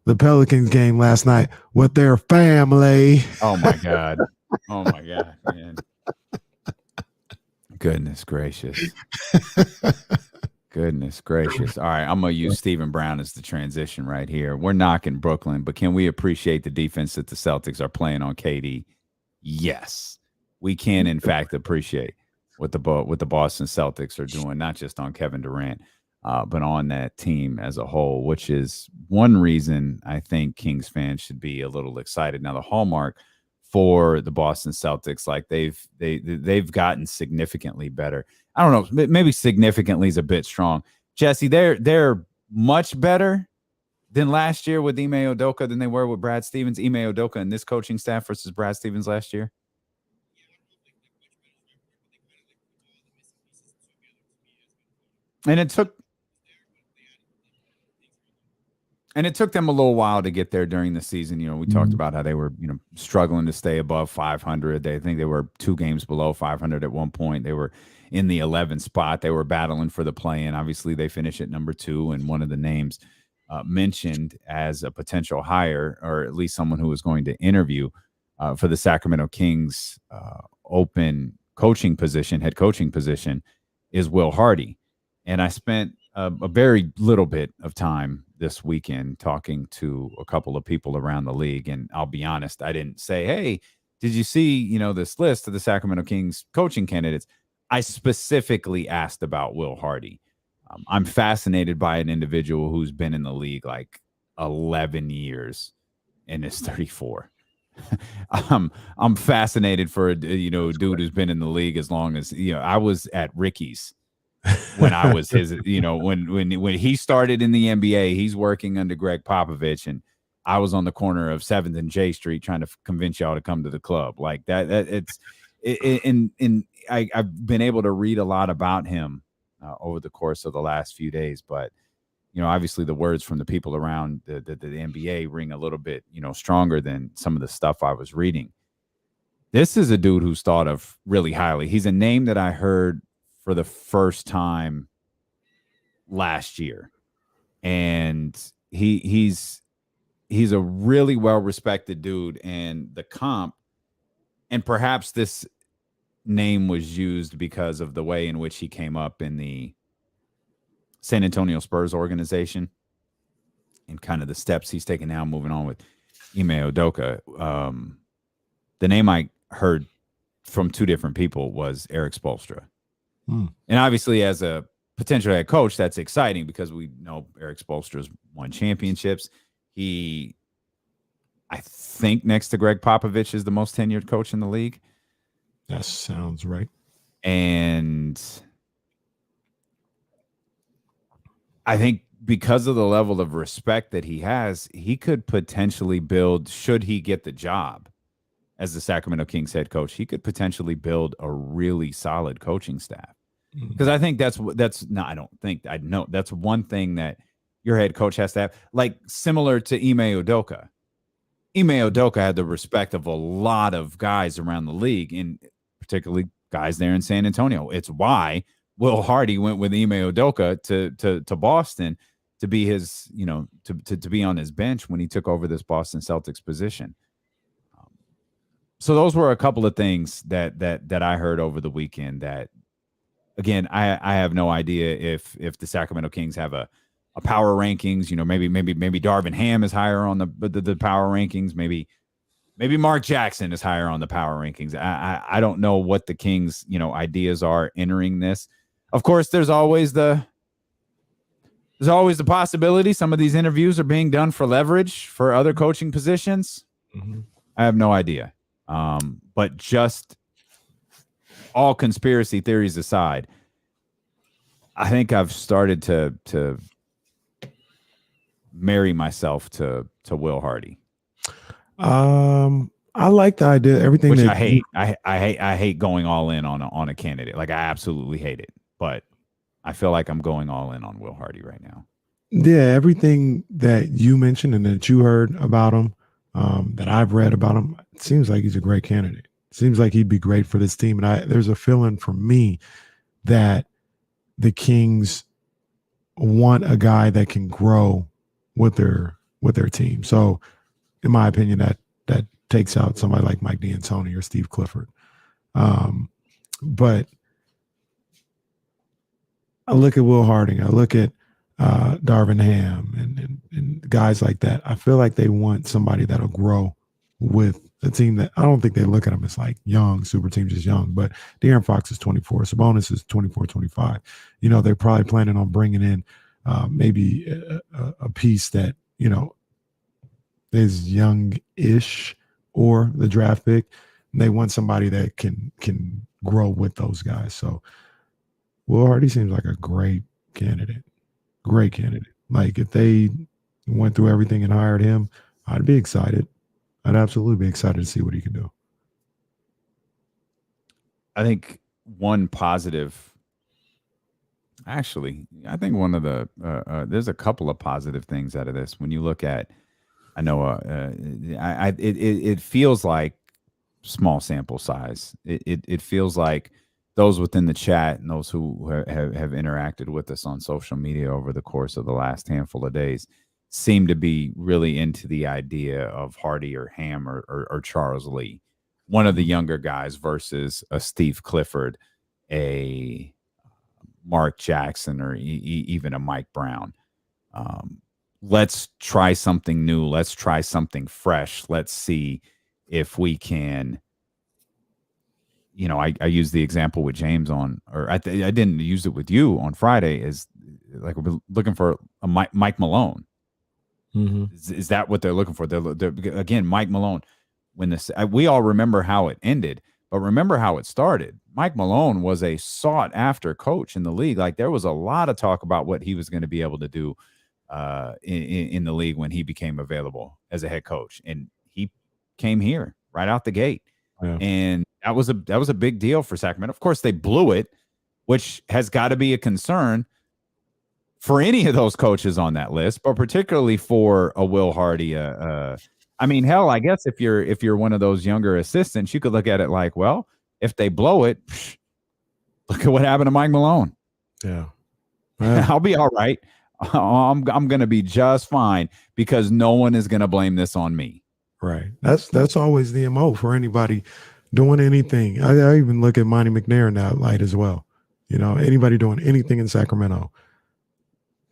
S2: the Pelicans game last night with their family.
S1: Oh my God! Oh my God, man! Goodness gracious! Goodness gracious. All right, I'm going to use Stephen Brown as the transition right here. We're knocking Brooklyn, but can we appreciate the defense that the Celtics are playing on KD? Yes. We can, in fact, appreciate what the Boston Celtics are doing, not just on Kevin Durant. but on that team as a whole, which is one reason I think Kings fans should be a little excited. Now, the hallmark for the Boston Celtics, like they've gotten significantly better. I don't know, maybe significantly is a bit strong. Jesse, they're much better than last year with Ime Udoka than they were with Brad Stevens. Ime Udoka and this coaching staff versus Brad Stevens last year. And it took them a little while to get there during the season. You know, we talked about how they were, you know, struggling to stay above 500. They think they were 2 games below 500 at one point. They were in the 11th spot. They were battling for the play-in. Obviously, they finished at number 2, and one of the names mentioned as a potential hire, or at least someone who was going to interview for the Sacramento Kings open coaching position, head coaching position, is Will Hardy. And I spent a very little bit of time this weekend talking to a couple of people around the league. And I'll be honest, I didn't say, hey, did you see, you know, this list of the Sacramento Kings coaching candidates? I specifically asked about Will Hardy. I'm fascinated by an individual who's been in the league like 11 years and is 34. I'm fascinated for a dude who's been in the league as long as, you know, I was at Ricky's when I was his, you know, when he started in the NBA. He's working under Greg Popovich, and I was on the corner of 7th and J Street trying to convince y'all to come to the club. Like that I've been able to read a lot about him over the course of the last few days, but you know, obviously the words from the people around the NBA ring a little bit, you know, stronger than some of the stuff I was reading. This is a dude who's thought of really highly. He's a name that I heard for the first time last year. And he's a really well-respected dude, and the comp, and perhaps this name was used because of the way in which he came up in the San Antonio Spurs organization and kind of the steps he's taken now moving on with Ime Udoka. The name I heard from 2 different people was Eric Spoelstra. And obviously, as a potential head coach, that's exciting because we know Eric Spoelstra's won championships. He, I think, next to Greg Popovich, is the most tenured coach in the league.
S2: That sounds right.
S1: And I think because of the level of respect that he has, he could potentially build, should he get the job as the Sacramento Kings head coach, he could potentially build a really solid coaching staff. Because I think that's I know that's one thing that your head coach has to have, like similar to Ime Udoka. Ime Udoka had the respect of a lot of guys around the league, and particularly guys there in San Antonio. It's why Will Hardy went with Ime Udoka to Boston to be his, you know, to be on his bench when he took over this Boston Celtics position. So those were a couple of things that I heard over the weekend that, again, I have no idea if the Sacramento Kings have a power rankings. You know, maybe Darvin Ham is higher on the power rankings. Maybe Mark Jackson is higher on the power rankings. I don't know what the Kings, you know, ideas are entering this. Of course, there's always the possibility some of these interviews are being done for leverage for other coaching positions. I have no idea. But just all conspiracy theories aside, I think I've started to marry myself to Will Hardy.
S2: I like the idea. Everything
S1: Which
S2: that
S1: I hate. I hate going all in on a candidate. Like, I absolutely hate it. But I feel like I'm going all in on Will Hardy right now.
S2: Yeah, everything that you mentioned and that you heard about him, that I've read about him, it seems like he's a great candidate. Seems like he'd be great for this team. And there's a feeling for me that the Kings want a guy that can grow with their team. So in my opinion, that takes out somebody like Mike D'Antoni or Steve Clifford. But I look at Will Harding, I look at Darvin Ham and guys like that. I feel like they want somebody that'll grow with a team that I don't think they look at them as like young, super team, just young. But De'Aaron Fox is 24. Sabonis is 24, 25. You know, they're probably planning on bringing in maybe a piece that, you know, is young-ish or the draft pick. And they want somebody that can grow with those guys. So Will Hardy seems like a great candidate. Great candidate. Like if they went through everything and hired him, I'd be excited. I'd absolutely be excited to see what he can do.
S1: I think one positive, actually, I think one of the, there's a couple of positive things out of this. When you look at, I know it feels like small sample size. It feels like those within the chat and those who have interacted with us on social media over the course of the last handful of days seem to be really into the idea of Hardy or Ham or Charles Lee, one of the younger guys versus a Steve Clifford, a Mark Jackson, or even a Mike Brown. Let's try something new. Let's try something fresh. Let's see if we can, you know, I used the example with James I didn't use it with you on Friday, is like we're looking for a Mike Malone.
S2: Mm-hmm.
S1: Is that what they're looking for? They're again, Mike Malone. When we all remember how it ended, but remember how it started. Mike Malone was a sought after coach in the league. Like there was a lot of talk about what he was going to be able to do in the league when he became available as a head coach, and he came here right out the gate, and that was a big deal for Sacramento. Of course, they blew it, which has got to be a concern for any of those coaches on that list, but particularly for a Will Hardy. I mean, hell, I guess if you're one of those younger assistants, you could look at it like, well, if they blow it, look at what happened to Mike Malone.
S2: Yeah.
S1: I'll be all right. I'm going to be just fine because no one is going to blame this on me.
S2: Right. That's always the MO for anybody doing anything. I even look at Monty McNair in that light as well. You know, anybody doing anything in Sacramento,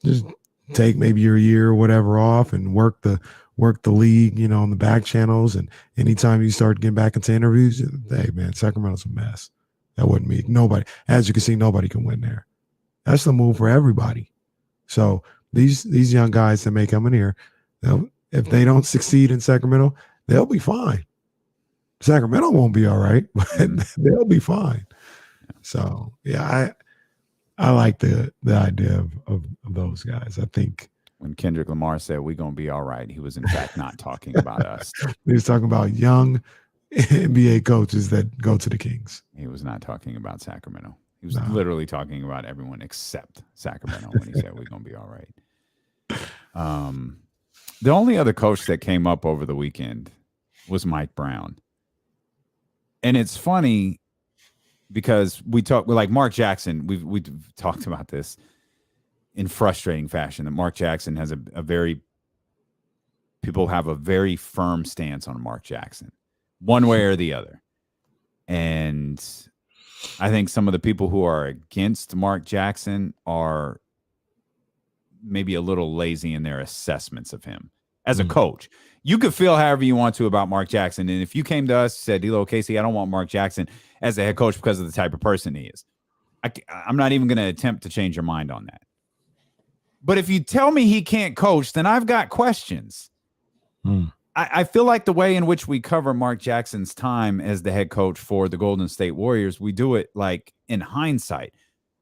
S2: just take maybe your year or whatever off and work the league, you know, on the back channels. And anytime you start getting back into interviews, hey man, Sacramento's a mess. That wouldn't be nobody. As you can see, nobody can win there. That's the move for everybody. So these young guys that may come in here, if they don't succeed in Sacramento, they'll be fine. Sacramento won't be all right, but they'll be fine. So yeah, I like the idea of those guys. I think
S1: when Kendrick Lamar said we're gonna be all right, he was in fact not talking about us.
S2: He was talking about young NBA coaches that go to the Kings.
S1: He was not talking about Sacramento. He was literally talking about everyone except Sacramento when he said we're gonna be all right. The only other coach that came up over the weekend was Mike Brown. And it's funny because we're like Mark Jackson. We've talked about this in frustrating fashion, that Mark Jackson has people have a very firm stance on Mark Jackson, one way or the other. And I think some of the people who are against Mark Jackson are maybe a little lazy in their assessments of him as a coach. You could feel however you want to about Mark Jackson. And if you came to us and said, D'Lo, Casey, I don't want Mark Jackson as a head coach because of the type of person he is, I'm not even going to attempt to change your mind on that. But if you tell me he can't coach, then I've got questions. I feel like the way in which we cover Mark Jackson's time as the head coach for the Golden State Warriors, we do it like in hindsight.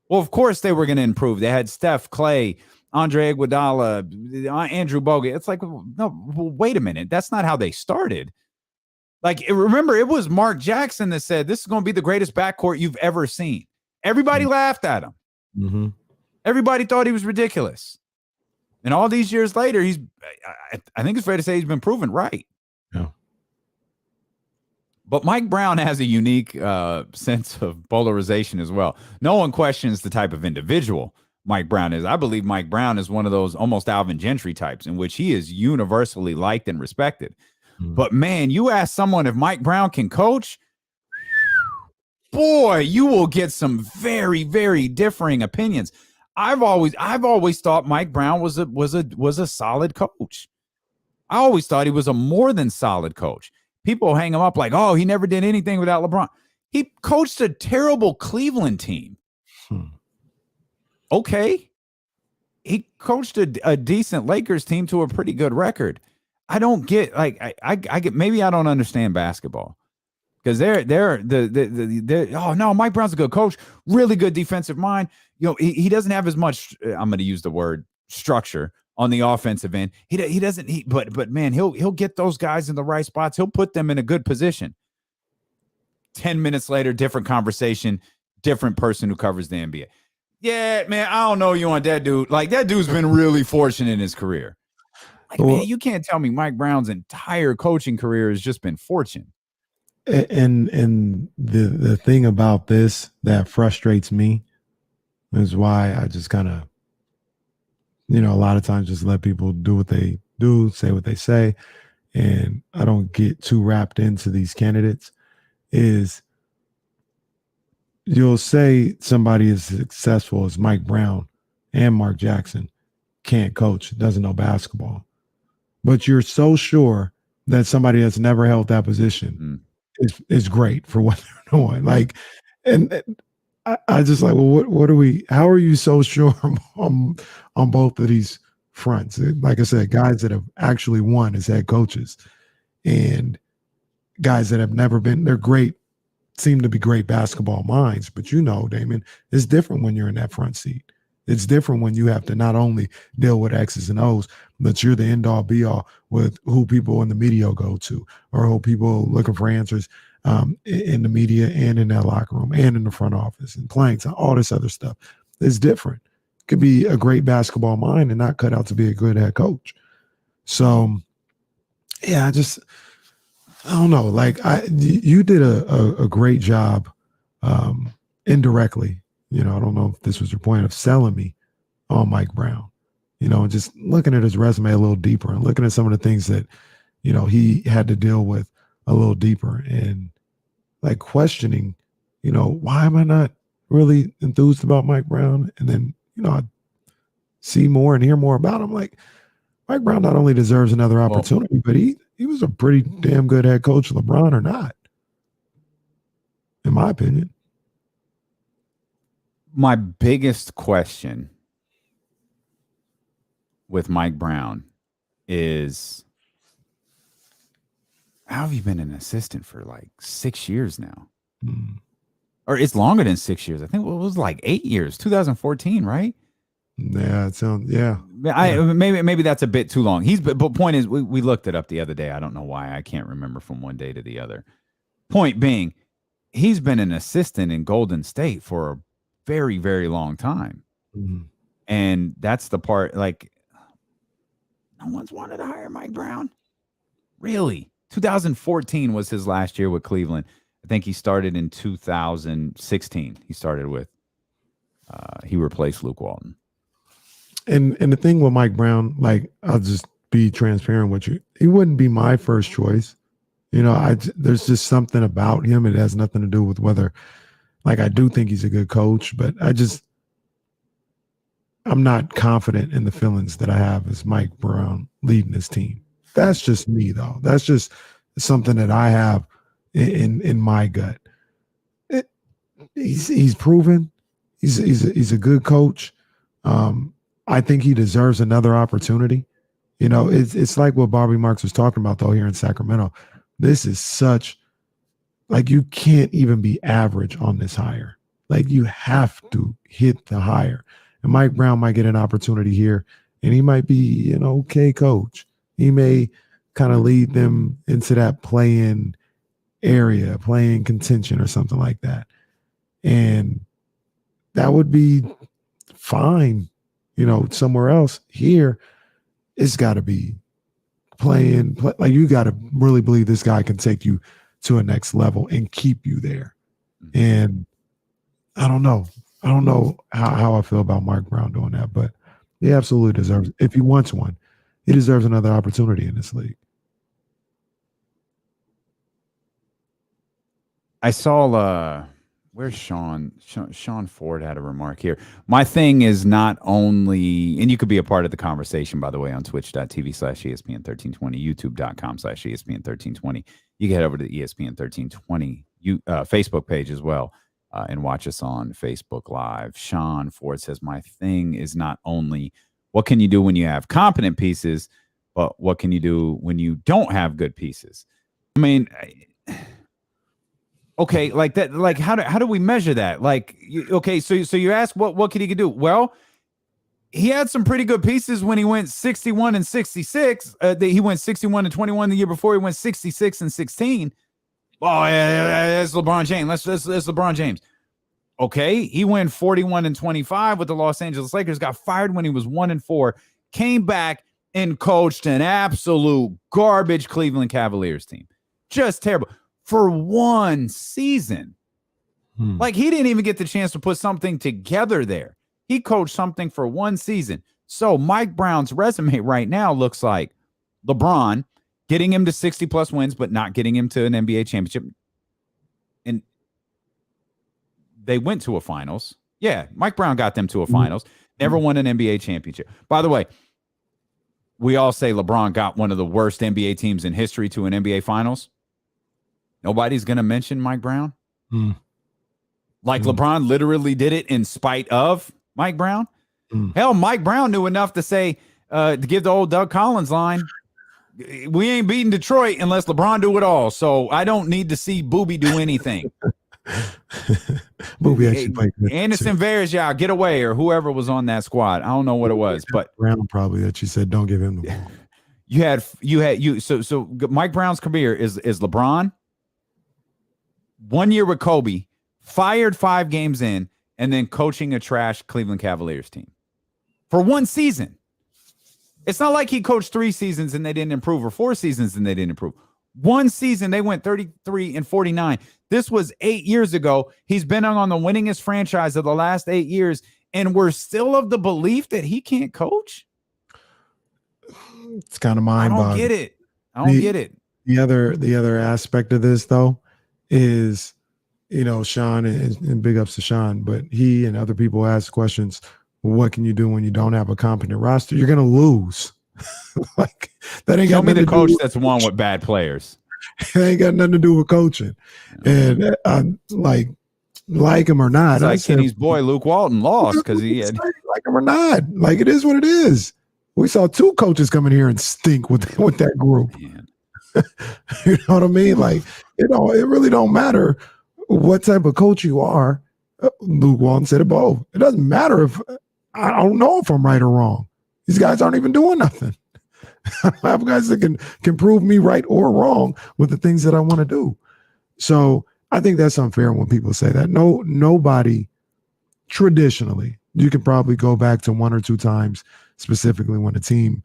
S1: Well, of course they were going to improve. They had Steph, Clay, Andre Iguodala, Andrew Bogut. It's like, no, wait a minute. That's not how they started. Like, remember, it was Mark Jackson that said, this is going to be the greatest backcourt you've ever seen. Everybody laughed at him.
S2: Mm-hmm.
S1: Everybody thought he was ridiculous. And all these years later, I think it's fair to say he's been proven right.
S2: Yeah.
S1: But Mike Brown has a unique sense of polarization as well. No one questions the type of individual Mike Brown is. I believe Mike Brown is one of those almost Alvin Gentry types in which he is universally liked and respected. But man, you ask someone if Mike Brown can coach, boy, you will get some very, very differing opinions. I've always thought Mike Brown was a solid coach. I always thought he was a more than solid coach. people hang him up like, oh, he never did anything without LeBron. He coached a terrible Cleveland team. Okay. He coached a decent Lakers team to a pretty good record. I don't get I get, maybe I don't understand basketball because they're oh no, Mike Brown's a good coach, really good defensive mind. You know, he doesn't have as much, I'm going to use the word structure on the offensive end. He doesn't, but man, he'll get those guys in the right spots. He'll put them in a good position. 10 minutes later, different conversation, different person who covers the NBA. Yeah, man, I don't know you on that dude. Like, that dude's been really fortunate in his career. Like, man, you can't tell me Mike Brown's entire coaching career has just been fortune.
S2: And the thing about this that frustrates me is why I just kind of, a lot of times just let people do what they do, say what they say, and I don't get too wrapped into these candidates, is you'll say somebody as successful as Mike Brown and Mark Jackson can't coach, doesn't know basketball. But you're so sure that somebody that's never held that position is great for what they're doing. Like, and I just like, well, what are we, how are you so sure on both of these fronts? Like I said, guys that have actually won as head coaches and guys that have never been, they're great, seem to be great basketball minds, but Damon, it's different when you're in that front seat. It's different when you have to not only deal with X's and O's, but you're the end all be all with who people in the media go to or who people looking for answers in the media and in that locker room and in the front office and playing time, all this other stuff. It's different. Could be a great basketball mind and not cut out to be a good head coach. So, yeah, I don't know. Like you did a great job indirectly. I don't know if this was your point of selling me on Mike Brown, just looking at his resume a little deeper and looking at some of the things that, he had to deal with a little deeper and like questioning, why am I not really enthused about Mike Brown? And then, I see more and hear more about him. Like Mike Brown not only deserves another opportunity, but he was a pretty damn good head coach, LeBron or not, in my opinion.
S1: My biggest question with Mike Brown is, how have you been an assistant for like 6 years now? Or it's longer than 6 years. I think it was like 8 years, 2014, right?
S2: Yeah, it sounds, yeah.
S1: Maybe that's a bit too long. But point is, we looked it up the other day. I don't know why. I can't remember from one day to the other. Point being, he's been an assistant in Golden State for a very, very long time. And that's the part, like, no one's wanted to hire Mike Brown. Really? 2014 was his last year with Cleveland. I think he started in 2016. He started with, he replaced Luke Walton.
S2: And the thing with Mike Brown, like, I'll just be transparent with you. He wouldn't be my first choice. There's just something about him. It has nothing to do with whether, like, I do think he's a good coach, but I'm not confident in the feelings that I have as Mike Brown leading his team. That's just me, though. That's just something that I have in my gut. He's proven he's a good coach. I think he deserves another opportunity. It's like what Bobby Marks was talking about, though, here in Sacramento. This is such, like, you can't even be average on this hire. Like, you have to hit the hire. And Mike Brown might get an opportunity here, and he might be an okay coach. He may kind of lead them into that play-in area, play-in contention or something like that. And that would be fine, somewhere else. Here, it's got to be playing. Like, you got to really believe this guy can take you to a next level and keep you there. And I don't know how I feel about Mike Brown doing that, but he absolutely deserves, if he wants one, he deserves another opportunity in this league.
S1: I saw where's Sean? Sean Ford had a remark here. My thing is not only, and you could be a part of the conversation, by the way, on twitch.tv/ESPN1320, youtube.com/ESPN1320, You can head over to the ESPN 1320 Facebook page as well and watch us on Facebook Live. Sean Ford says, my thing is not only what can you do when you have competent pieces, but what can you do when you don't have good pieces? I mean, okay, like that, like how do we measure that? Like, okay, so you ask what could he do? Well, he had some pretty good pieces when he went 61 and 66. He went 61 and 21 the year before. He went 66 and 16. Oh, yeah, that's LeBron James. That's LeBron James. Okay, he went 41 and 25 with the Los Angeles Lakers. Got fired when he was 1-4. Came back and coached an absolute garbage Cleveland Cavaliers team. Just terrible for one season. Like, he didn't even get the chance to put something together there. He coached something for one season. So Mike Brown's resume right now looks like LeBron getting him to 60-plus wins, but not getting him to an NBA championship. And they went to a finals. Yeah, Mike Brown got them to a finals. Never won an NBA championship. By the way, we all say LeBron got one of the worst NBA teams in history to an NBA finals. Nobody's going to mention Mike Brown. Like LeBron literally did it in spite of Mike Brown. Hell, Mike Brown knew enough to say, to give the old Doug Collins line, we ain't beating Detroit unless LeBron do it all. So I don't need to see Booby do anything.
S2: Booby actually played good.
S1: Anderson Varejao, get away, or whoever was on that squad. I don't know what it was, but
S2: Brown probably that you said don't give him the ball.
S1: So Mike Brown's career is LeBron, 1 year with Kobe, fired 5 games in, and then coaching a trash Cleveland Cavaliers team for one season. It's not like he coached 3 seasons and they didn't improve, or 4 seasons and they didn't improve. One season, they went 33 and 49. This was 8 years ago. He's been on the winningest franchise of the last 8 years, and we're still of the belief that he can't coach.
S2: It's kind of mind-boggling.
S1: I don't get it.
S2: The other aspect of this, though, is, Sean, and big ups to Sean, but he and other people ask questions. What can you do when you don't have a competent roster? You're going to lose. Like, that ain't got nothing to do
S1: coach
S2: with
S1: that's won with bad players.
S2: It ain't got nothing to do with coaching. And like him or not,
S1: it's like Kenny's boy Luke Walton lost because he had
S2: like him or not. Like, it is what it is. We saw 2 coaches come in here and stink with that group. You know what I mean? Like, it really don't matter what type of coach you are. Luke Walton said it both. It doesn't matter if I don't know if I'm right or wrong. These guys aren't even doing nothing. I have guys that can prove me right or wrong with the things that I want to do. So I think that's unfair when people say that. Nobody traditionally, you can probably go back to 1 or 2 times specifically when a team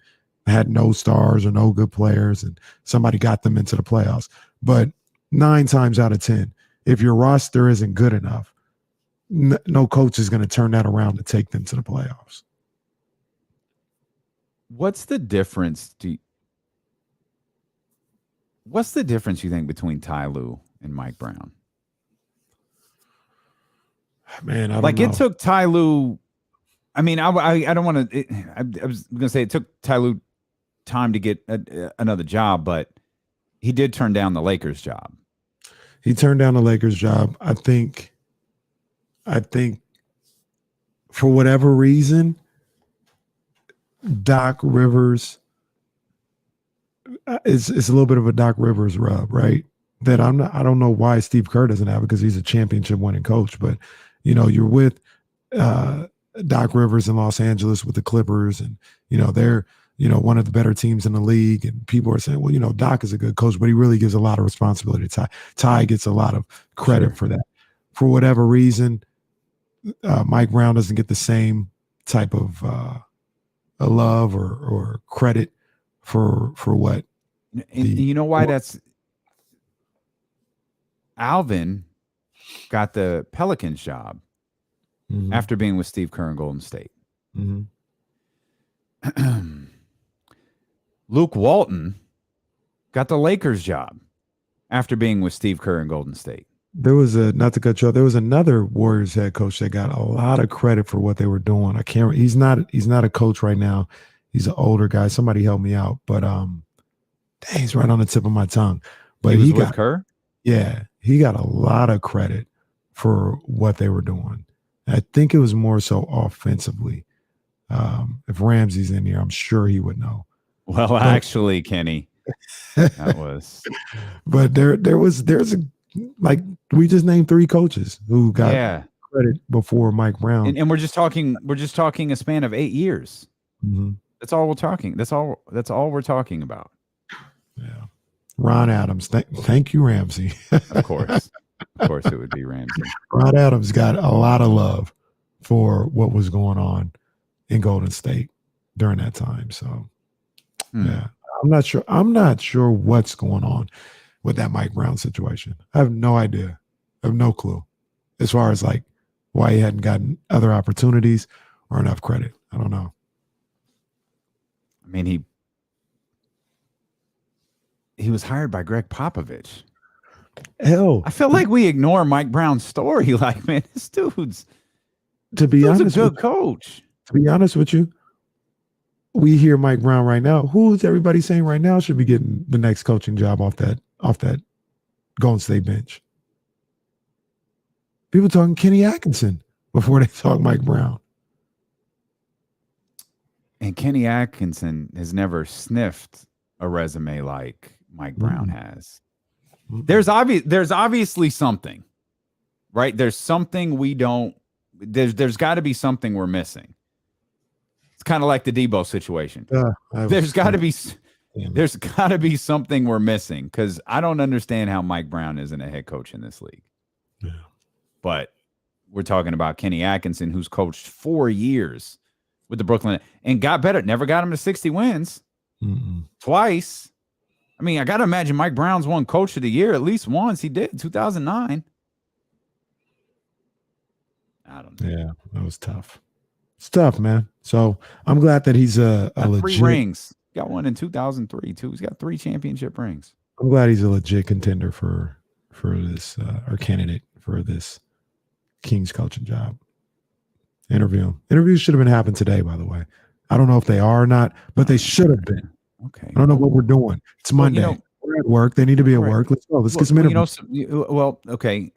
S2: had no stars or no good players and somebody got them into the playoffs. But 9 times out of 10, if your roster isn't good enough, no coach is going to turn that around to take them to the playoffs.
S1: What's the difference? What's the difference you think between Ty Lue and Mike Brown?
S2: Man, I don't
S1: like
S2: know.
S1: It took Ty Lue. I mean, I don't want to. I was going to say it took Ty Lue time to get another job, but he did turn down the Lakers job.
S2: He turned down the Lakers job. I think for whatever reason, Doc Rivers it's a little bit of a Doc Rivers rub, right? That I don't know why Steve Kerr doesn't have it, because he's a championship winning coach. But you're with Doc Rivers in Los Angeles with the Clippers, and they're one of the better teams in the league, and people are saying, well, Doc is a good coach, but he really gives a lot of responsibility to Ty. Ty gets a lot of credit for that. For whatever reason, Mike Brown doesn't get the same type of love or credit for what.
S1: And you know why that's Alvin got the Pelicans job after being with Steve Kerr in Golden State. Luke Walton got the Lakers job after being with Steve Kerr in Golden State.
S2: There was not to cut you off, there was another Warriors head coach that got a lot of credit for what they were doing. He's not a coach right now. He's an older guy. Somebody help me out. But he's right on the tip of my tongue. But
S1: he got Kerr.
S2: Yeah, he got a lot of credit for what they were doing. I think it was more so offensively. If Ramsey's in here, I'm sure he would know.
S1: Well, actually, Kenny, that was.
S2: But there's like we just named 3 coaches who got credit before Mike Brown,
S1: and we're just talking a span of 8 years.
S2: Mm-hmm.
S1: That's all we're talking. That's all we're talking about.
S2: Yeah, Ron Adams. Thank you, Ramsey.
S1: Of course, it would be Ramsey.
S2: Ron Adams got a lot of love for what was going on in Golden State during that time. So, yeah, I'm not sure what's going on with that Mike Brown situation. I have no idea. I have no clue as far as like why he hadn't gotten other opportunities or enough credit. I don't know.
S1: I mean, he was hired by Greg Popovich.
S2: Hell,
S1: I feel like we ignore Mike Brown's story. Like, man, this dude's
S2: a good
S1: coach.
S2: To be honest with you, we hear Mike Brown right now. Who's everybody saying right now should be getting the next coaching job off that Golden State bench? People talking Kenny Atkinson before they talk Mike Brown.
S1: And Kenny Atkinson has never sniffed a resume like Mike Brown has. There's obviously something, right? There's something we don't. There's got to be something we're missing. It's kind of like the Debo situation. There's got to be something we're missing, because I don't understand how Mike Brown isn't a head coach in this league.
S2: Yeah.
S1: But we're talking about Kenny Atkinson, who's coached 4 years with the Brooklyn and got better. Never got him to 60 wins. Twice. I mean, I got to imagine Mike Brown's won Coach of the Year at least once. He did, 2009. I don't know.
S2: Yeah, that was tough. It's tough, man. So I'm glad that he's a legit.
S1: 3 rings. Got one in 2003 too. He's got 3 championship rings.
S2: I'm glad he's a legit contender for this or candidate for this Kings coaching job. Interviews should have been happening today, by the way. I don't know if they are or not, but they should have been.
S1: Okay.
S2: I don't know what we're doing. It's Monday. We're at work. They need to be at work. Let's go. Let's get some interviews.
S1: Okay.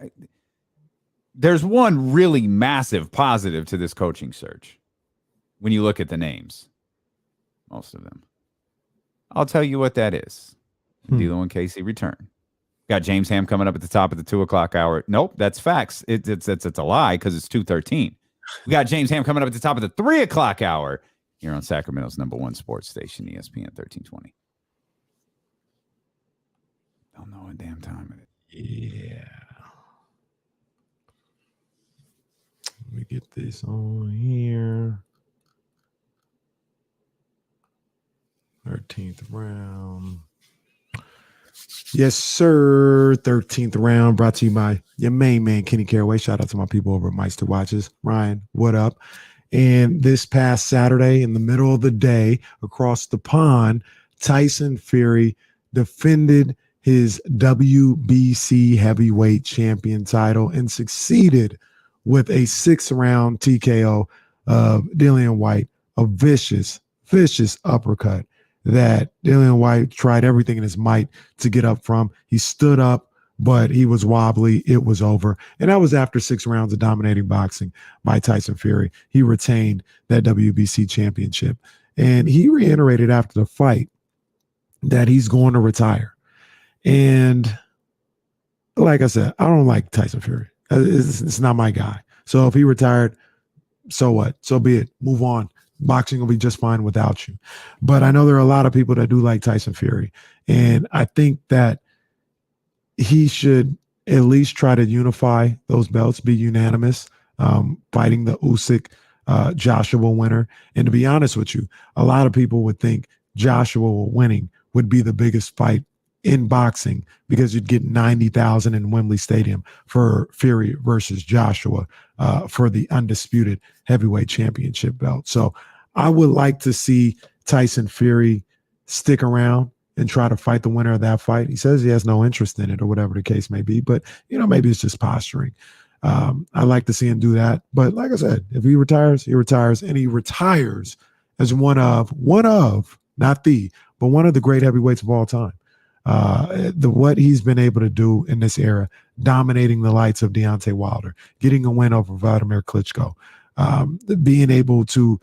S1: There's one really massive positive to this coaching search. When you look at the names, most of them, I'll tell you what that is. D'Lo and Casey return. Got James Ham coming up at the top of the 2:00 hour. Nope, that's facts. It's a lie, because it's 2:13. We got James Ham coming up at the top of the 3:00 hour here on Sacramento's #1 sports station, ESPN 1320. Don't know what damn time it is.
S2: Yeah. Let me get this on here. 13th round. Yes, sir. 13th round brought to you by your main man, Kenny Caraway. Shout out to my people over at Meister Watches. Ryan, what up? And this past Saturday, in the middle of the day, across the pond, Tyson Fury defended his WBC heavyweight champion title and succeeded with a 6th-round TKO of Dillian White, a vicious uppercut that Dillian White tried everything in his might to get up from. He stood up, but he was wobbly. It was over. And that was after 6 rounds of dominating boxing by Tyson Fury. He retained that WBC championship. And he reiterated after the fight that he's going to retire. And like I said, I don't like Tyson Fury. It's not my guy. So if he retired, so what? So be it. Move on. Boxing will be just fine without you. But I know there are a lot of people that do like Tyson Fury. And I think that he should at least try to unify those belts, be unanimous, fighting the Usyk Joshua winner. And to be honest with you, a lot of people would think Joshua winning would be the biggest fight in boxing, because you'd get 90,000 in Wembley Stadium for Fury versus Joshua for the undisputed heavyweight championship belt. So I would like to see Tyson Fury stick around and try to fight the winner of that fight. He says he has no interest in it, or whatever the case may be, but maybe it's just posturing. I'd like to see him do that. But like I said, if he retires, he retires, and he retires as one of, not the, but one of the great heavyweights of all time. what he's been able to do in this era, dominating the lights of Deontay Wilder, getting a win over Vladimir Klitschko, being able to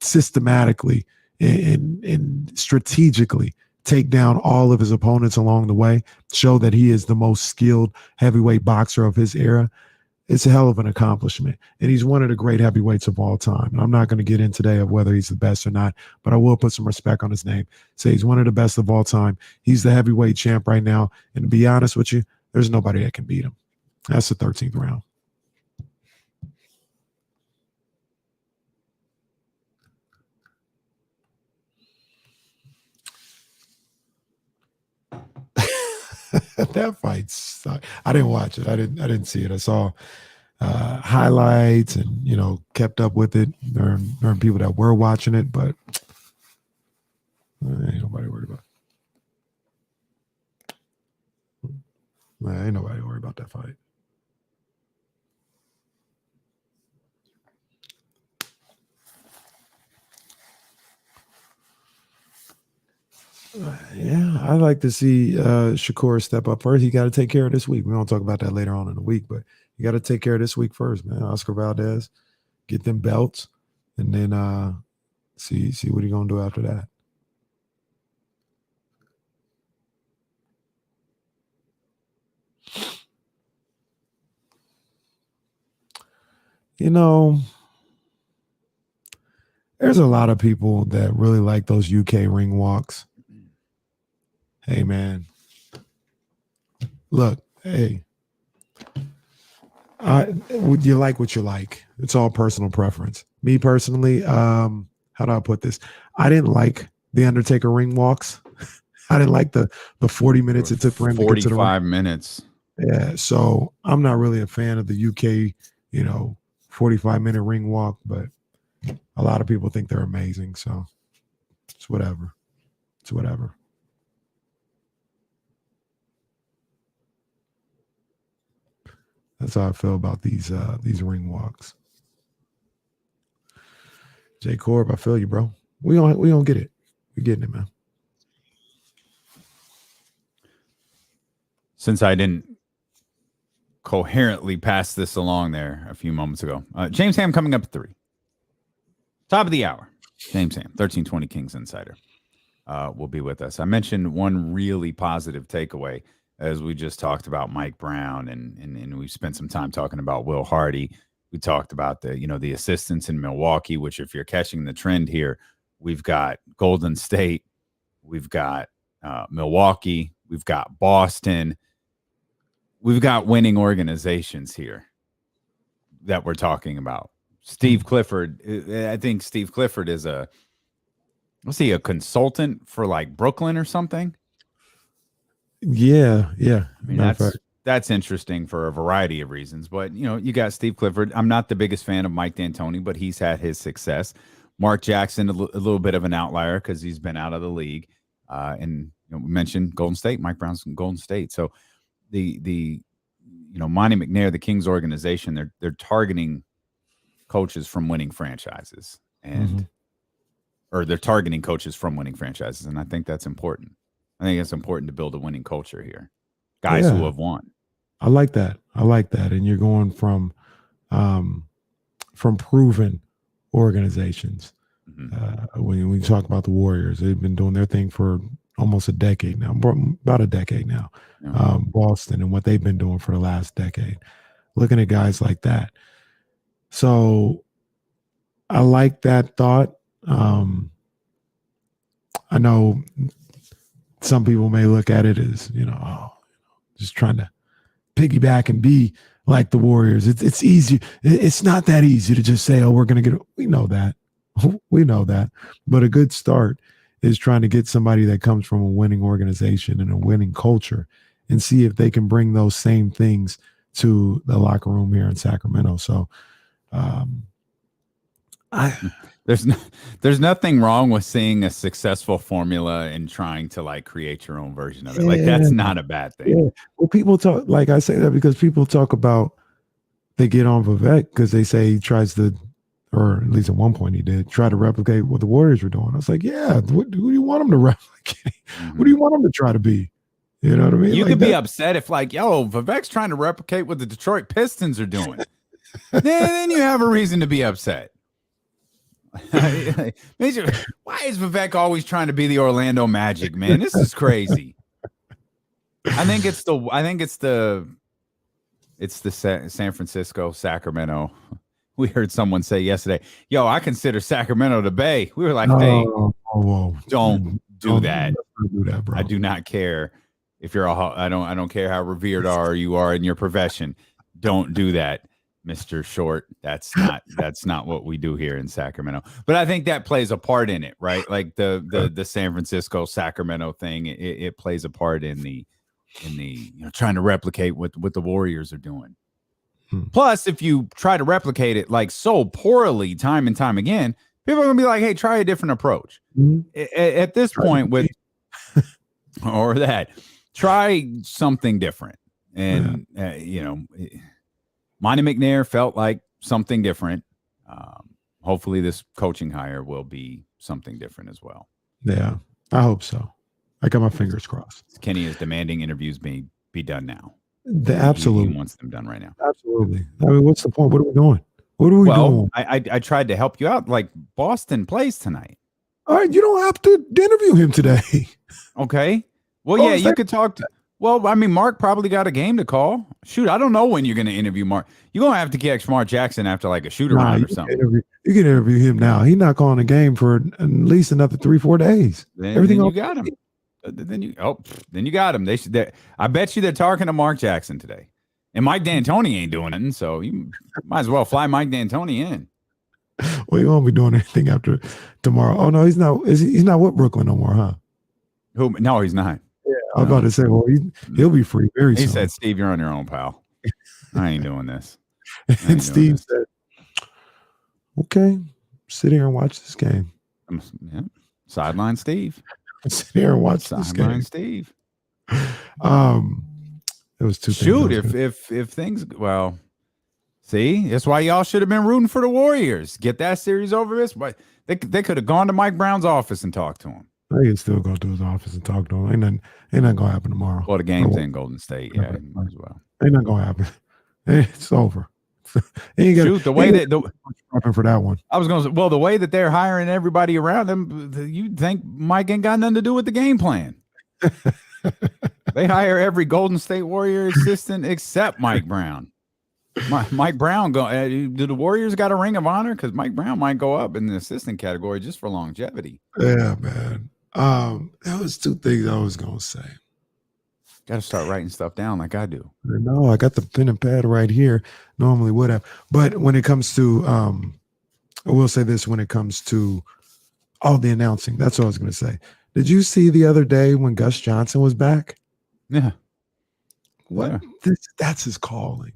S2: systematically and strategically take down all of his opponents along the way, show that he is the most skilled heavyweight boxer of his era. It's a hell of an accomplishment. And he's one of the great heavyweights of all time. And I'm not going to get in today of whether he's the best or not, but I will put some respect on his name. Say he's one of the best of all time. He's the heavyweight champ right now. And to be honest with you, there's nobody that can beat him. That's the 13th round. That fight sucked. I didn't watch it. I didn't see it. I saw highlights and kept up with it. There are people that were watching it, but ain't nobody worried about it. Ain't nobody worried about that fight. Yeah, I'd like to see Shakur step up first. He got to take care of this week. We're going to talk about that later on in the week, but you got to take care of this week first, man. Oscar Valdez, get them belts, and then see what he's going to do after that. There's a lot of people that really like those UK ring walks. Hey, man. Look, hey. You like what you like. It's all personal preference. Me personally, how do I put this? I didn't like the Undertaker ring walks. I didn't like the 40 minutes it took for him to get to the ring.
S1: 45 minutes.
S2: Yeah, so I'm not really a fan of the UK, 45-minute ring walk, but a lot of people think they're amazing, so it's whatever. It's whatever. That's how I feel about these ring walks. J Corb, I feel you, bro. We don't get it. We're getting it, man.
S1: Since I didn't coherently pass this along there a few moments ago, James Ham coming up at 3. Top of the hour. James Ham, 1320 Kings Insider, will be with us. I mentioned one really positive takeaway as we just talked about Mike Brown, and we spent some time talking about Will Hardy. We talked about the assistants in Milwaukee, which if you're catching the trend here, we've got Golden State, we've got Milwaukee, we've got Boston, we've got winning organizations here that we're talking about. Steve Clifford, I think Steve Clifford is a consultant for like Brooklyn or something?
S2: Yeah.
S1: I mean, that's interesting for a variety of reasons. But, you got Steve Clifford. I'm not the biggest fan of Mike D'Antoni, but he's had his success. Mark Jackson, a little bit of an outlier because he's been out of the league. And we mentioned Golden State. Mike Brown's from Golden State. So the Monty McNair, the Kings organization, they're targeting coaches from winning franchises, and or they're targeting coaches from winning franchises, and I think that's important. I think it's important to build a winning culture here. Guys who have won.
S2: I like that. And you're going from proven organizations. When we talk about the Warriors, they've been doing their thing for almost a decade now, about a decade now. Boston and what they've been doing for the last decade. Looking at guys like that. So I like that thought. I know some people may look at it as, just trying to piggyback and be like the Warriors. It's easy. It's not that easy to just say, we're going to get it. We know that. We know that. But a good start is trying to get somebody that comes from a winning organization and a winning culture and see if they can bring those same things to the locker room here in Sacramento. So
S1: there's nothing wrong with seeing a successful formula and trying to like create your own version of it. Like that's not a bad thing.
S2: Yeah. Well, people talk, like I say that because people talk about, they get on Vivek because they say he tries to, or at least at one point he did, try to replicate what the Warriors were doing. I was like, yeah, who do you want him to replicate? Who do you want him to try to be? You know what I mean?
S1: You
S2: Like
S1: could be upset if like, yo, Vivek's trying to replicate what the Detroit Pistons are doing. then you have a reason to be upset. Why is Vivek always trying to be the Orlando Magic, man? This is crazy. I think it's the San Francisco, Sacramento. We heard someone say yesterday, yo, I consider Sacramento the Bay. We were like, hey, don't do that.
S2: Do that, bro.
S1: I do not care if you're I don't care how revered you are in your profession. Don't do that, Mr. Short. That's not what we do here in Sacramento. But I think that plays a part in it, right? Like the San Francisco Sacramento thing, it plays a part in the trying to replicate what the Warriors are doing. Plus, if you try to replicate it like so poorly time and time again, people are gonna be like, hey, try a different approach. At this point with or that, try something different. And Monty McNair felt like something different. Hopefully this coaching hire will be something different as well.
S2: Yeah, I hope so. I got my fingers crossed.
S1: Kenny is demanding interviews be done now.
S2: Absolutely.
S1: He wants them done right now.
S2: Absolutely. I mean, what's the point? What are we doing? What are we doing?
S1: I tried to help you out. Like Boston plays tonight.
S2: All right, you don't have to interview him today.
S1: Okay. Well, yeah, you could talk to. Well, I mean, Mark probably got a game to call. Shoot, I don't know when you're going to interview Mark. You're going to have to catch Mark Jackson after like a shoot around or something.
S2: You can interview him now. He's not calling a game for at least another 3-4 days.
S1: Then you got him. Then you got him. I bet you they're talking to Mark Jackson today. And Mike D'Antoni ain't doing it, so you might as well fly Mike D'Antoni in.
S2: Well, he won't be doing anything after tomorrow. Oh no, he's not. He's not with Brooklyn no more, huh?
S1: Who? No, he's not.
S2: Yeah, I was about to say. Well, he'll be free very soon.
S1: He said, "Steve, you're on your own, pal. I ain't doing this."
S2: And Steve said, "Okay, sit here and watch this game."
S1: Yeah. Sideline Steve.
S2: Sit here and watch this game.
S1: Sideline Steve.
S2: It was two.
S1: Shoot, if things see, that's why y'all should have been rooting for the Warriors. Get that series over this. But they could have gone to Mike Brown's office and talked to him.
S2: They can still go to his office and talk to him. Ain't nothing gonna happen tomorrow.
S1: Well, the game's in Golden State, yeah, as well.
S2: Ain't nothing gonna happen. It's over.
S1: Shoot, the way that
S2: for that one.
S1: I was going to say, well, the way that they're hiring everybody around them, you think Mike ain't got nothing to do with the game plan. They hire every Golden State Warrior assistant except Mike Brown. Mike Brown do the Warriors got a ring of honor? Because Mike Brown might go up in the assistant category just for longevity.
S2: Yeah, man. That was two things I was gonna say.
S1: Got to start writing stuff down like I do.
S2: No, I got the pen and pad right here. Normally would have, but when it comes to, I will say this: when it comes to all the announcing, that's what I was gonna say. Did you see the other day when Gus Johnson was back?
S1: Yeah.
S2: What? Yeah. That's his calling.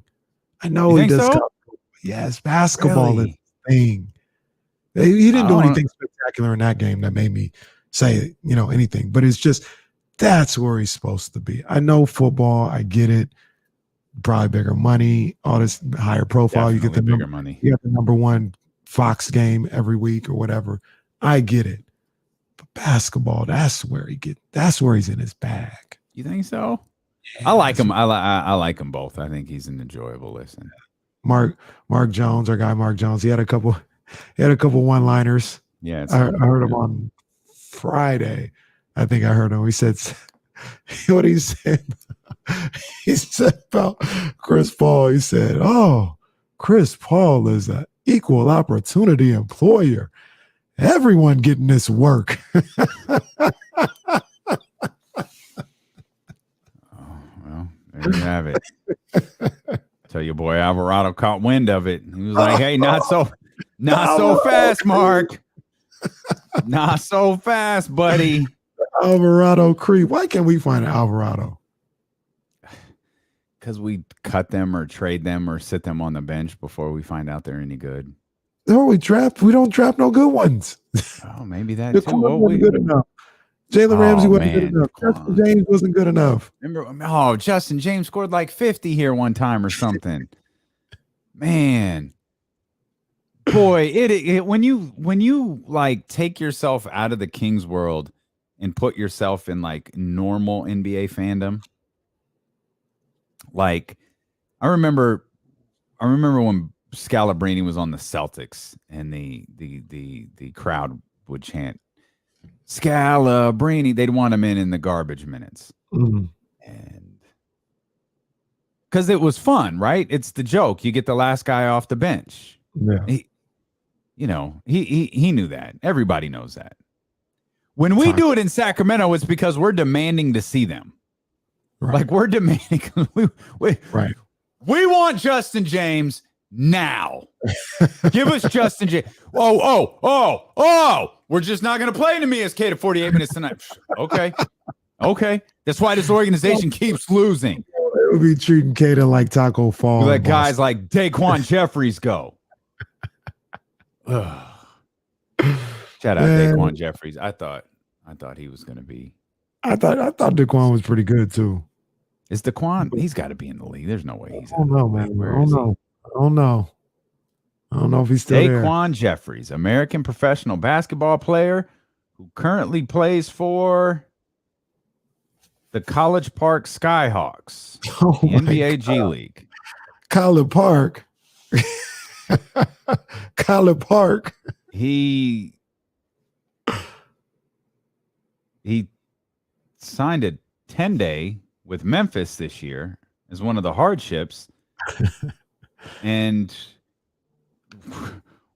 S2: I know he does. So? Yes, basketball is the thing. He didn't do anything spectacular in that game that made me say, anything. But it's just that's where he's supposed to be. I know football. I get it. Probably bigger money, all this higher profile.
S1: Definitely
S2: you get the
S1: bigger money.
S2: You get the #1 Fox game every week or whatever. I get it. But basketball, that's where he's in his bag.
S1: You think so? Yeah, I like him. I like them both. I think he's an enjoyable listen.
S2: Mark Jones, our guy Mark Jones. He had a couple one-liners.
S1: Yeah,
S2: I heard him on Friday. I think I heard him. He said, what he said. He said about Chris Paul. He said, "Oh, Chris Paul is an equal opportunity employer. Everyone getting this work."
S1: There you have it. Tell your boy Alvarado caught wind of it. He was like, "Hey, not so fast, Mark. Not so fast, buddy."
S2: Alvarado creep. Why can't we find an Alvarado?
S1: Because we cut them or trade them or sit them on the bench before we find out they're any good.
S2: No, we don't draft no good ones.
S1: Oh, maybe that too.
S2: Wasn't good enough. Jalen Ramsey wasn't good enough. Justin James wasn't good enough.
S1: Remember, Justin James scored like 50 here one time or something. Man, boy, it when you like take yourself out of the Kings world and put yourself in like normal NBA fandom. Like I remember when Scalabrine was on the Celtics and the crowd would chant Scalabrine. They'd want him in the garbage minutes.
S2: Mm-hmm.
S1: And because it was fun, right? It's the joke. You get the last guy off the bench.
S2: Yeah.
S1: He knew that. Everybody knows that. When we do it in Sacramento, it's because we're demanding to see them.
S2: Right.
S1: Like we're demanding.
S2: Right.
S1: We want Justin James now. Give us Justin James. Oh. We're just not going to play Neemias Queta 48 minutes tonight. Okay. That's why this organization keeps losing.
S2: We'll be treating Queta like Taco Fall.
S1: You let guys like Daquan Jeffries go. Shout out Daquan Jeffries. I thought he was going to be.
S2: I thought Daquan was pretty good too.
S1: Is Daquan? He's got to be in the league. There's no way he's.
S2: I don't know, man. I don't know if he's still there.
S1: Daquan Jeffries, American professional basketball player who currently plays for the College Park Skyhawks, the NBA G League.
S2: College Park. College Park.
S1: He signed a 10-day with Memphis this year as one of the hardships and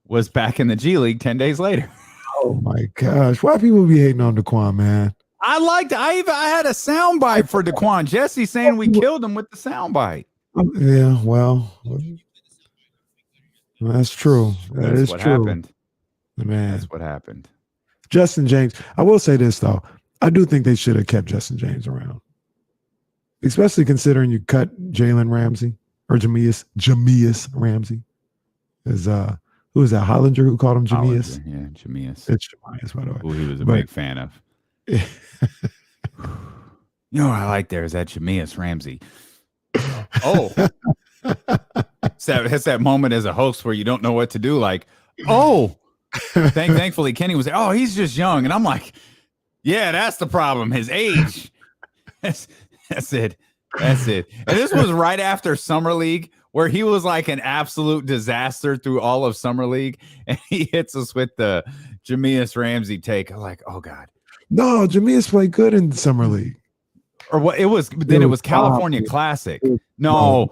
S1: was back in the G League 10 days later.
S2: Oh my gosh. Why people be hating on Daquan, man?
S1: I had a soundbite for Daquan. Jesse saying we killed him with the soundbite.
S2: Yeah, well, that's true. That's what
S1: happened.
S2: Man.
S1: That's what happened.
S2: Justin James. I will say this though. I do think they should have kept Justin James around. Especially considering you cut Jalen Ramsey or Jameis Ramsey. Who is that? Hollinger who called him Jameis?
S1: Yeah, Jameis.
S2: It's Jameis, by the way.
S1: Who he was a big fan of. You know what I like there is that Jameis Ramsey. Oh. It's that moment as a host where you don't know what to do. Like, thankfully Kenny was like, oh, he's just young. And I'm like, yeah, that's the problem. His age. That's it. And this was right after Summer League where he was like an absolute disaster through all of Summer League. And he hits us with the Jameis Ramsey take. I'm like, oh God.
S2: No, Jameis played good in Summer League.
S1: Or what it was California Classic. He was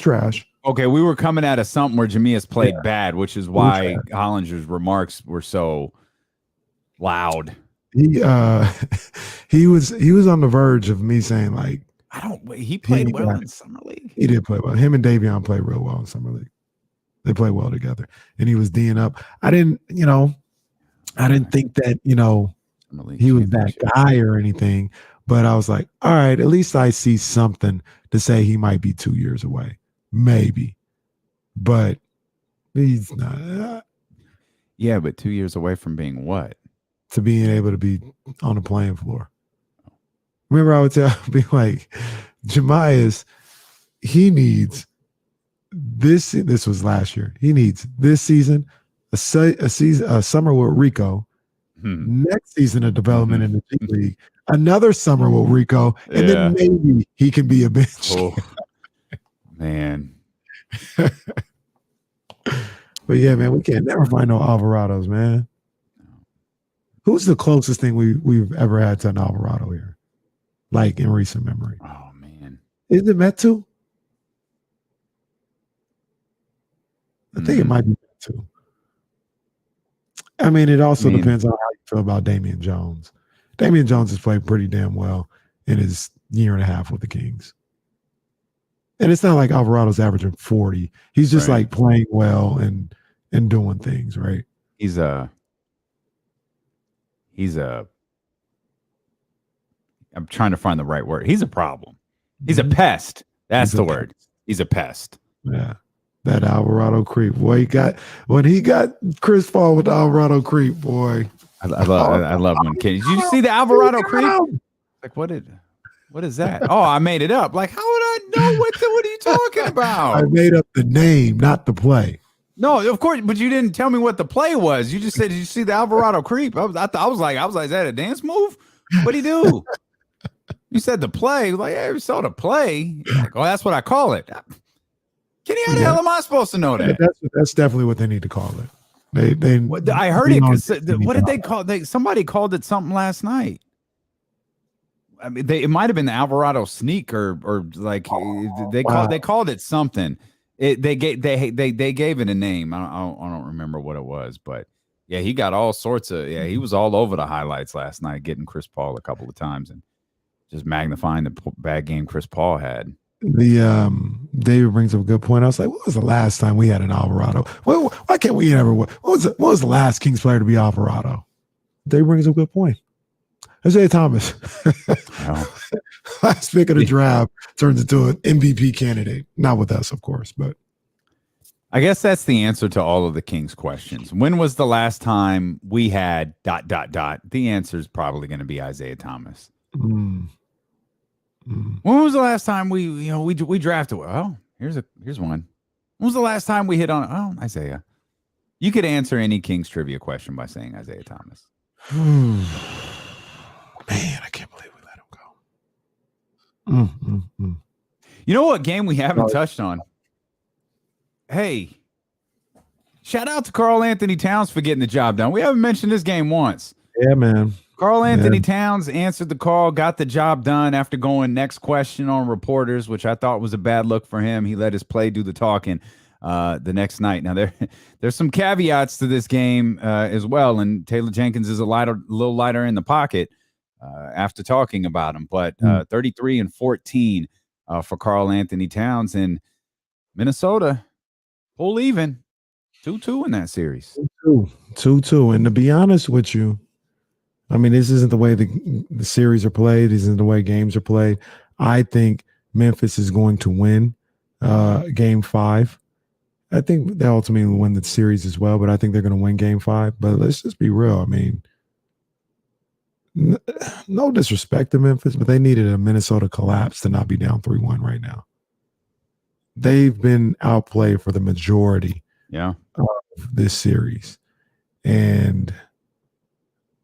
S1: trash.
S2: Okay,
S1: we were coming out of something where Jameis played bad, which is why Hollinger's remarks were so loud.
S2: He was on the verge of me saying like
S1: he played well in Summer League.
S2: He did play well. Him and Davion played real well in Summer League. They played well together. And he was D'ing up. I didn't think that, he was that guy or anything, but I was like, all right, at least I see something to say he might be 2 years away. Maybe. But he's not.
S1: Yeah, but 2 years away from being what?
S2: To being able to be on the playing floor. Remember, I would be like, Jameis, he needs this was last year. He needs this season, a summer with Rico, next season of development in the G League, another summer with Rico, and then maybe he can be a bench.
S1: Oh, man.
S2: But yeah, man, we can't never find no Alvarados, man. Who's the closest thing we've ever had to an Alvarado here? Like in recent memory.
S1: Oh man.
S2: Is it Metu? I think it might be Metu. I mean, it also depends on how you feel about Damian Jones. Damian Jones has played pretty damn well in his year and a half with the Kings. And it's not like Alvarado's averaging 40. He's just like playing well and doing things, right?
S1: I'm trying to find the right word. He's a problem. He's a pest. That's the word. He's a pest.
S2: Yeah. That Alvarado creep. Boy, when he got Chris Paul with the Alvarado creep, boy.
S1: I love when kids. Did you see the Alvarado creep? Like what is that? Oh, I made it up. Like, how would I know what are you talking about?
S2: I made up the name, not the play.
S1: No, of course, but you didn't tell me what the play was. You just said, "Did you see the Alvarado creep?" I was like, is that a dance move? What'd he do? You said the play. Like, yeah, we saw the play. Like, oh, that's what I call it. Kenny, how the hell am I supposed to know that?
S2: That's definitely what they need to call it.
S1: I heard it. What did they call? Somebody called it something last night. I mean, it might have been the Alvarado sneak or like they called it something. They gave it a name. I don't remember what it was, but yeah, he got all sorts of he was all over the highlights last night, getting Chris Paul a couple of times and just magnifying the bad game Chris Paul had.
S2: David brings up a good point. I was like, what was the last time we had an Alvarado? Why can't we ever? What was the last Kings player to be Alvarado? David brings up a good point. Isaiah Thomas, last pick of the draft, turns into an MVP candidate. Not with us, of course, but
S1: I guess that's the answer to all of the Kings questions. When was the last time we had ... The answer is probably going to be Isaiah Thomas. When was the last time we drafted? Well, here's one. When was the last time we hit on Isaiah? You could answer any Kings trivia question by saying Isaiah Thomas.
S2: Man, I can't believe we let him go.
S1: You know what game we haven't touched on? Hey, shout out to Karl Anthony Towns for getting the job done. We haven't mentioned this game once.
S2: Yeah, man.
S1: Karl Anthony Towns answered the call, got the job done after going next question on reporters, which I thought was a bad look for him. He let his play do the talking the next night. Now, there's some caveats to this game as well, and Taylor Jenkins is a little lighter in the pocket after talking about him. But 33-14 for Karl Anthony Towns, and Minnesota pull even 2-2 in that series.
S2: 2-2. And to be honest with you, I mean, this isn't the way the series are played. This isn't the way games are played. I think Memphis is going to win Game 5. I think they ultimately will win the series as well, but I think they're going to win Game 5. But let's just be real. I mean, no disrespect to Memphis, but they needed a Minnesota collapse to not be down 3-1 right now. They've been outplayed for the majority of this series. And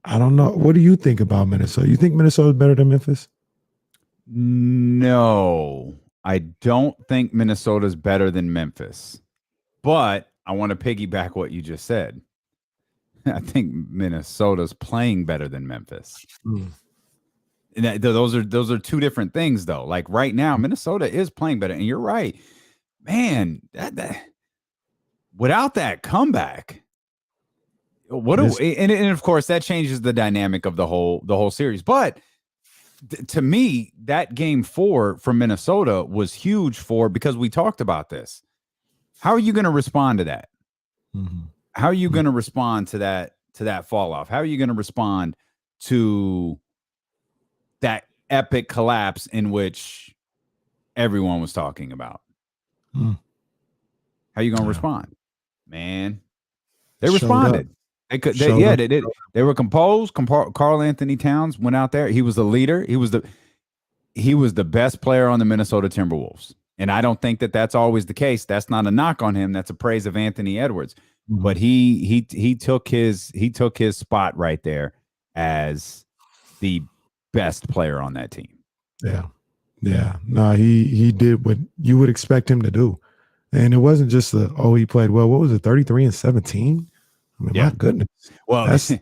S2: I don't know. What do you think about Minnesota? You think Minnesota is better than Memphis?
S1: No, I don't think Minnesota's better than Memphis. But I want to piggyback what you just said. I think Minnesota's playing better than Memphis. And those are two different things, though. Like right now, Minnesota is playing better, and you're right, man. That without that comeback. And of course that changes the dynamic of the whole series. But to me, that Game 4 from Minnesota was huge because we talked about this. How are you going to respond to that? How are you going to respond to that fall off? How are you going to respond to that epic collapse in which everyone was talking about? How are you going to respond, man? They responded. They were composed. Karl Anthony Towns went out there. He was the leader. He was the best player on the Minnesota Timberwolves. And I don't think that that's always the case. That's not a knock on him. That's a praise of Anthony Edwards. But he took his spot right there as the best player on that team.
S2: Yeah. No, he did what you would expect him to do. And it wasn't just he played well. What was it, 33-17? I mean, my goodness. Well, that's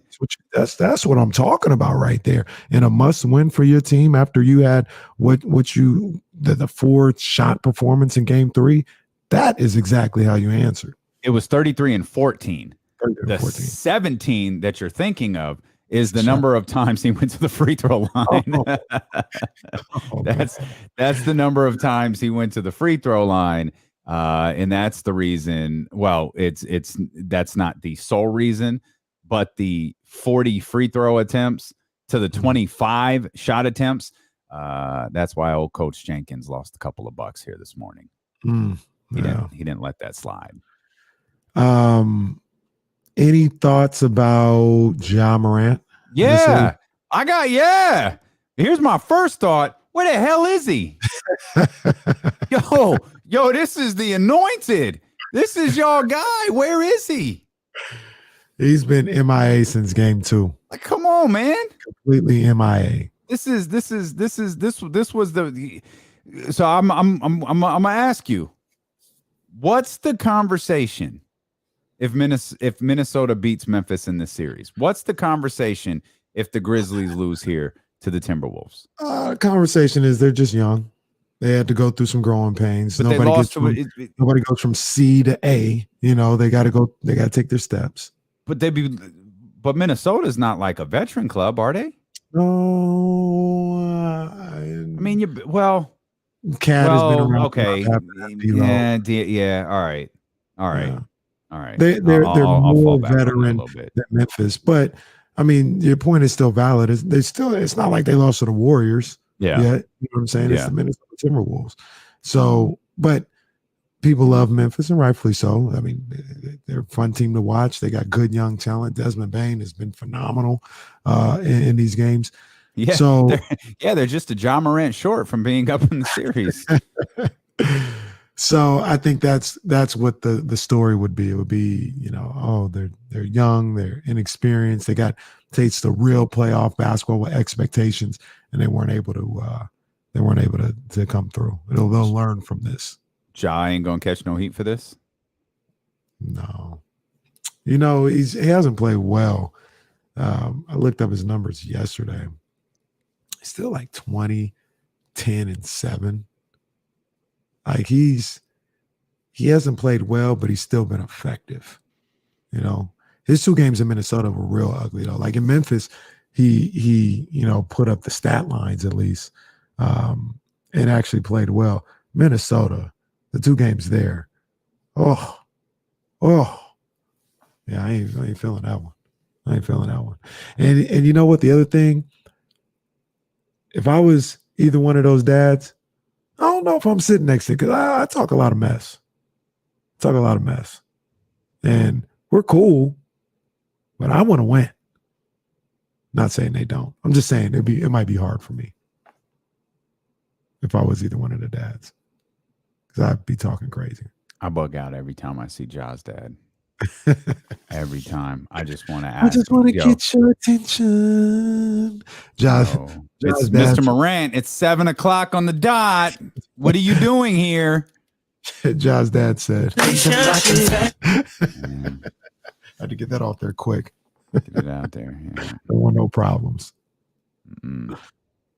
S2: what I'm talking about right there. And a must win for your team after you had the 4-shot performance in Game 3. That is exactly how you answered.
S1: It was 33-14. The 17 that you're thinking of is the number of times he went to the free throw line. That's the number of times he went to the free throw line. And that's the reason. Well, that's not the sole reason, but the 40 free throw attempts to the 25 shot attempts. That's why old Coach Jenkins lost a couple of bucks here this morning. He didn't let that slide.
S2: Any thoughts about Ja Morant?
S1: Yeah, Here's my first thought. Where the hell is he? Yo, this is the anointed. This is y'all guy. Where is he?
S2: He's been MIA since game 2.
S1: Like, come on, man.
S2: Completely MIA.
S1: This was the. So I'm gonna ask you, what's the conversation if Minnesota beats Memphis in this series? What's the conversation if the Grizzlies lose here to the Timberwolves?
S2: Conversation is they're just young. They had to go through some growing pains.
S1: But
S2: nobody goes from C to A. You know, they got to take their steps.
S1: But Minnesota's not like a veteran club, are they?
S2: No,
S1: I mean,
S2: Cat has been around.
S1: Okay, yeah. All right.
S2: They're more veteran than Memphis, but I mean, your point is still valid. It's not like they lost to the Warriors.
S1: Yeah,
S2: you know what I'm saying? It's the Minnesota Timberwolves. So, but people love Memphis, and rightfully so. I mean, they're a fun team to watch. They got good young talent. Desmond Bane has been phenomenal in these games.
S1: Yeah.
S2: So
S1: they're just a Ja Morant short from being up in the series.
S2: So I think that's what the story would be. It would be, they're young, they're inexperienced, they got taste of real playoff basketball with expectations, and they weren't able to come through. They'll learn from this.
S1: Ja ain't gonna catch no heat for this.
S2: No, he hasn't played well. I looked up his numbers yesterday. He's still like 20, 10, and 7. Like he hasn't played well, but he's still been effective. His 2 games in Minnesota were real ugly though. Like in Memphis, he put up the stat lines at least, and actually played well. Minnesota, the 2 games there, yeah, I ain't feeling that one. And you know what? The other thing, if I was either one of those dads, I don't know if I'm sitting next to it, because I talk a lot of mess. And we're cool, but I want to win. Not saying they don't. I'm just saying it might be hard for me if I was either one of the dads, because I'd be talking crazy.
S1: I bug out every time I see Ja's dad. Every time. I just want to ask.
S2: I just want to get your attention. Ja's
S1: it's Mr. Morant. It's 7:00 on the dot. What are you doing here?
S2: Ja's dad said. I had to get that off there quick.
S1: Get it out there. Yeah.
S2: There were no problems.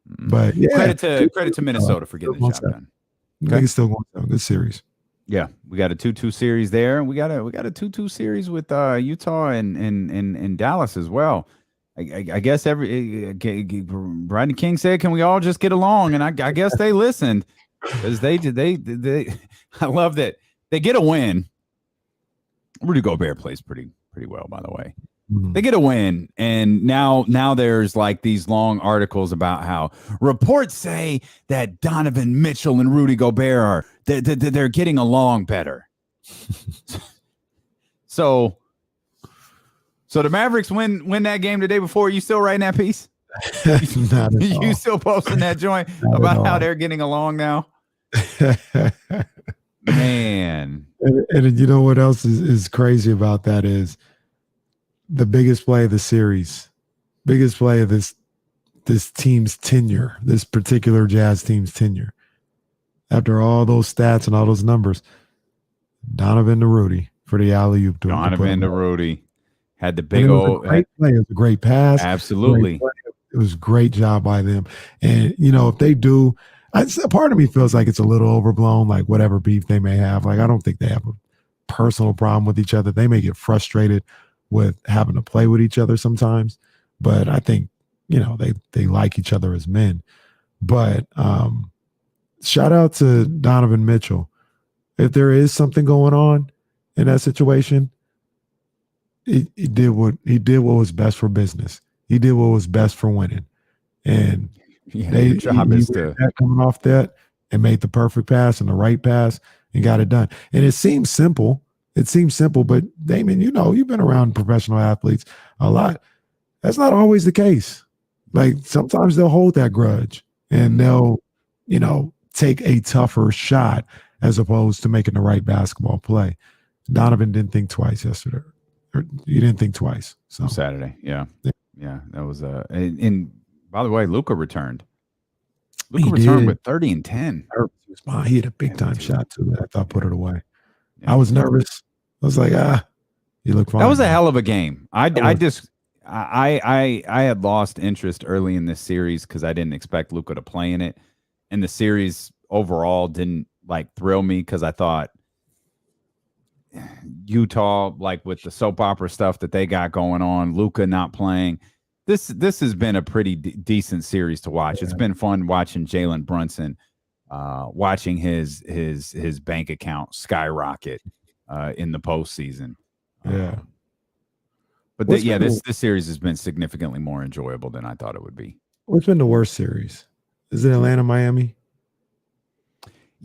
S2: But yeah,
S1: credit to Minnesota for getting the job done.
S2: Okay. It's still going to good series.
S1: Yeah, we got a 2-2 series there. We got a 2-2 series with Utah and Dallas as well. I guess Rodney King said, "Can we all just get along?" And I guess they listened, because they I love that they get a win. Rudy Gobert plays pretty well, by the way. They get a win, and now there's like these long articles about how reports say that Donovan Mitchell and Rudy Gobert are they're getting along better. So the Mavericks win that game the day before. You still writing that piece? You still posting that joint about how they're getting along now? Man.
S2: And you know what else is crazy about that is the biggest play of the series, biggest play of this team's tenure, this particular Jazz team's tenure. After all those stats and all those numbers, Donovan to Rudy for the alley-oop.
S1: Donovan to Rudy had the big old
S2: play. It was a great pass.
S1: Absolutely.
S2: It was a great job by them. And, if they do, a part of me feels like it's a little overblown, like whatever beef they may have. Like, I don't think they have a personal problem with each other. They may get frustrated with having to play with each other sometimes, but I think, they like each other as men. But shout out to Donovan Mitchell. If there is something going on in that situation, he did what was best for business. He did what was best for winning. And he coming off that and made the perfect pass and the right pass and got it done. And it seems simple. But Damon, you've been around professional athletes a lot. That's not always the case. Like sometimes they'll hold that grudge and they'll, take a tougher shot as opposed to making the right basketball play. Donovan didn't think twice yesterday. Or you didn't think twice. So
S1: Saturday, yeah. That was and by the way, Luka returned. Luka returned with 30 and 10.
S2: He had a big time shot too that I thought put it away. Yeah. I was nervous. I was like, you look fine.
S1: That was a hell of a game. I had lost interest early in this series because I didn't expect Luka to play in it. And the series overall didn't thrill me because I thought Utah, with the soap opera stuff that they got going on, Luka not playing. This has been a pretty decent series to watch. Yeah. It's been fun watching Jalen Brunson, watching his bank account skyrocket in the postseason.
S2: Yeah.
S1: But this series has been significantly more enjoyable than I thought it would be.
S2: What's been the worst series? Is it Atlanta, Miami?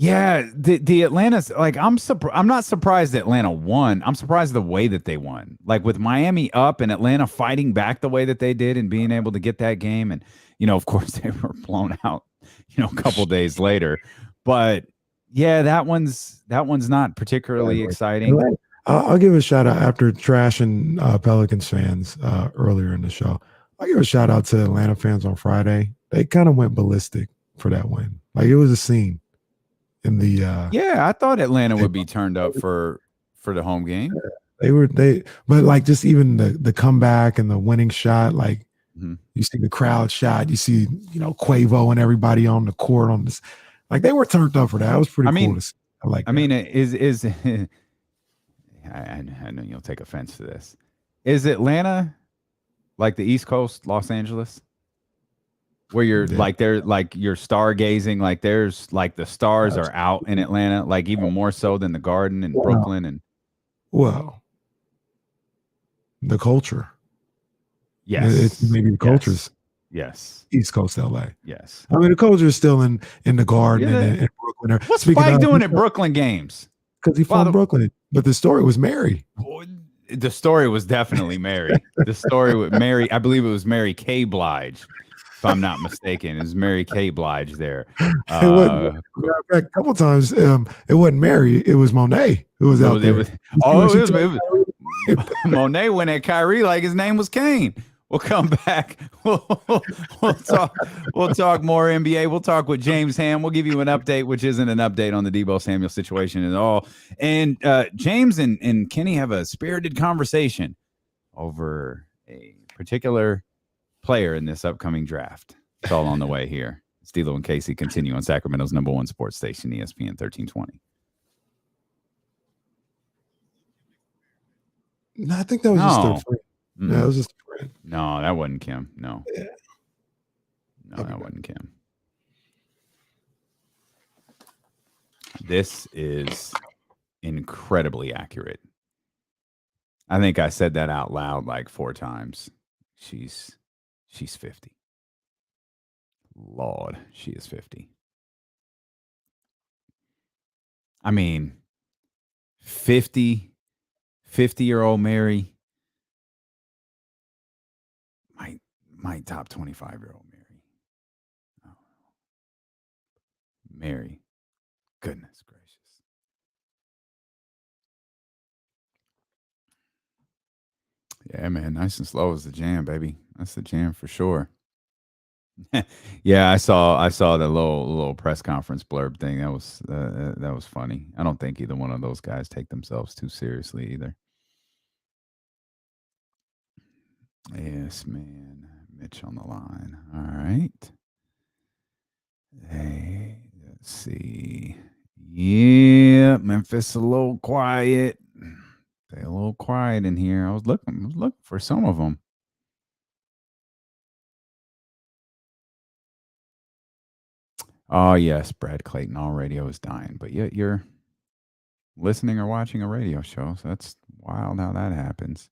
S1: Yeah, the Atlanta's I'm not surprised that Atlanta won. I'm surprised the way that they won. With Miami up and Atlanta fighting back the way that they did and being able to get that game. And, of course they were blown out, a couple days later. But yeah, that one's not particularly exciting.
S2: I'll give a shout out after trashing Pelicans fans earlier in the show. I'll give a shout out to Atlanta fans on Friday. They kind of went ballistic for that win. It was a scene. In the
S1: I thought Atlanta would be turned up for the home game.
S2: But just even the comeback and the winning shot, you see the crowd shot, you see Quavo and everybody on the court on this, they were turned up for that. It was pretty cool to see. I
S1: know you'll take offense to this. Is Atlanta like the East Coast, Los Angeles? Where you're you're stargazing, there's the stars are out in Atlanta, even more so than the Garden in Brooklyn and
S2: the culture.
S1: Yes.
S2: It's maybe the culture's East Coast LA.
S1: Yes.
S2: I mean the culture is still in the Garden and Brooklyn.
S1: What's Spike doing at Brooklyn games?
S2: Because he's from Brooklyn. But the story was Mary.
S1: The story was definitely Mary. The story with Mary, I believe it was Mary K. Blige. If I'm not mistaken, it was Mary K. Blige there.
S2: A couple times, it wasn't Mary, it was Monet who was out there.
S1: Monet went at Kyrie like his name was Kane. We'll come back. We'll talk more NBA. We'll talk with James Ham. We'll give you an update, which isn't an update on the Deebo Samuel situation at all. And James and Kenny have a spirited conversation over a particular player in this upcoming draft. It's all on the way here. Stilo and Casey continue on Sacramento's #1 sports station, ESPN 1320.
S2: No, I think that was just their friend. No, that was just a friend.
S1: No, that wasn't Kim. No.
S2: Yeah.
S1: No, that wasn't Kim. This is incredibly accurate. I think I said that out loud 4 times. She's 50. Lord, she is 50. I mean, 50-year-old Mary might top 25-year-old Mary. Oh. Mary, goodness gracious. Yeah, man, nice and slow is the jam, baby. That's the jam for sure. Yeah, I saw the little press conference blurb thing. That was funny. I don't think either one of those guys take themselves too seriously either. Yes, man. Mitch on the line. All right. Hey, let's see. Yeah, Memphis a little quiet. They a little quiet in here. I was looking for some of them. Oh, yes, Brad Clayton, all radio is dying. But yet you're listening or watching a radio show, so that's wild how that happens.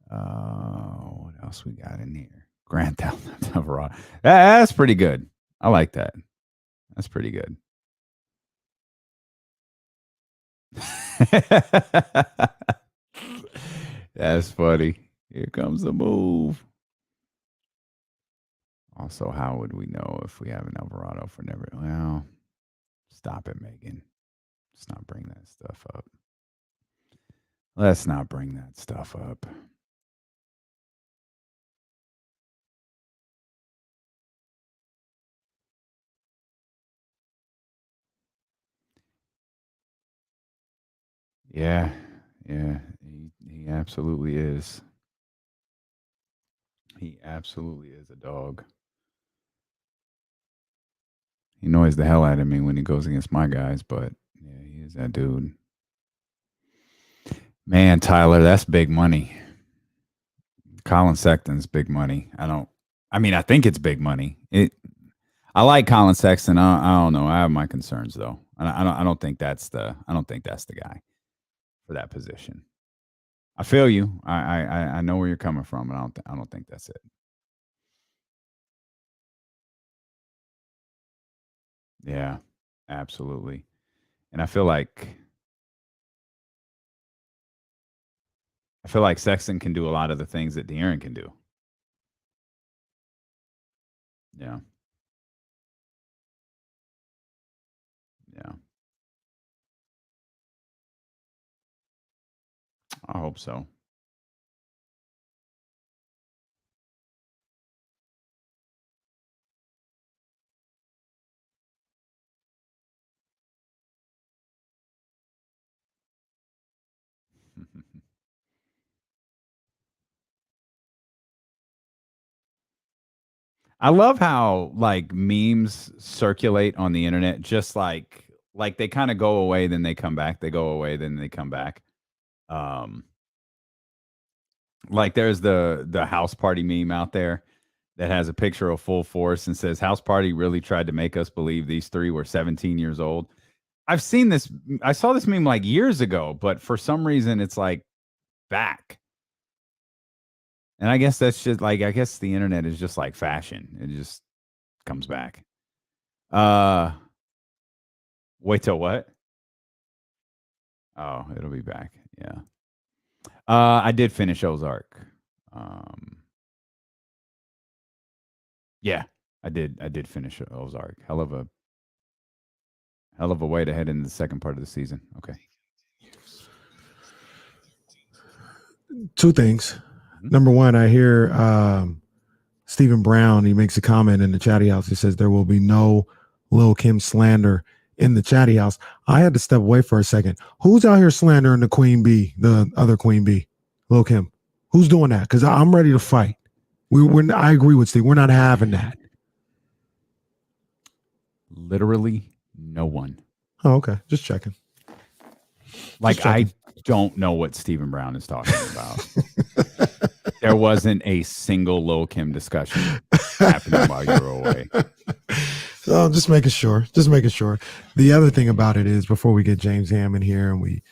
S1: What else we got in here? Grant Theft Alvarado. That's pretty good. I like that. That's pretty good. That's funny. Here comes the move. Also, how would we know if we have an Alvarado for never? Well, stop it, Megan. Let's not bring that stuff up. Let's not bring that stuff up. Yeah, he absolutely is. He absolutely is a dog. He annoys the hell out of me when he goes against my guys, but yeah, he is that dude. Man, Tyler, that's big money. Colin Sexton's big money. I think it's big money. I like Colin Sexton. I don't know. I have my concerns though. I don't think that's the guy for that position. I feel you. I know where you're coming from, and I don't think that's it. Yeah, absolutely. And I feel like Sexton can do a lot of the things that De'Aaron can do. Yeah. Yeah. I hope so. I love how like memes circulate on the internet, just like they kind of go away, then they come back. They go away, then they come back. Like there's the house party meme out there that has a picture of Full Force and says, "House party really tried to make us believe these three were 17 years old." I've seen this. I saw this meme like years ago, but for some reason it's like back. And I guess that's just like, I guess the internet is just like fashion. It just comes back. Wait till what? Oh, it'll be back. Yeah. I did finish Ozark. Yeah, I did finish Ozark. Hell of a way to head into the second part of the season. Okay.
S2: Two things. Number one, I hear Stephen Brown, he makes a comment in the chatty house. He says there will be no Lil' Kim slander in the chatty house. I had to step away for a second. Who's out here slandering the Queen Bee, the other Queen Bee, Lil' Kim? Who's doing that? Because I'm ready to fight. I agree with Steve. We're not having that.
S1: Literally no one.
S2: Oh, okay. Just checking.
S1: I don't know what Stephen Brown is talking about. There wasn't a single Lil' Kim discussion happening while you were away.
S2: So just making sure. The other thing about it is, before we get James Ham in here and we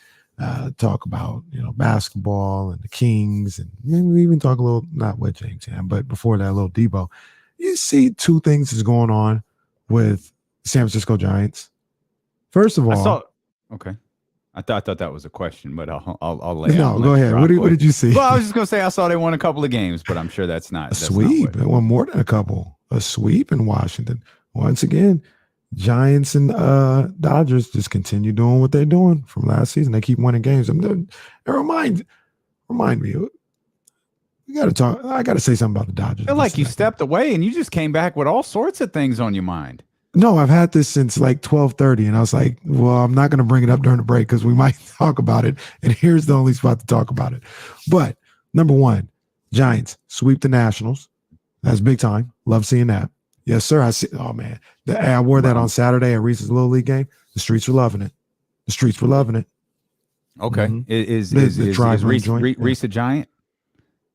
S2: talk about basketball and the Kings, and maybe we even talk a little, not with James Ham, but before that, a little Debo. You see two things is going on with San Francisco Giants. First of all,
S1: okay. I thought that was a question, but I'll lay
S2: out. No, go ahead. What did you see?
S1: Well, I was just gonna say I saw they won a couple of games, but I'm sure that's not
S2: a sweep. They won more than a couple. A sweep in Washington. Once again, Giants and Dodgers just continue doing what they're doing from last season. They keep winning games. And remind me. We got to talk. I got to say something about the Dodgers.
S1: I feel like you stepped away and you just came back with all sorts of things on your mind.
S2: No, I've had this since like 12:30, and I was like, well, I'm not going to bring it up during the break because we might talk about it, and here's the only spot to talk about it. But number one, Giants sweep the Nationals. That's big time. Love seeing that. Yes, sir. I see. Oh, man. I wore that on Saturday at Reese's Little League game. The streets were loving it.
S1: Okay.
S2: Mm-hmm.
S1: Is Reese a Giant?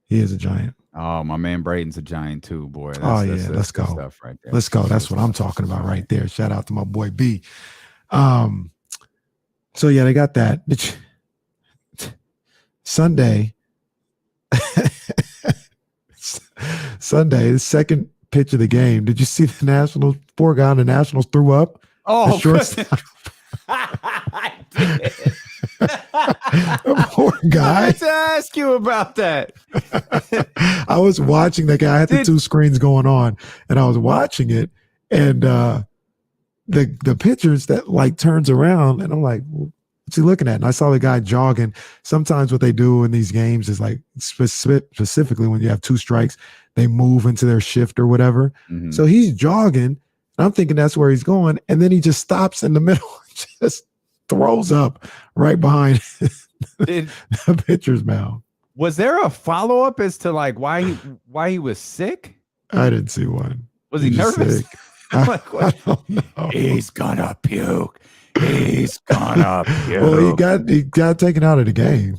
S2: He is a Giant.
S1: Oh, my man Braden's a Giant too, boy.
S2: That's let's go.
S1: Stuff right there.
S2: Let's go. That's what I'm talking about right there. Shout out to my boy B. So yeah, they got that. Sunday, the second pitch of the game. Did you see the Nationals? Poor guy on the Nationals threw up.
S1: Oh,
S2: I did. Poor guy.
S1: I meant to ask you about that.
S2: I was watching that guy. I had the two screens going on, and I was watching it, and the pitchers that like turns around, and I'm like, What's he looking at? And I saw the guy jogging. Sometimes what they do in these games is like specifically when you have 2 strikes, they move into their shift or whatever.
S1: Mhm.
S2: So he's jogging. And I'm thinking that's where he's going. And then he just stops in the middle and just throws up right behind the pitcher's mound.
S1: Was there a follow-up as to like why he was sick?
S2: I didn't see one.
S1: Was he nervous?
S2: I don't know.
S1: He's gonna puke. He's gonna puke.
S2: Well, he got taken out of the game.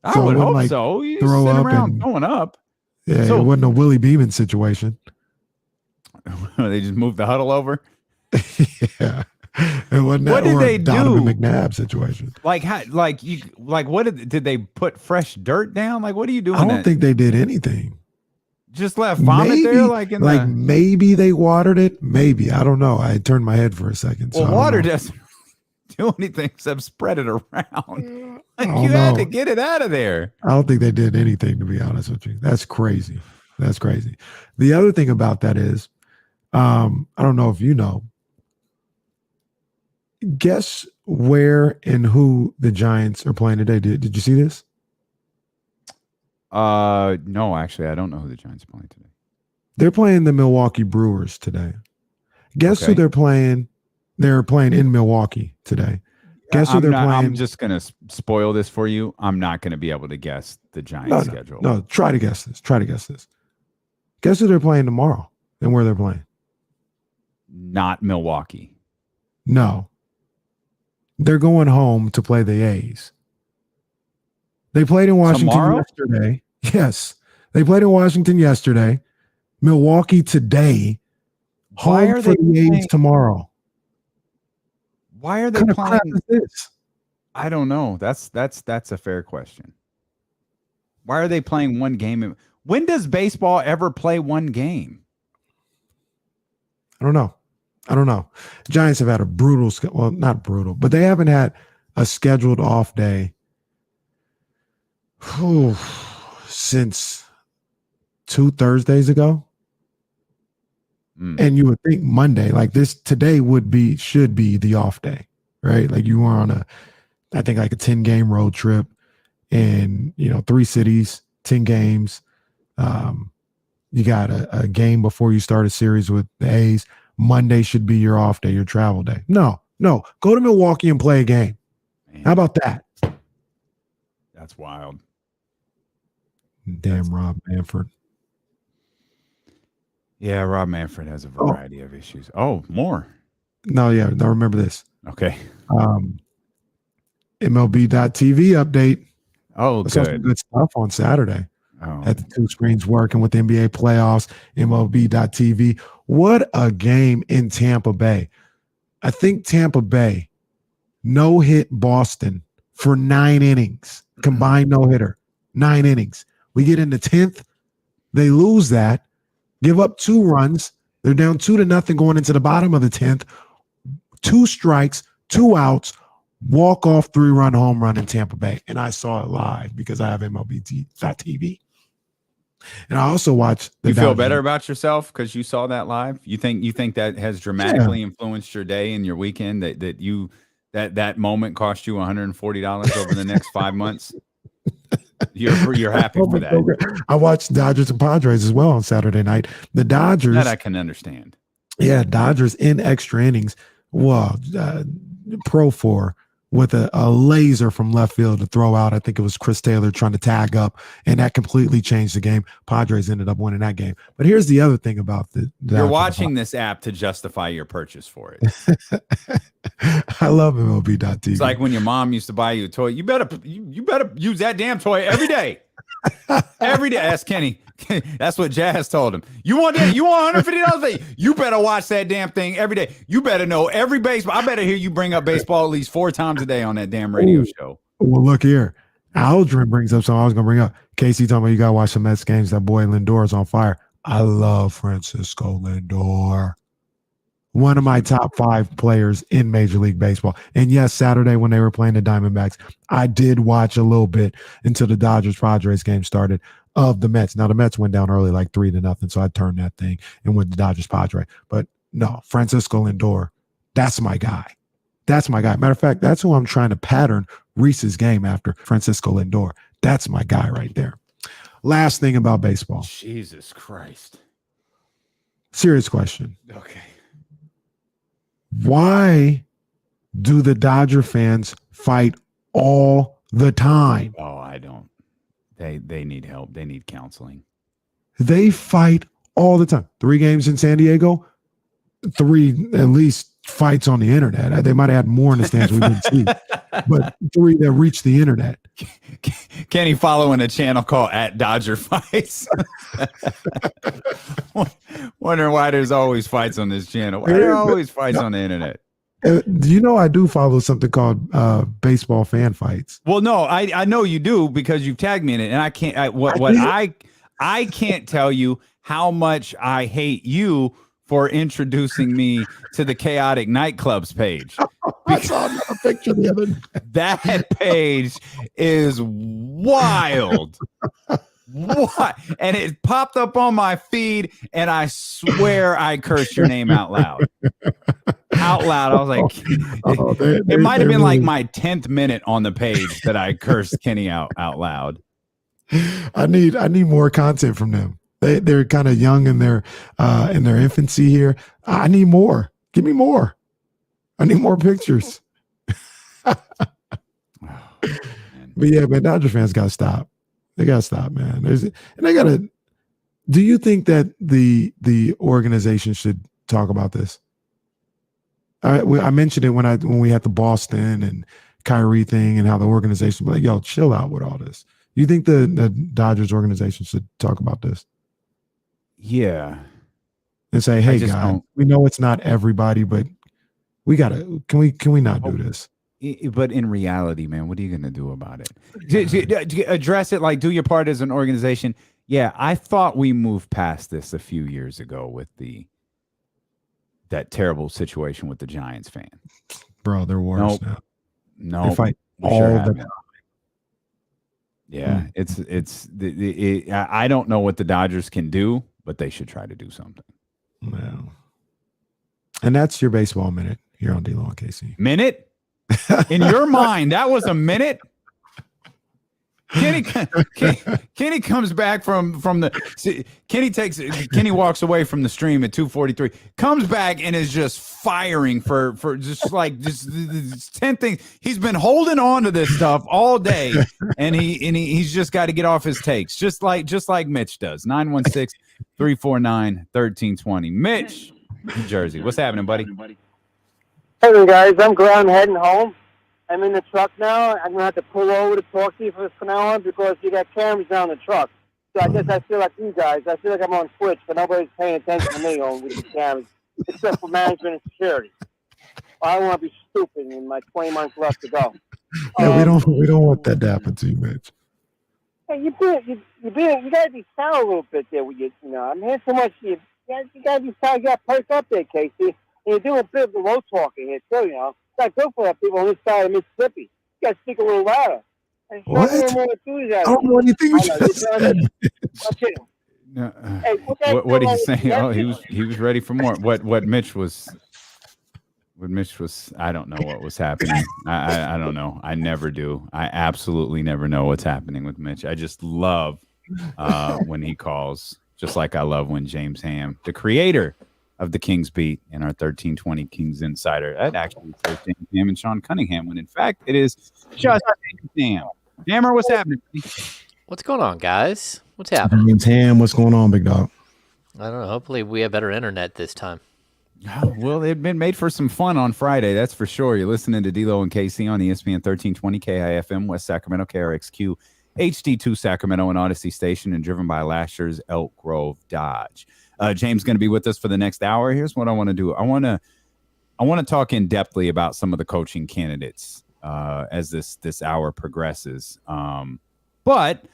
S1: I
S2: So it
S1: would
S2: wasn't
S1: hope
S2: like
S1: so. You
S2: throw
S1: sit
S2: up
S1: around
S2: and-
S1: throwing up.
S2: Yeah,
S1: So-
S2: it wasn't a Willie Beeman situation.
S1: They just moved the huddle over.
S2: Yeah. It wasn't
S1: What
S2: that
S1: did
S2: or
S1: they
S2: a Donovan
S1: do?
S2: McNabb situation.
S1: Like how? What did they put fresh dirt down? Like what are you doing?
S2: I don't think they did anything.
S1: Just left vomit there, like in the.
S2: Maybe they watered it. Maybe. I don't know. I turned my head for a second. So
S1: Well,
S2: I don't
S1: water
S2: know.
S1: doesn't do anything except spread it around. Like,
S2: don't
S1: you had
S2: know.
S1: to get it out of there.
S2: I don't think they did anything, to be honest with you. That's crazy. That's crazy. The other thing about that is, I don't know if you know, guess where and who the Giants are playing today. Did you see this?
S1: No, actually, I don't know who the Giants are playing today.
S2: They're playing the Milwaukee Brewers today. Guess who
S1: Okay.
S2: they're playing? They're playing in Milwaukee today. Guess who they're playing?
S1: I'm just gonna spoil this for you. I'm not gonna be able to guess the Giants schedule.
S2: No, try to guess this. Guess who they're playing tomorrow and where they're playing?
S1: Not Milwaukee.
S2: No. They're going home to play the A's. They played in Washington
S1: Tomorrow?
S2: yesterday. Yes. They played in Washington yesterday. Milwaukee today.
S1: Why
S2: Home
S1: are
S2: for
S1: they
S2: the A's
S1: playing-
S2: tomorrow.
S1: Why are they
S2: What kind of crap
S1: playing?
S2: is this?
S1: I don't know. That's a fair question. Why are they playing one game? When does baseball ever play one game?
S2: I don't know. Giants have had a brutal, well, not brutal, but they haven't had a scheduled off day since 2 Thursdays ago. And you would think Monday, like this today should be the off day, right? Like you were on I think like a 10-game road trip in, 3 cities, 10 games. You got a game before you start a series with the A's. Monday should be your off day, your travel day. No, go to Milwaukee and play a game.
S1: Man,
S2: How about that?
S1: that's wild.
S2: Damn Rob Manfred.
S1: Yeah, Rob Manfred has a variety of issues. Oh, more.
S2: No, remember this.
S1: Okay.
S2: MLB.TV update.
S1: Oh,
S2: I saw some
S1: good.
S2: good stuff on Saturday.
S1: Oh,
S2: At the 2 screens working with the NBA playoffs, MLB.TV. What a game in Tampa Bay. I think Tampa Bay no-hit Boston for 9 innings. Combined no-hitter. 9 innings. We get in the 10th. They lose that. Give up 2 runs. They're down 2-0 going into the bottom of the 10th. 2 strikes, 2 outs, walk-off 3-run home run in Tampa Bay. And I saw it live because I have MLB.TV. And I also watched the
S1: you feel
S2: Dodgers.
S1: better about yourself because you saw that live? You think that has dramatically influenced your day and your weekend? That moment cost you $140 over the next 5 months? You're happy for that.
S2: I watched Dodgers and Padres as well on Saturday night. The Dodgers,
S1: That I can understand.
S2: yeah, Dodgers in extra innings. Well, Pro 4 with a laser from left field to throw out. I think it was Chris Taylor trying to tag up, and that completely changed the game. Padres ended up winning that game. But here's the other thing about the
S1: You're watching this app to justify your purchase for it.
S2: I love MLB.TV.
S1: It's like when your mom used to buy you a toy. You better use that damn toy every day. Every day. Ask Kenny. That's what Jazz told him. You want $150? You better watch that damn thing every day. You better know every baseball. I better hear you bring up baseball at least 4 times a day on that damn radio show.
S2: Well, look here. Aldrin brings up something I was going to bring up. Casey talking about you got to watch some Mets games. That boy Lindor is on fire. I love Francisco Lindor. One of my top 5 players in Major League Baseball. And yes, Saturday when they were playing the Diamondbacks, I did watch a little bit until the Dodgers-Padres game started of the Mets. Now, the Mets went down early like 3-0, so I turned that thing and went to Dodgers-Padres. But no, Francisco Lindor, that's my guy. That's my guy. Matter of fact, that's who I'm trying to pattern Reese's game after, Francisco Lindor. That's my guy right there. Last thing about baseball.
S1: Jesus Christ.
S2: Serious question.
S1: Okay.
S2: Why do the Dodger fans fight all the time?
S1: Oh, I don't. They need help. They need counseling.
S2: They fight all the time. 3 games in San Diego, 3 at least fights on the internet. They might have had more in the stands we didn't see, but 3 that reached the internet.
S1: Kenny following a channel called @DodgerFights. Wondering why there's always fights on this channel. Why are there always fights on the internet?
S2: Do you know I do follow something called baseball fan fights?
S1: Well, no, I know you do because you've tagged me in it, and I can't. I can't tell you how much I hate you for introducing me to the Chaotic Nightclubs page.
S2: I saw another picture the other day.
S1: That page is wild. What? And it popped up on my feed, and I swear I cursed your name out loud. Out loud. I was like, it might have been like my 10th minute on the page that I cursed Kenny out loud.
S2: I need more content from them. They're kind of young in their infancy here. I need more. Give me more. I need more pictures. But yeah, man, Dodger fans got to stop. They got to stop, man. And they got to. Do you think that the organization should talk about this? I mentioned it when we had the Boston and Kyrie thing and how the organization was like, yo, chill out with all this. You think the Dodgers organization should talk about this?
S1: Yeah.
S2: And say, hey, guys, we know it's not everybody, but we gotta. Can we not do this?
S1: But in reality, man, what are you gonna do about it? Address it, like do your part as an organization. Yeah, I thought we moved past this a few years ago with that terrible situation with the Giants fan.
S2: Bro, they're worse now.
S1: No,
S2: they fight all the time.
S1: Yeah, I don't know what the Dodgers can do, but they should try to do something.
S2: Well, and that's your baseball minute here on D-Lo and KC.
S1: Minute? In your mind, that was a minute? Kenny comes back from the Kenny walks away from the stream at 2:43, comes back and is just firing for just 10 things. He's been holding on to this stuff all day, and he's just got to get off his takes, just like Mitch does. 916-349-1320. Mitch, New Jersey. What's happening, buddy?
S7: Hey guys, I'm heading home. I'm in the truck now. I'm gonna have to pull over to talk to you from now on because you got cameras down the truck. So I guess I feel like you guys. I feel like I'm on Twitch, but nobody's paying attention to me with the cameras, except for management and security. I don't want to be stupid in my 20 months left to go.
S2: Yeah, we don't want that to happen to you, Mitch.
S7: Hey, you gotta be sound a little bit there with you. I'm hearing so much. You gotta be sound. You gotta perk up there, Casey. And you're doing a bit of the low talking here too. It's not good for the people on this side of Mississippi. You got to speak a little louder.
S2: What? I don't know anything you just said.
S1: What did he say? Oh, he was ready for more. What Mitch was. I don't know what was happening. I don't know. I never do. I absolutely never know what's happening with Mitch. I just love when he calls, just like I love when James Ham, the creator of the Kings Beat and our 1320 Kings Insider. That actually says James Ham and Sean Cunningham, when in fact it is just James Ham. Hammer, what's happening?
S8: What's going on, guys? What's happening?
S2: James Ham, what's going on, big dog?
S8: I don't know. Hopefully we have better internet this time.
S1: Oh, well, it's been made for some fun on Friday, that's for sure. You're listening to D-Lo and KC on ESPN 1320 KIFM, West Sacramento, KRXQ, HD2 Sacramento, and Odyssey Station, and driven by last year's Elk Grove Dodge. James is going to be with us for the next hour. Here's what I want to do. I want to talk in depthly about some of the coaching candidates as this hour progresses. But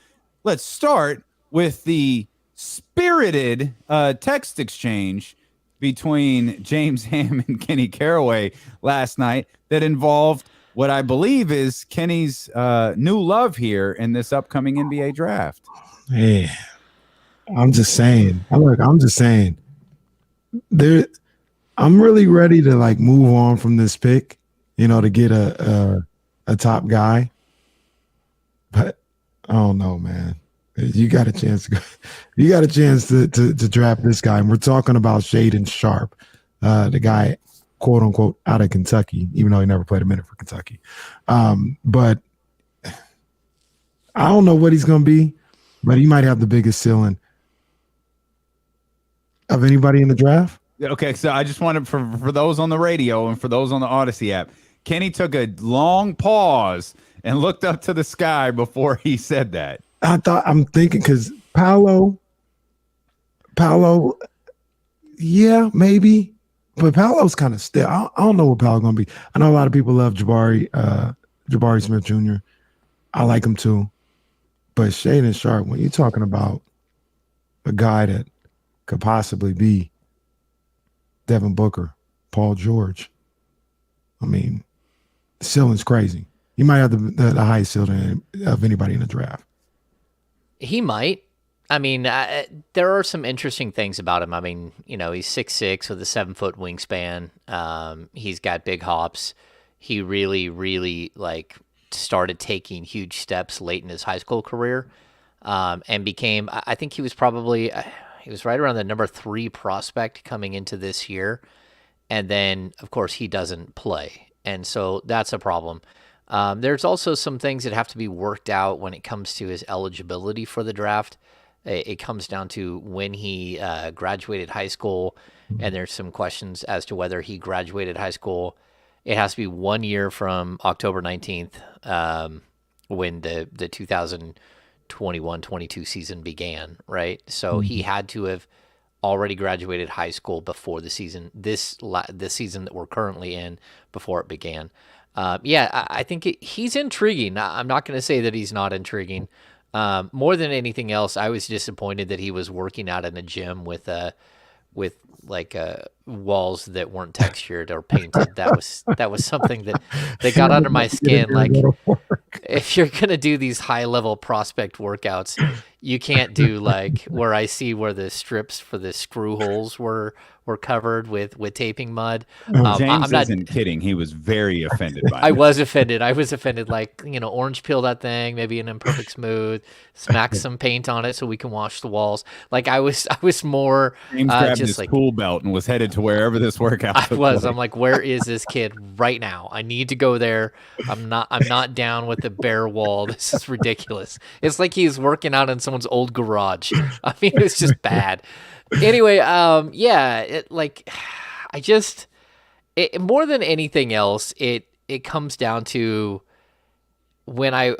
S1: let's start with the spirited text exchange between James Ham and Kenny Caraway last night that involved what I believe is Kenny's new love here in this upcoming NBA draft.
S2: Hey. I'm just saying. I'm just saying. I'm really ready to move on from this pick. to get a top guy. But I don't know, man. You got a chance to draft this guy. And we're talking about Shaedon Sharpe, the guy, quote unquote, out of Kentucky, even though he never played a minute for Kentucky. But I don't know what he's going to be, but he might have the biggest ceiling of anybody in the draft.
S1: Okay, so I just wanted for those on the radio and for those on the Odyssey app, Kenny took a long pause and looked up to the sky before he said that.
S2: I'm thinking because Paolo, yeah, maybe, but Paolo's kind of still. I don't know what Paolo's going to be. I know a lot of people love Jabari Smith Jr. I like him too, but Shaedon Sharpe, when you're talking about a guy that could possibly be Devin Booker, Paul George, I mean, the ceiling's crazy. He might have the highest ceiling of anybody in the draft.
S8: He might. I mean, there are some interesting things about him. I mean, he's 6'6" with a 7-foot wingspan. He's got big hops. He really, really started taking huge steps late in his high school career, and became. I think he was probably he was right around the number 3 prospect coming into this year, and then of course he doesn't play, and so that's a problem. There's also some things that have to be worked out when it comes to his eligibility for the draft. It comes down to when he graduated high school, and there's some questions as to whether he graduated high school. It has to be 1 year from October 19th, when the 2021-22 season began, right? So he had to have already graduated high school before the season, this season that we're currently in, before it began. I think he's intriguing. I'm not going to say that he's not intriguing. More than anything else, I was disappointed that he was working out in a gym with walls that weren't textured or painted. That was something that got under my skin. Like, if you're gonna do these high level prospect workouts, you can't do where I see where the strips for the screw holes were covered with taping mud.
S1: James isn't kidding. He was very offended by it.
S8: I was offended. Orange peel that thing, maybe an imperfect smooth, smack some paint on it so we can wash the walls. I was more
S1: James grabbed his pool belt and was headed to wherever this workout was.
S8: I'm like, where is this kid right now? I need to go there. I'm not down with the bare wall. This is ridiculous. It's like he's working out in someone's old garage. I mean, it's just bad. Anyway, more than anything else, it comes down to when I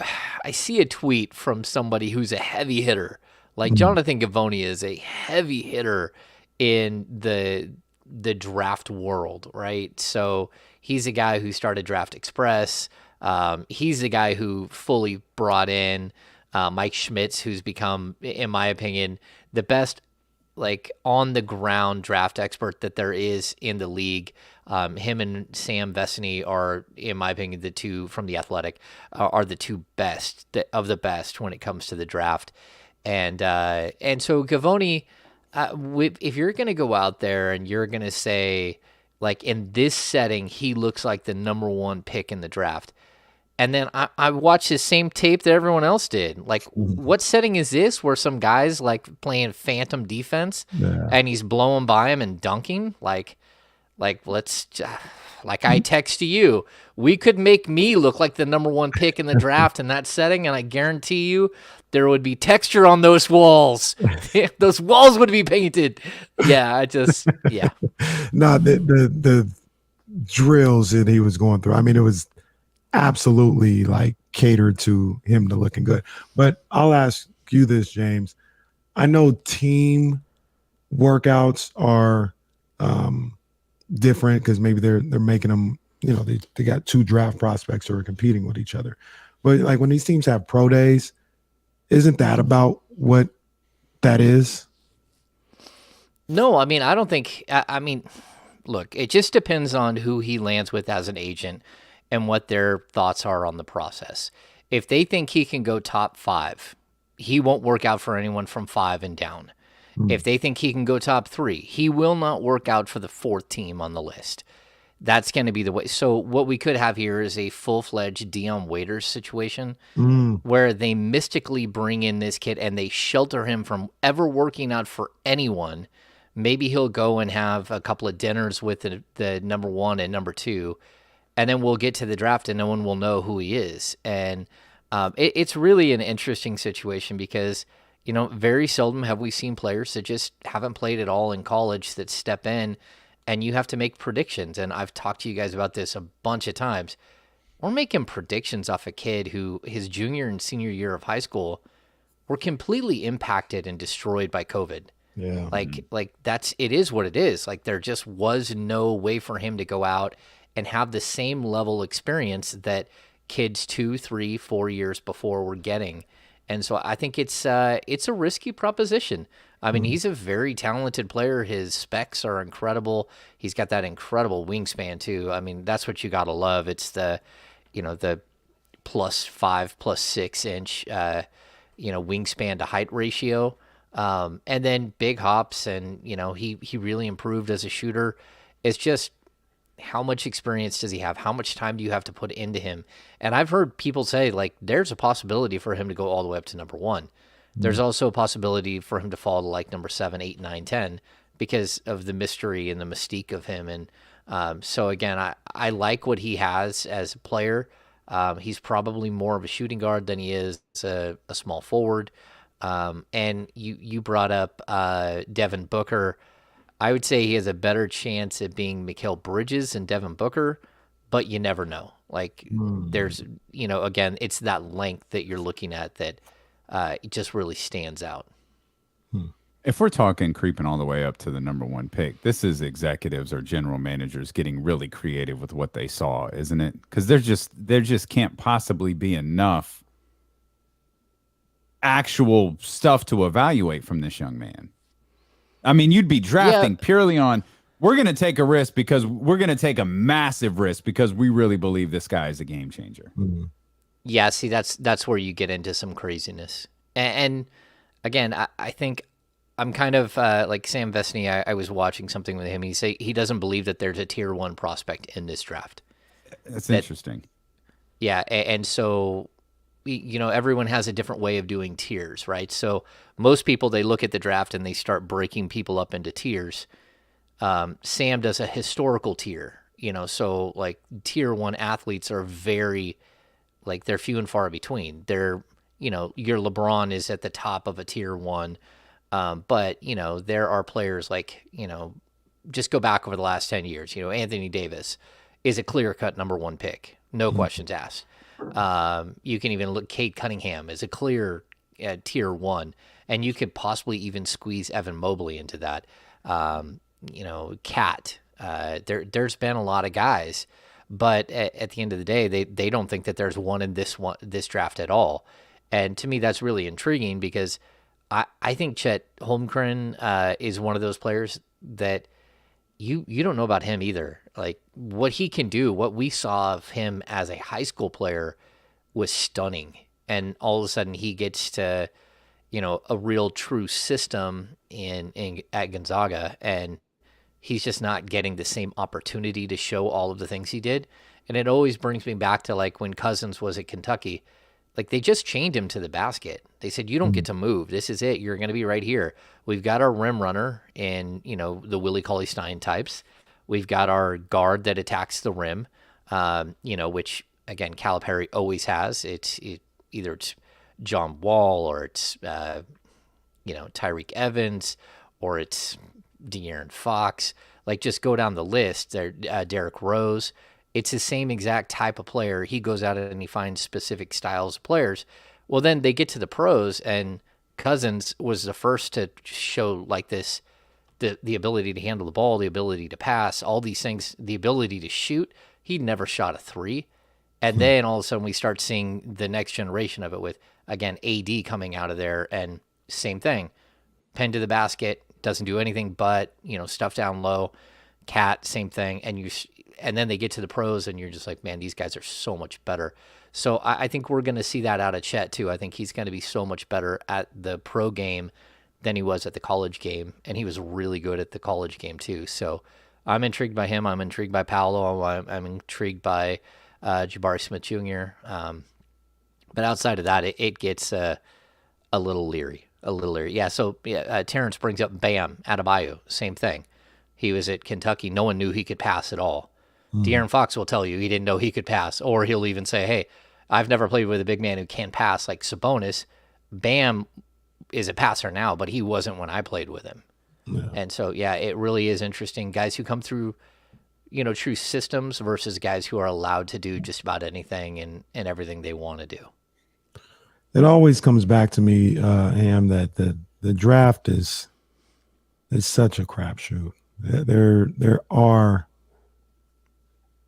S8: see a tweet from somebody who's a heavy hitter, like Jonathan Givony is a heavy hitter in the draft world, right? So he's a guy who started Draft Express. He's the guy who fully brought in Mike Schmitz, who's become, in my opinion, the best on the ground draft expert that there is in the league. Him and Sam Vecini are, in my opinion, the two from The Athletic are the two best of the best when it comes to the draft. And so Givony, if you're going to go out there and you're going to say, in this setting, he looks like the number 1 pick in the draft. And then I watched the same tape that everyone else did. What setting is this where some guy's playing phantom defense and he's blowing by him and dunking? I text to you, we could make me look like the number 1 pick in the draft in that setting, and I guarantee you there would be texture on those walls. Those walls would be painted. Yeah, No,
S2: the drills that he was going through, I mean, it was absolutely catered to him to looking good. But I'll ask you this, James. I know team workouts are different because maybe they're making them, they got 2 draft prospects who are competing with each other. But when these teams have pro days, isn't that about what that is?
S8: No, I mean, I don't think, look, it just depends on who he lands with as an agent and what their thoughts are on the process. If they think he can go top 5, he won't work out for anyone from 5 and down. If they think he can go top 3, he will not work out for the 4th team on the list. that's going to be the way. So what we could have here is a full-fledged Dion Waiters situation where they mystically bring in this kid and they shelter him from ever working out for anyone. Maybe he'll go and have a couple of dinners with the number 1 and number 2, and then we'll get to the draft and no one will know who he is. And it's really an interesting situation because, very seldom have we seen players that just haven't played at all in college that step in and you have to make predictions. And I've talked to you guys about this a bunch of times. We're making predictions off a kid who his junior and senior year of high school were completely impacted and destroyed by COVID.
S2: Yeah.
S8: Like it is what it is. Like there just was no way for him to go out and have the same level experience that kids 2, 3, 4 years before were getting. And so I think it's a risky proposition. I mean, he's a very talented player. His specs are incredible. He's got that incredible wingspan too. I mean, that's what you got to love. It's the +5, +6 inch, wingspan to height ratio. And then big hops, and he really improved as a shooter. It's just, how much experience does he have? How much time do you have to put into him? And I've heard people say, like, there's a possibility for him to go all the way up to number 1. There's also a possibility for him to fall to like number 7, 8, 9, 10 because of the mystery and the mystique of him. And so again, I like what he has as a player. He's probably more of a shooting guard than he is a small forward. And you brought up Devin Booker. I would say he has a better chance at being Mikal Bridges and Devin Booker, but you never know. Like there's, again, it's that length that you're looking at that it just really stands out.
S1: If we're talking creeping all the way up to the number 1 pick, this is executives or general managers getting really creative with what they saw, isn't it? Because there just can't possibly be enough actual stuff to evaluate from this young man. I mean, you'd be drafting purely on, we're going to take a risk because we're going to take a massive risk because we really believe this guy is a game changer.
S8: Yeah, see, that's where you get into some craziness. And again, I think I'm kind of like Sam Vesney. I was watching something with him. He doesn't believe that there's a tier 1 prospect in this draft.
S1: That's interesting.
S8: Yeah, and so everyone has a different way of doing tiers, right? So most people, they look at the draft and they start breaking people up into tiers. Sam does a historical tier, so like tier 1 athletes are very, like, they're few and far between. They're, your LeBron is at the top of a tier 1. But, there are players like, just go back over the last 10 years, Anthony Davis is a clear-cut number 1 pick. No questions asked. You can even look, Cade Cunningham is a clear tier 1, and you could possibly even squeeze Evan Mobley into that. Cat. There's been a lot of guys, but at the end of the day, they don't think that there's one in this draft at all. And to me, that's really intriguing because I think Chet Holmgren is one of those players that you don't know about him either. Like, what he can do, what we saw of him as a high school player was stunning. And all of a sudden he gets to, a real true system at Gonzaga, and he's just not getting the same opportunity to show all of the things he did. And it always brings me back to like when Cousins was at Kentucky. Like, they just chained him to the basket. They said, you don't get to move. This is it. You're going to be right here. We've got our rim runner in, the Willie Cauley-Stein types. We've got our guard that attacks the rim, which, again, Calipari always has. Either it's John Wall or it's, Tyreek Evans or it's De'Aaron Fox. Like, just go down the list. Derrick Rose. It's the same exact type of player. He goes out and he finds specific styles of players. Well, then they get to the pros, and Cousins was the first to show like this, the ability to handle the ball, the ability to pass, all these things, the ability to shoot. He never shot a 3. And then all of a sudden we start seeing the next generation of it with, again, AD coming out of there, and same thing. Pen to the basket, doesn't do anything but, stuff down low. Cat, same thing. And then they get to the pros, and you're just like, man, these guys are so much better. So I think we're going to see that out of Chet, too. I think he's going to be so much better at the pro game than he was at the college game, and he was really good at the college game, too. So I'm intrigued by him. I'm intrigued by Paolo. I'm intrigued by Jabari Smith Jr. But outside of that, it gets a little leery. Yeah, so Terrence brings up Bam Adebayo. Same thing. He was at Kentucky. No one knew he could pass at all. De'Aaron Fox will tell you he didn't know he could pass. Or he'll even say, hey, I've never played with a big man who can pass like Sabonis. Bam is a passer now, but he wasn't when I played with him. Yeah. And so, it really is interesting. Guys who come through, true systems versus guys who are allowed to do just about anything and everything they want to do.
S2: It always comes back to me, Ham, that the draft is such a crapshoot. There are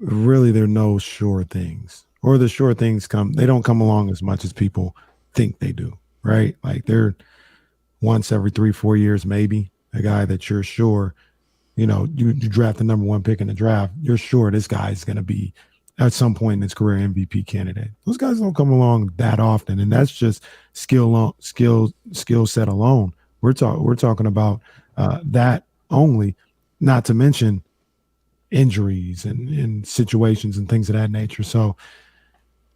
S2: no sure things, or the sure things they don't come along as much as people think they do, right? Like they're once every 3-4 years, maybe a guy that you're sure, you draft the number 1 pick in the draft, you're sure this guy's going to be at some point in his career MVP candidate. Those guys don't come along that often, and that's just skill set alone. We're talking about that only, not to mention injuries and situations and things of that nature. So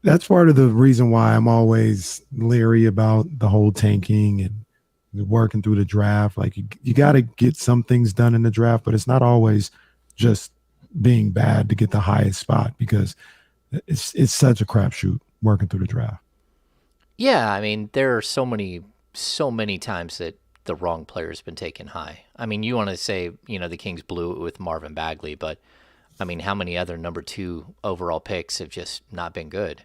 S2: that's part of the reason why I'm always leery about the whole tanking and working through the draft. Like you got to get some things done in the draft, but it's not always just being bad to get the highest spot, because it's such a crapshoot working through the draft.
S8: Yeah, I mean, there are so many times that the wrong player has been taken high. I mean, you want to say, the Kings blew it with Marvin Bagley, but I mean, how many other number 2 overall picks have just not been good?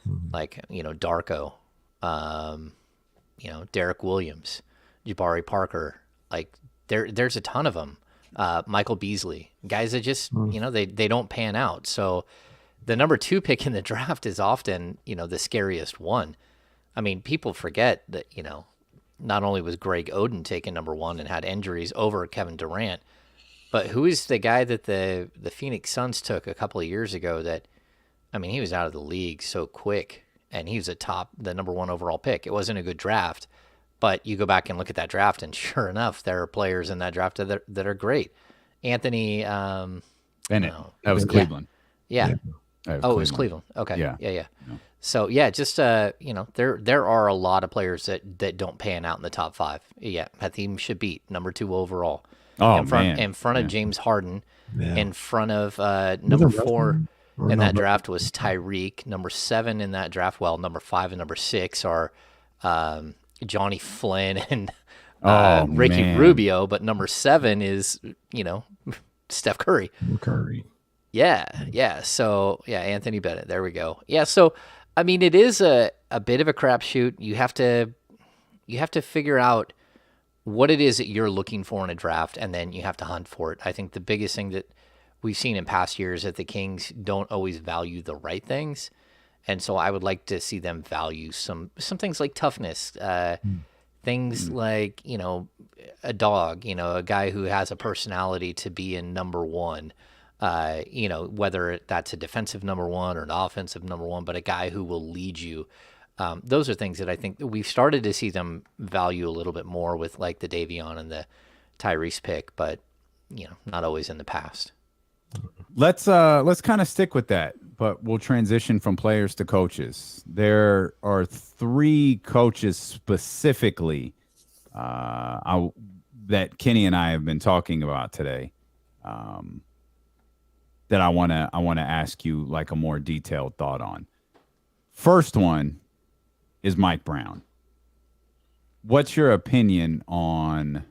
S8: Mm-hmm. Like, Darko, Derek Williams, Jabari Parker, like there's a ton of them. Michael Beasley, guys that just, they don't pan out. So the number 2 pick in the draft is often, the scariest one. I mean, people forget that, not only was Greg Oden taken number 1 and had injuries over Kevin Durant, but who is the guy that the Phoenix Suns took a couple of years ago that, I mean, he was out of the league so quick, and he was the number 1 overall pick. It wasn't a good draft, but you go back and look at that draft, and sure enough, there are players in that draft that are great. Anthony
S1: Bennett. That was Cleveland.
S8: Yeah. It was Cleveland. Okay. Yeah. So just there are a lot of players that don't pan out in the top 5. Yeah, Hakeem Shabit, number 2 overall.
S1: Oh,
S8: in front of James Harden, in front of number 4 in that draft was Tyreek. Number 7 in that draft, number 5 and number 6 are Johnny Flynn and Ricky Rubio, but number 7 is Steph Curry. Yeah. So Anthony Bennett. There we go. Yeah. So I mean, it is a bit of a crapshoot. You have to figure out what it is that you're looking for in a draft, and then you have to hunt for it. I think the biggest thing that we've seen in past years is that the Kings don't always value the right things, and so I would like to see them value some things like toughness, things like a dog, a guy who has a personality to be in number 1. Whether that's a defensive number 1 or an offensive number 1, but a guy who will lead you. Those are things that I think we've started to see them value a little bit more with like the Davion and the Tyrese pick, but not always in the past.
S1: Let's kind of stick with that, but we'll transition from players to coaches. There are 3 coaches specifically that Kenny and I have been talking about today. That I want to ask you like a more detailed thought on. First one is Mike Brown. What's your opinion on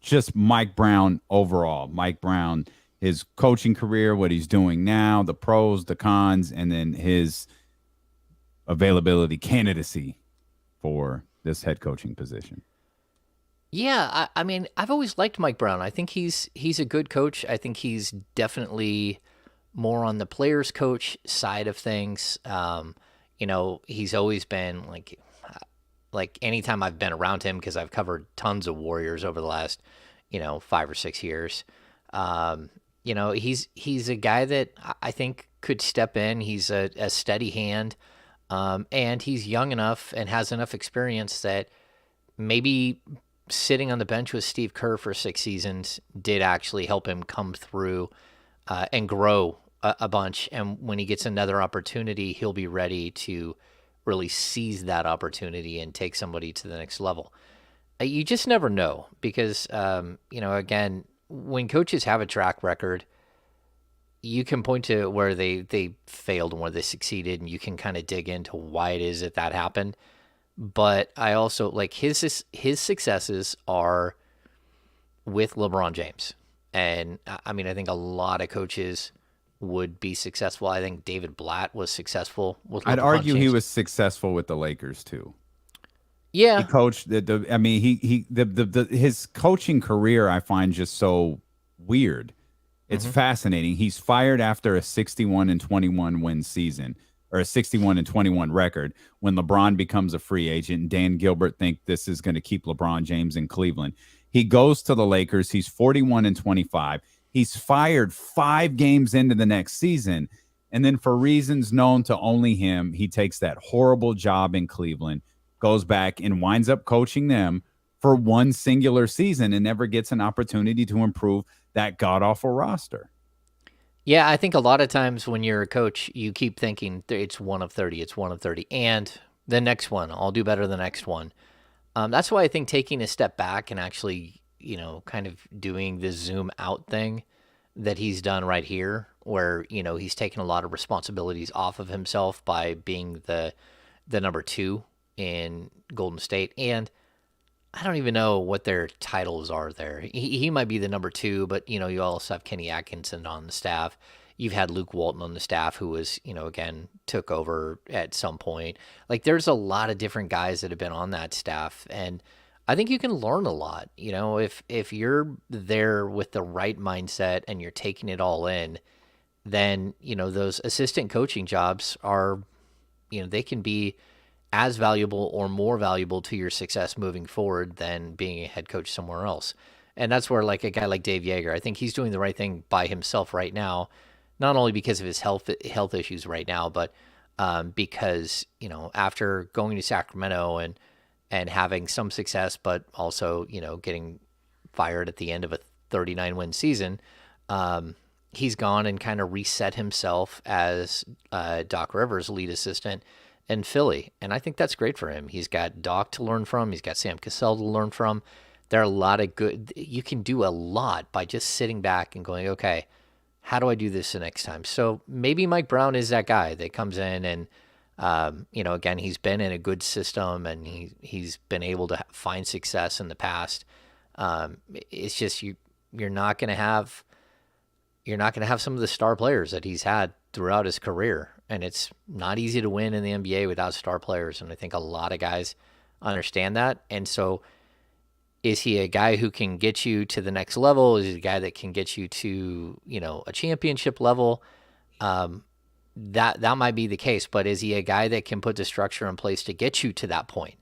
S1: just Mike Brown overall? Mike Brown, his coaching career, what he's doing now, the pros, the cons, and then his availability, candidacy for this head coaching position.
S8: Yeah, I mean, I've always liked Mike Brown. I think he's a good coach. I think he's definitely more on the players coach side of things. He's always been like anytime I've been around him, because I've covered tons of Warriors over the last 5 or 6 years. He's a guy that I think could step in. He's a steady hand, and he's young enough and has enough experience that maybe sitting on the bench with Steve Kerr for 6 seasons did actually help him come through and grow a bunch. And when he gets another opportunity, he'll be ready to really seize that opportunity and take somebody to the next level. You just never know because, again, when coaches have a track record, you can point to where they failed and where they succeeded, and you can kind of dig into why it is that happened. But I also like his successes are with LeBron James. And I mean, I think a lot of coaches would be successful. I think David Blatt was successful with LeBron
S1: I'd argue
S8: James.
S1: he was successful with the Lakers too.
S8: Yeah.
S1: He coached his coaching career I find just so weird. It's fascinating. He's fired after a 61-21 win season, or a 61-21 record, when LeBron becomes a free agent and Dan Gilbert think this is going to keep LeBron James in Cleveland. He goes to the Lakers. He's 41-25. He's fired 5 games into the next season. And then for reasons known to only him, he takes that horrible job in Cleveland, goes back and winds up coaching them for one singular season and never gets an opportunity to improve that god-awful roster.
S8: Yeah, I think a lot of times when you're a coach, you keep thinking it's 1 of 30, it's 1 of 30, and the next one, I'll do better the next one. That's why I think taking a step back and actually, kind of doing this zoom out thing that he's done right here, where, he's taken a lot of responsibilities off of himself by being the number 2 in Golden State. And I don't even know what their titles are there. He might be the number 2, but, you also have Kenny Atkinson on the staff. You've had Luke Walton on the staff who was, again, took over at some point. Like, there's a lot of different guys that have been on that staff. And I think you can learn a lot. If you're there with the right mindset and you're taking it all in, then, those assistant coaching jobs are, they can be as valuable or more valuable to your success moving forward than being a head coach somewhere else. And that's where, like, a guy like Dave Yeager, I think he's doing the right thing by himself right now, not only because of his health issues right now, but because, after going to Sacramento and having some success, but also, getting fired at the end of a 39-win season, he's gone and kind of reset himself as Doc Rivers' lead assistant in Philly. And I think that's great for him. He's got Doc to learn from. He's got Sam Cassell to learn from. There are a lot of you can do a lot by just sitting back and going, okay, how do I do this the next time? So maybe Mike Brown is that guy that comes in and, again, he's been in a good system and he's been able to find success in the past. It's just, you're not going to have some of the star players that he's had throughout his career. And it's not easy to win in the NBA without star players. And I think a lot of guys understand that. And so is he a guy who can get you to the next level? Is he a guy that can get you to, a championship level? That might be the case. But is he a guy that can put the structure in place to get you to that point?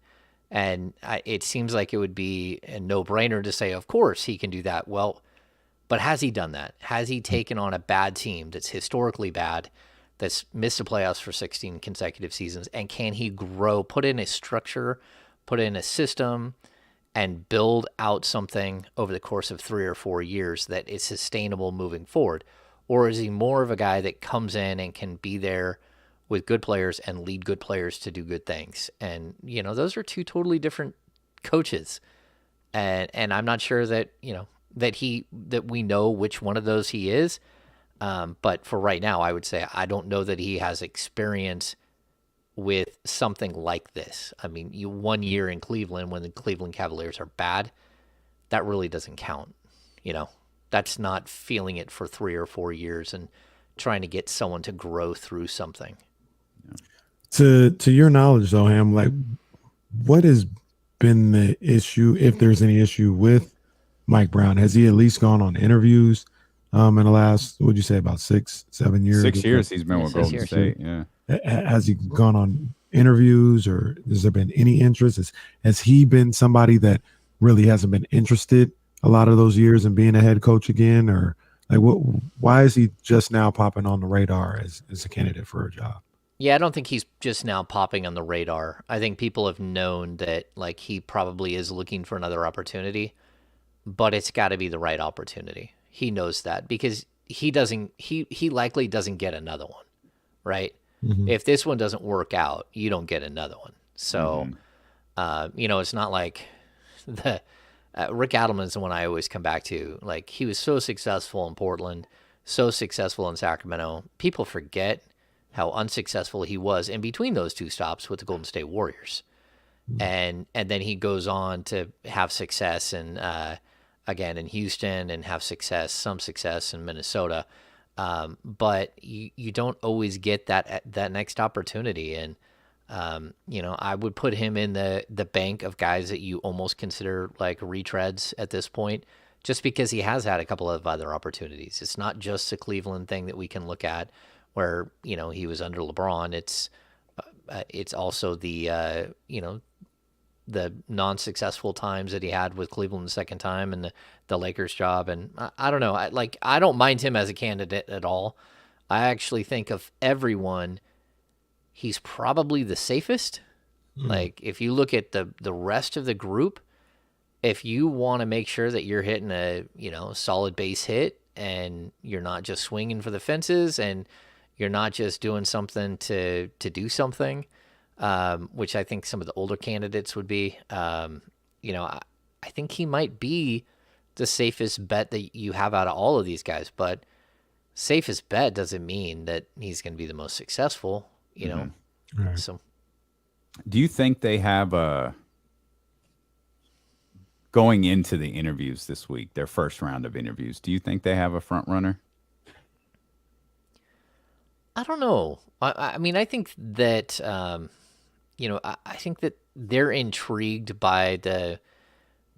S8: And it seems like it would be a no-brainer to say, of course, he can do that. Well, but has he done that? Has he taken on a bad team that's historically bad, that's missed the playoffs for 16 consecutive seasons, and can he grow, put in a structure, put in a system, and build out something over the course of 3 or 4 years that is sustainable moving forward? Or is he more of a guy that comes in and can be there with good players and lead good players to do good things? And, those are 2 totally different coaches. And I'm not sure that, that we know which one of those he is. But for right now, I would say I don't know that he has experience with something like this. I mean, 1 year in Cleveland when the Cleveland Cavaliers are bad, that really doesn't count. That's not feeling it for 3 or 4 years and trying to get someone to grow through something.
S2: To your knowledge, though, Ham, like, what has been the issue, if there's any issue with Mike Brown? Has he at least gone on interviews in the last, what'd you say, about 6-7 years?
S1: 6 years he's been with Golden State, yeah.
S2: Has he gone on interviews, or has there been any interest? Has he been somebody that really hasn't been interested a lot of those years in being a head coach again? Or like, why is he just now popping on the radar as a candidate for a job?
S8: Yeah, I don't think he's just now popping on the radar. I think people have known that like he probably is looking for another opportunity, but it's got to be the right opportunity. He knows that because he likely doesn't get another one, right?
S2: Mhm.
S8: If this one doesn't work out, you don't get another one. So, it's not like the Rick Adelman's the one I always come back to. Like he was so successful in Portland, so successful in Sacramento. People forget how unsuccessful he was in between those two stops with the Golden State Warriors. And then he goes on to have success in again in Houston and have some success in Minnesota. But you don't always get that next opportunity. And I would put him in the bank of guys that you almost consider like retreads at this point, just because he has had a couple of other opportunities. It's not just the Cleveland thing that we can look at where, he was under LeBron. It's also the the non-successful times that he had with Cleveland the second time and the Lakers job. And I don't know. I don't mind him as a candidate at all. I actually think of everyone, he's probably the safest. Like if you look at the rest of the group, if you want to make sure that you're hitting a, solid base hit and you're not just swinging for the fences and you're not just doing something to do something, which I think some of the older candidates would be, I think he might be the safest bet that you have out of all of these guys, but safest bet doesn't mean that he's going to be the most successful,
S2: Right.
S8: So
S1: Do you think they have going into the interviews this week, their first round of interviews, do you think they have a front runner?
S8: I don't know. I mean, I think that, I think that they're intrigued by the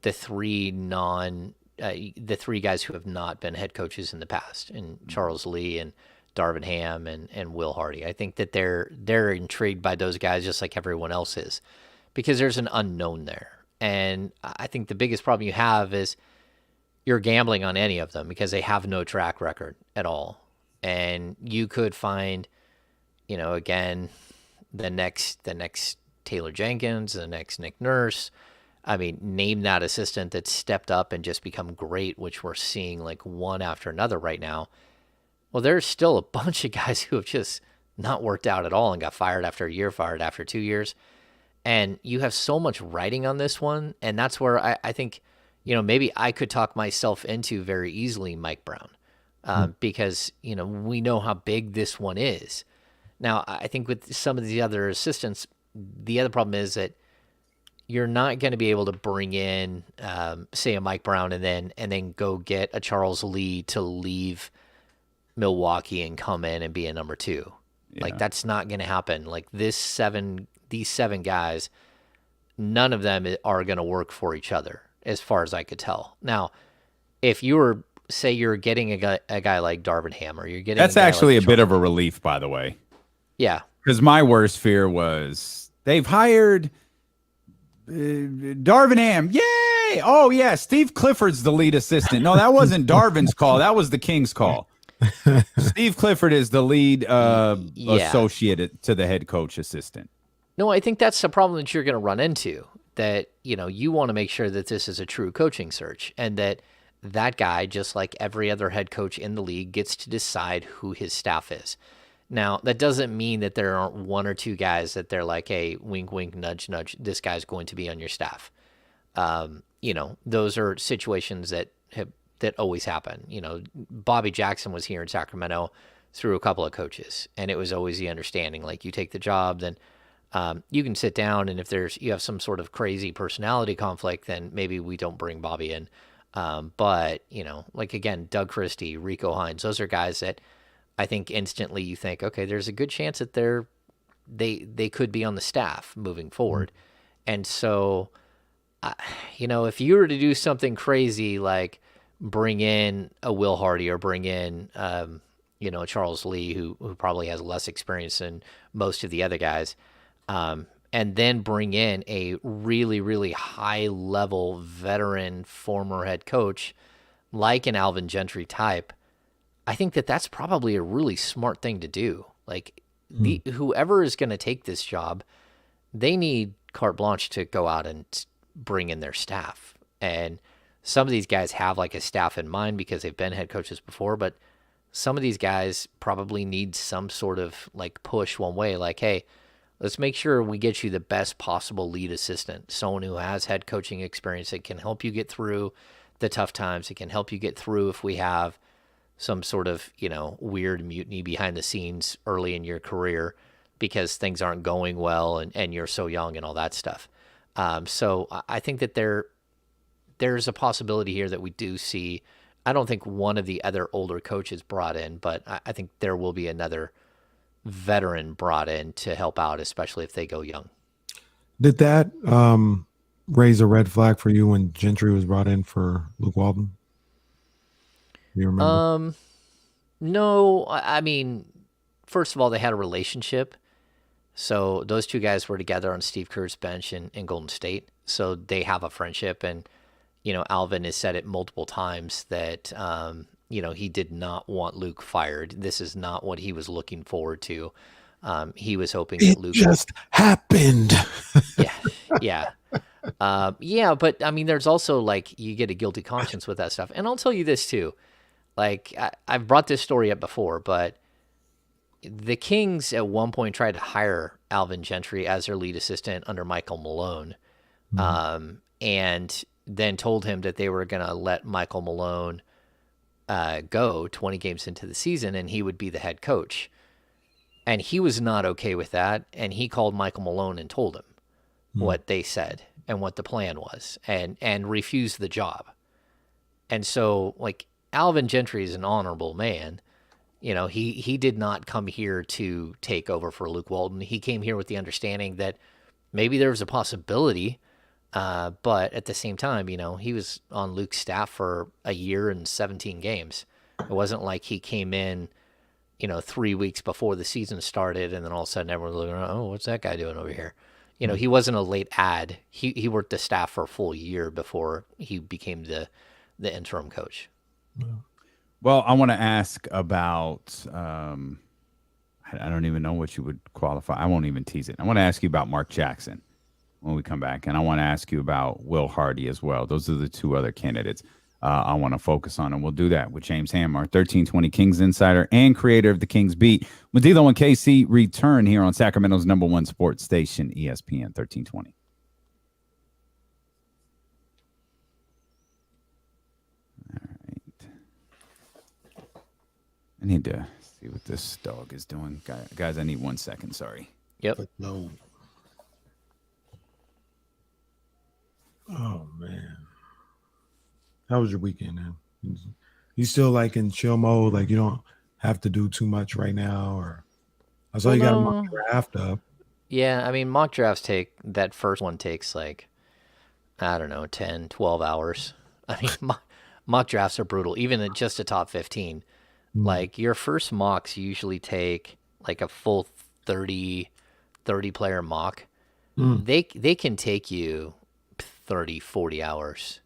S8: three the three guys who have not been head coaches in the past, and Charles Lee and Darvin Ham and Will Hardy. I think that they're intrigued by those guys just like everyone else is, because there's an unknown there. And I think the biggest problem you have is you're gambling on any of them because they have no track record at all. And you could find, again, the next Taylor Jenkins, the next Nick Nurse. I mean, name that assistant that's stepped up and just become great, which we're seeing like one after another right now. Well, there's still a bunch of guys who have just not worked out at all and got fired after a year, fired after 2 years. And you have so much writing on this one. And that's where I think, maybe I could talk myself into very easily Mike Brown. Because, we know how big this one is. Now, I think with some of the other assistants, the other problem is that you're not going to be able to bring in, say, a Mike Brown and then go get a Charles Lee to leave Milwaukee and come in and be a number two. Yeah. Like, that's not going to happen. Like, these seven guys, none of them are going to work for each other, as far as I could tell. Now, if you were, say you're getting a guy like Darvin Ham, or you're getting
S1: that's actually like a bit of a relief, by the way.
S8: Yeah,
S1: because my worst fear was they've hired Darvin Ham. Yay! Oh yeah, Steve Clifford's the lead assistant. No, that wasn't Darvin's call. That was the King's call. Steve Clifford is the lead associate to the head coach assistant.
S8: No, I think that's the problem that you're going to run into. That you want to make sure that this is a true coaching search, and that guy, just like every other head coach in the league, gets to decide who his staff is. Now, that doesn't mean that there aren't one or two guys that they're like, hey, wink, wink, nudge, nudge, this guy's going to be on your staff. Those are situations that always happen. Bobby Jackson was here in Sacramento through a couple of coaches, and it was always the understanding, like, you take the job, then you can sit down, and if you have some sort of crazy personality conflict, then maybe we don't bring Bobby in. But, like, again, Doug Christie, Rico Hines, those are guys that I think instantly you think, okay, there's a good chance that they could be on the staff moving forward. And so, if you were to do something crazy, like bring in a Will Hardy or bring in, Charles Lee, who probably has less experience than most of the other guys, and then bring in a really, really high-level veteran former head coach like an Alvin Gentry type, I think that that's probably a really smart thing to do. Like, whoever is going to take this job, they need carte blanche to go out and bring in their staff. And some of these guys have like a staff in mind because they've been head coaches before, but some of these guys probably need some sort of like push one way, like, hey, let's make sure we get you the best possible lead assistant, someone who has head coaching experience that can help you get through the tough times. It can help you get through if we have some sort of, weird mutiny behind the scenes early in your career because things aren't going well and you're so young and all that stuff. So I think that there's a possibility here that we do see. I don't think one of the other older coaches brought in, but I think there will be another veteran brought in to help out, especially if they go young.
S2: Did that raise a red flag for you when Gentry was brought in for Luke Walton? Do you remember?
S8: No, I mean, first of all, they had a relationship. So those two guys were together on Steve Kerr's bench in Golden State. So they have a friendship. And, Alvin has said it multiple times that, he did not want Luke fired. This is not what he was looking forward to. He was hoping that Luke
S2: just happened.
S8: Yeah. Yeah. But I mean, there's also like, you get a guilty conscience with that stuff. And I'll tell you this too. Like I've brought this story up before, but the Kings at one point tried to hire Alvin Gentry as their lead assistant under Michael Malone. And then told him that they were going to let Michael Malone go 20 games into the season and he would be the head coach. And he was not okay with that. And he called Michael Malone and told him what they said and what the plan was and refused the job. And so, like, Alvin Gentry is an honorable man. He did not come here to take over for Luke Walton. He came here with the understanding that maybe there was a possibility. But at the same time, he was on Luke's staff for a year and 17 games. It wasn't like he came in, 3 weeks before the season started and then all of a sudden everyone's looking around, oh, what's that guy doing over here? He wasn't a late ad. He worked the staff for a full year before he became the interim coach.
S1: Well, I want to ask about, I don't even know what you would qualify. I won't even tease it. I want to ask you about Mark Jackson when we come back. And I want to ask you about Will Hardy as well. Those are the two other candidates I want to focus on. And we'll do that with James Ham, our 1320 Kings insider and creator of the Kings Beat. With D'Lo and KC return here on Sacramento's #1 sports station, ESPN 1320. All right. I need to see what this dog is doing. Guys, I need 1 second. Sorry.
S8: Yep.
S6: No.
S2: Oh man, how was your weekend, man? You still like in chill mode? Like you don't have to do too much right now, or I saw you got a mock draft up.
S8: Yeah, I mean, mock drafts that first one takes like, I don't know, 10, 12 hours. I mean, mock drafts are brutal, even at just a top 15. Like your first mocks usually take like a full 30 player mock. They can take you 30, 40 hours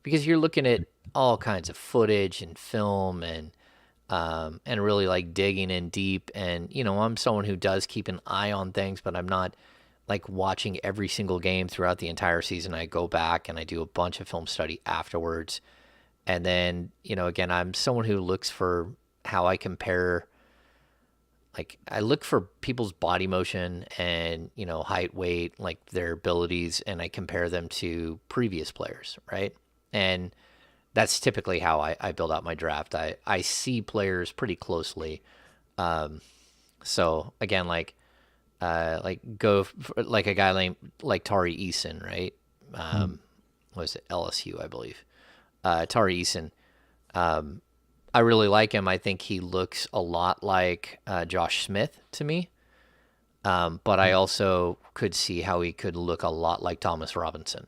S8: because you're looking at all kinds of footage and film and really like digging in deep. And, I'm someone who does keep an eye on things, but I'm not like watching every single game throughout the entire season. I go back and I do a bunch of film study afterwards. And then, again, I'm someone who looks for how I compare. Like I look for people's body motion and, height, weight, like their abilities, and I compare them to previous players, right? And that's typically how I build out my draft. I see players pretty closely. So again, go for, like a guy like Tari Eason, right? What was it? LSU, I believe. Tari Eason. I really like him. I think he looks a lot like Josh Smith to me. But I also could see how he could look a lot like Thomas Robinson.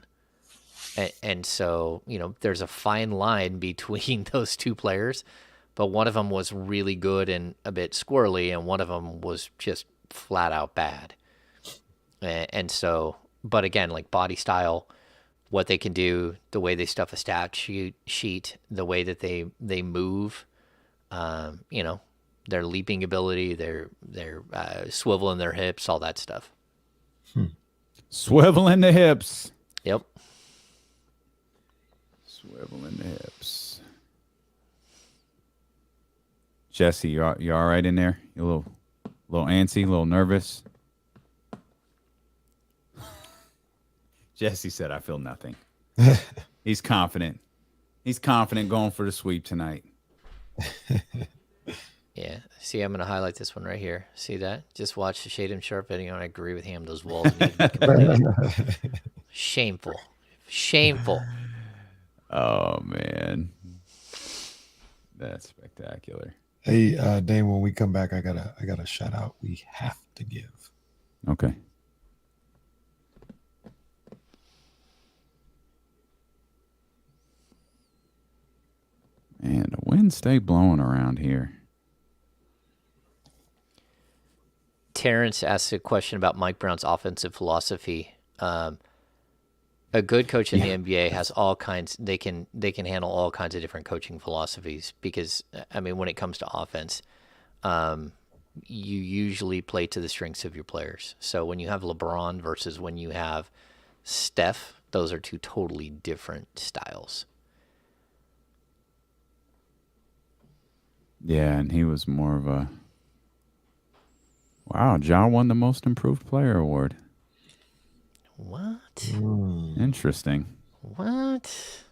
S8: And so, there's a fine line between those two players. But one of them was really good and a bit squirrely, and one of them was just flat out bad. And so, but again, like body style, what they can do, the way they stuff a stat sheet, the way that they move, their leaping ability, their swivel in their hips, all that stuff.
S1: Swivel in the hips.
S8: Yep.
S1: Swivel in the hips. Jesse, you all right in there? You a little antsy, a little nervous? Jesse said, I feel nothing. He's confident. He's confident going for the sweep tonight.
S8: Yeah. See, I'm going to highlight this one right here. See that? Just watch the shade and sharp video, and I agree with him. Those walls need to be completed. Shameful. Shameful.
S1: Oh, man. That's spectacular.
S2: Hey, Dane, when we come back, I got a shout out we have to give.
S1: Okay. Man, the wind stay blowing around here.
S8: Terrence asked a question about Mike Brown's offensive philosophy. A good coach in the NBA has all kinds. They can handle all kinds of different coaching philosophies because, I mean, when it comes to offense, you usually play to the strengths of your players. So when you have LeBron versus when you have Steph, those are two totally different styles.
S1: Yeah, and he was more of a... Wow, Ja won the Most Improved Player award.
S8: What?
S1: Interesting.
S8: What?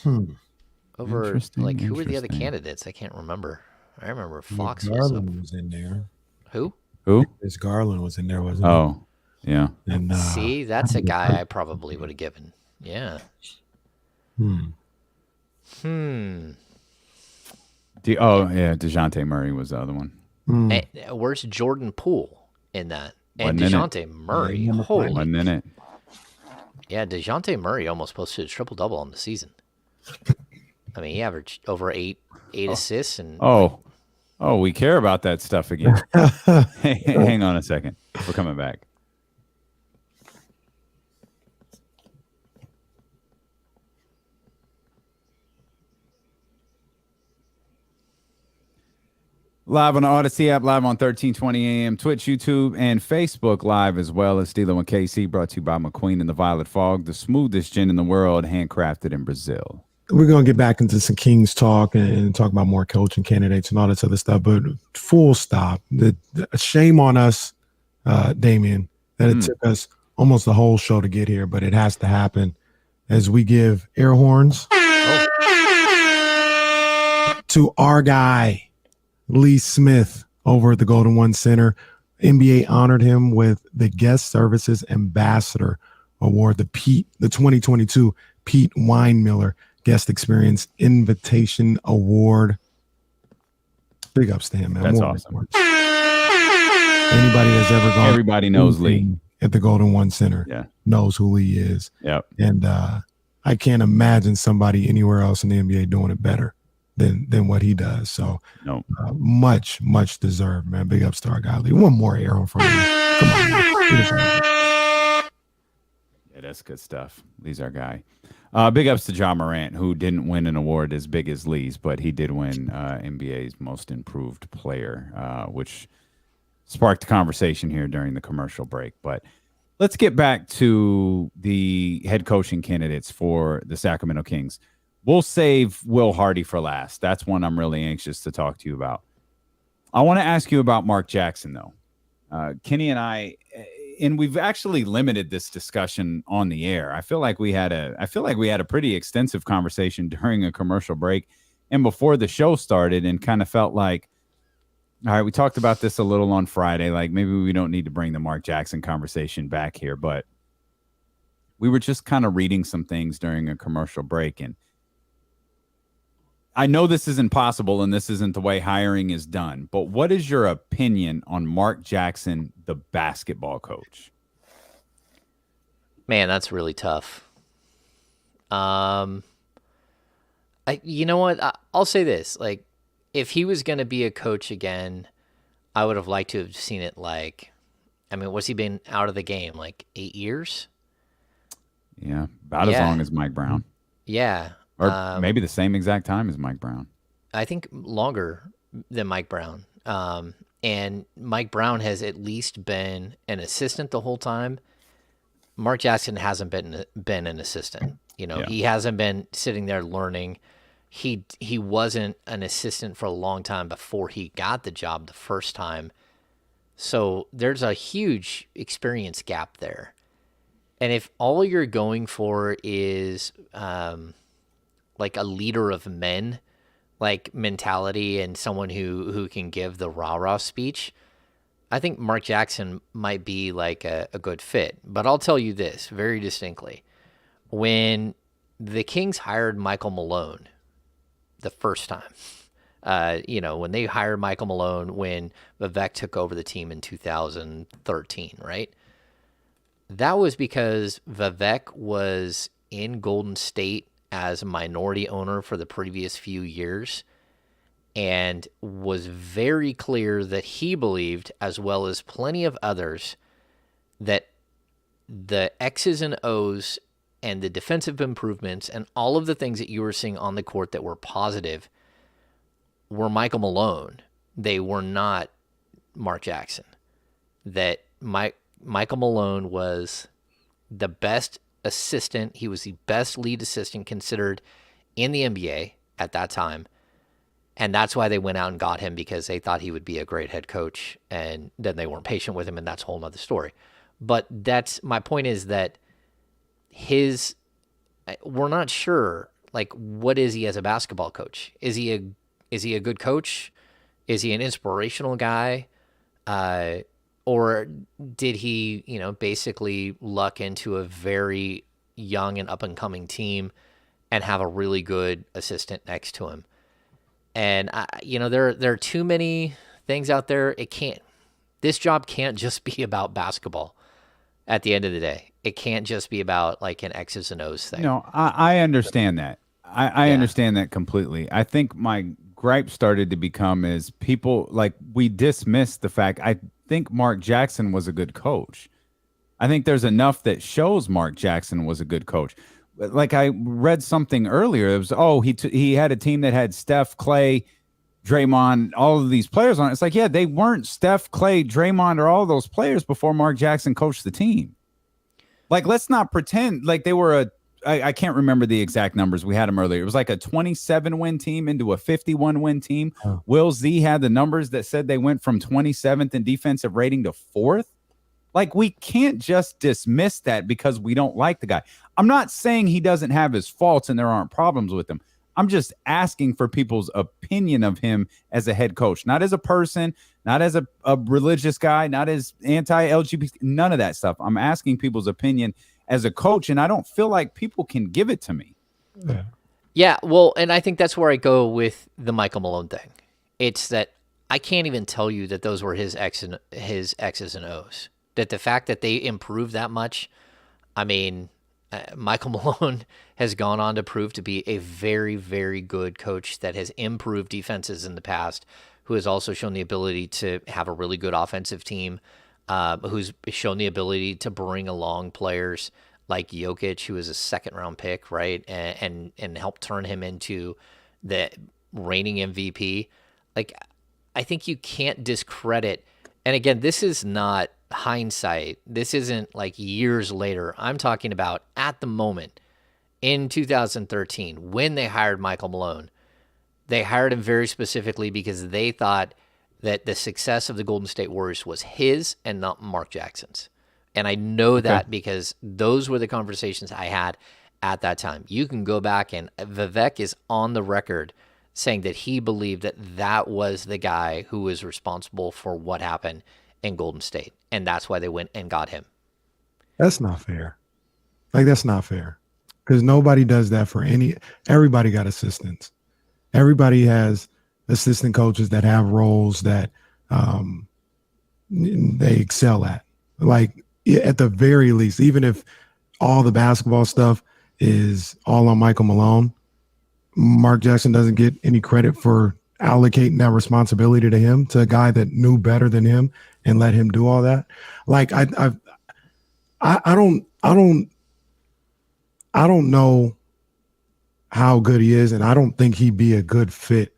S8: Over,
S1: Interesting,
S8: like, who were the other
S1: interesting.
S8: candidates? I can't remember. I remember Fox
S2: Garland was in there.
S8: Who?
S1: Who?
S2: Chris Garland was in there, wasn't he?
S1: Oh, yeah.
S2: And
S8: See, that's a guy I probably would have given. Yeah.
S1: Oh, yeah, DeJounte Murray was the other one.
S8: And where's Jordan Poole in that? And
S1: Wasn't in it.
S8: DeJounte Murray. Holy.
S1: Wasn't in it.
S8: Yeah, DeJounte Murray almost posted a triple-double on the season. I mean, he averaged over eight assists. And
S1: Oh, we care about that stuff again. Hang on a second. We're coming back. Live on the Odyssey app, live on 1320 AM, Twitch, YouTube, and Facebook Live as well as Steelo and KC, brought to you by McQueen and the Violet Fog, the smoothest gin in the world, handcrafted in Brazil.
S2: we're going to get back into some Kings talk and talk about more coaching candidates and all this other stuff. But full stop. The shame on us, Damian, that it took us almost the whole show to get here, but it has to happen as we give air horns to our guy, Lee Smith, over at the Golden One Center. NBA honored him with the Guest Services Ambassador Award, the 2022 Pete Weinmiller Guest Experience Invitation Award. Big ups to him, man.
S1: That's
S2: More
S1: awesome.
S2: awards. Anybody that's ever gone,
S1: Everybody knows Lee
S2: at the Golden One Center.
S1: Yeah.
S2: Knows who Lee is.
S1: Yep.
S2: And I can't imagine somebody anywhere else in the NBA doing it better than what he does. So
S1: No.
S2: much deserved, man. Big ups to our guy Lee. One more arrow from you. Come on, man.
S1: Yeah, that's good stuff. Lee's our guy. Big ups to Ja Morant, who didn't win an award as big as Lee's, but he did win NBA's Most Improved Player, which sparked a conversation here during the commercial break. But let's get back to the head coaching candidates for the Sacramento Kings. We'll save Will Hardy for last. That's one I'm really anxious to talk to you about. I want to ask you about Mark Jackson, though. Kenny and I, and we've actually limited this discussion on the air. I feel like we had a pretty extensive conversation during a commercial break and before the show started, and kind of felt like, all right, we talked about this a little on Friday. Like, maybe we don't need to bring the Mark Jackson conversation back here, but we were just kind of reading some things during a commercial break. And I know this isn't possible and this isn't the way hiring is done, but what is your opinion on Mark Jackson, the basketball coach?
S8: Man, that's really tough. You know what? I'll say this. Like, if he was going to be a coach again, I would have liked to have seen it what's he been out of the game? Like 8 years?
S1: Yeah, about as long as Mike Brown.
S8: Yeah.
S1: Or maybe the same exact time as Mike Brown.
S8: I think longer. than Mike Brown. And Mike Brown has at least been an assistant the whole time. Mark Jackson hasn't been an assistant. He hasn't been sitting there learning. He wasn't an assistant for a long time before he got the job the first time. So there's a huge experience gap there. And if all you're going for is like a leader of men, like mentality, and someone who can give the rah-rah speech, I think Mark Jackson might be like a good fit. But I'll tell you this very distinctly. When the Kings hired Michael Malone the first time, when they hired Michael Malone when Vivek took over the team in 2013, right? That was because Vivek was in Golden State as a minority owner for the previous few years and was very clear that he believed, as well as plenty of others, that the X's and O's and the defensive improvements and all of the things that you were seeing on the court that were positive were Michael Malone. They were not Mark Jackson. That Michael Malone was the best assistant. He was the best lead assistant considered in the NBA at that time. And that's why they went out and got him, because they thought he would be a great head coach, and then they weren't patient with him, and that's a whole nother story. But that's my point, is that we're not sure, like, what is he as a basketball coach? Is he a good coach? Is he an inspirational guy? Or did he, basically luck into a very young and up-and-coming team and have a really good assistant next to him? And, there are too many things out there. This job can't just be about basketball at the end of the day. It can't just be about, like, an X's and O's thing.
S1: No, I understand that. I understand that completely. I think my gripe started to become is people, like, we dismiss the fact. I think Mark Jackson was a good coach. I think there's enough that shows Mark Jackson was a good coach. Like, I read something earlier. It was, he had a team that had Steph, Clay, Draymond, all of these players on it. It's like, yeah, they weren't Steph, Clay, Draymond, or all those players before Mark Jackson coached the team. Like, let's not pretend like they were I can't remember the exact numbers. We had them earlier. It was like a 27-win team into a 51-win team. Oh. Will Z had the numbers that said they went from 27th in defensive rating to 4th. Like, we can't just dismiss that because we don't like the guy. I'm not saying he doesn't have his faults and there aren't problems with him. I'm just asking for people's opinion of him as a head coach, not as a person, not as a religious guy, not as anti-LGBT, none of that stuff. I'm asking people's opinion as a coach, and I don't feel like people can give it to me.
S8: Yeah, well, and I think that's where I go with the Michael Malone thing. It's that I can't even tell you that those were his X's and O's. That the fact that they improved that much, I mean, Michael Malone has gone on to prove to be a very, very good coach that has improved defenses in the past, who has also shown the ability to have a really good offensive team, who's shown the ability to bring along players like Jokic, who is a second-round pick, right, and help turn him into the reigning MVP. Like, I think you can't discredit, and again, this is not hindsight. This isn't like years later. I'm talking about at the moment in 2013 when they hired Michael Malone. They hired him very specifically because they thought that the success of the Golden State Warriors was his and not Mark Jackson's. And I know that because those were the conversations I had at that time. You can go back, and Vivek is on the record saying that he believed that that was the guy who was responsible for what happened in Golden State. And that's why they went and got him.
S2: That's not fair. Like, that's not fair. Because nobody does that for everybody got assistants. Everybody has assistant coaches that have roles that they excel at. Like, at the very least, even if all the basketball stuff is all on Michael Malone, Mark Jackson doesn't get any credit for allocating that responsibility to him, to a guy that knew better than him and let him do all that. Like, I don't know how good he is, and I don't think he'd be a good fit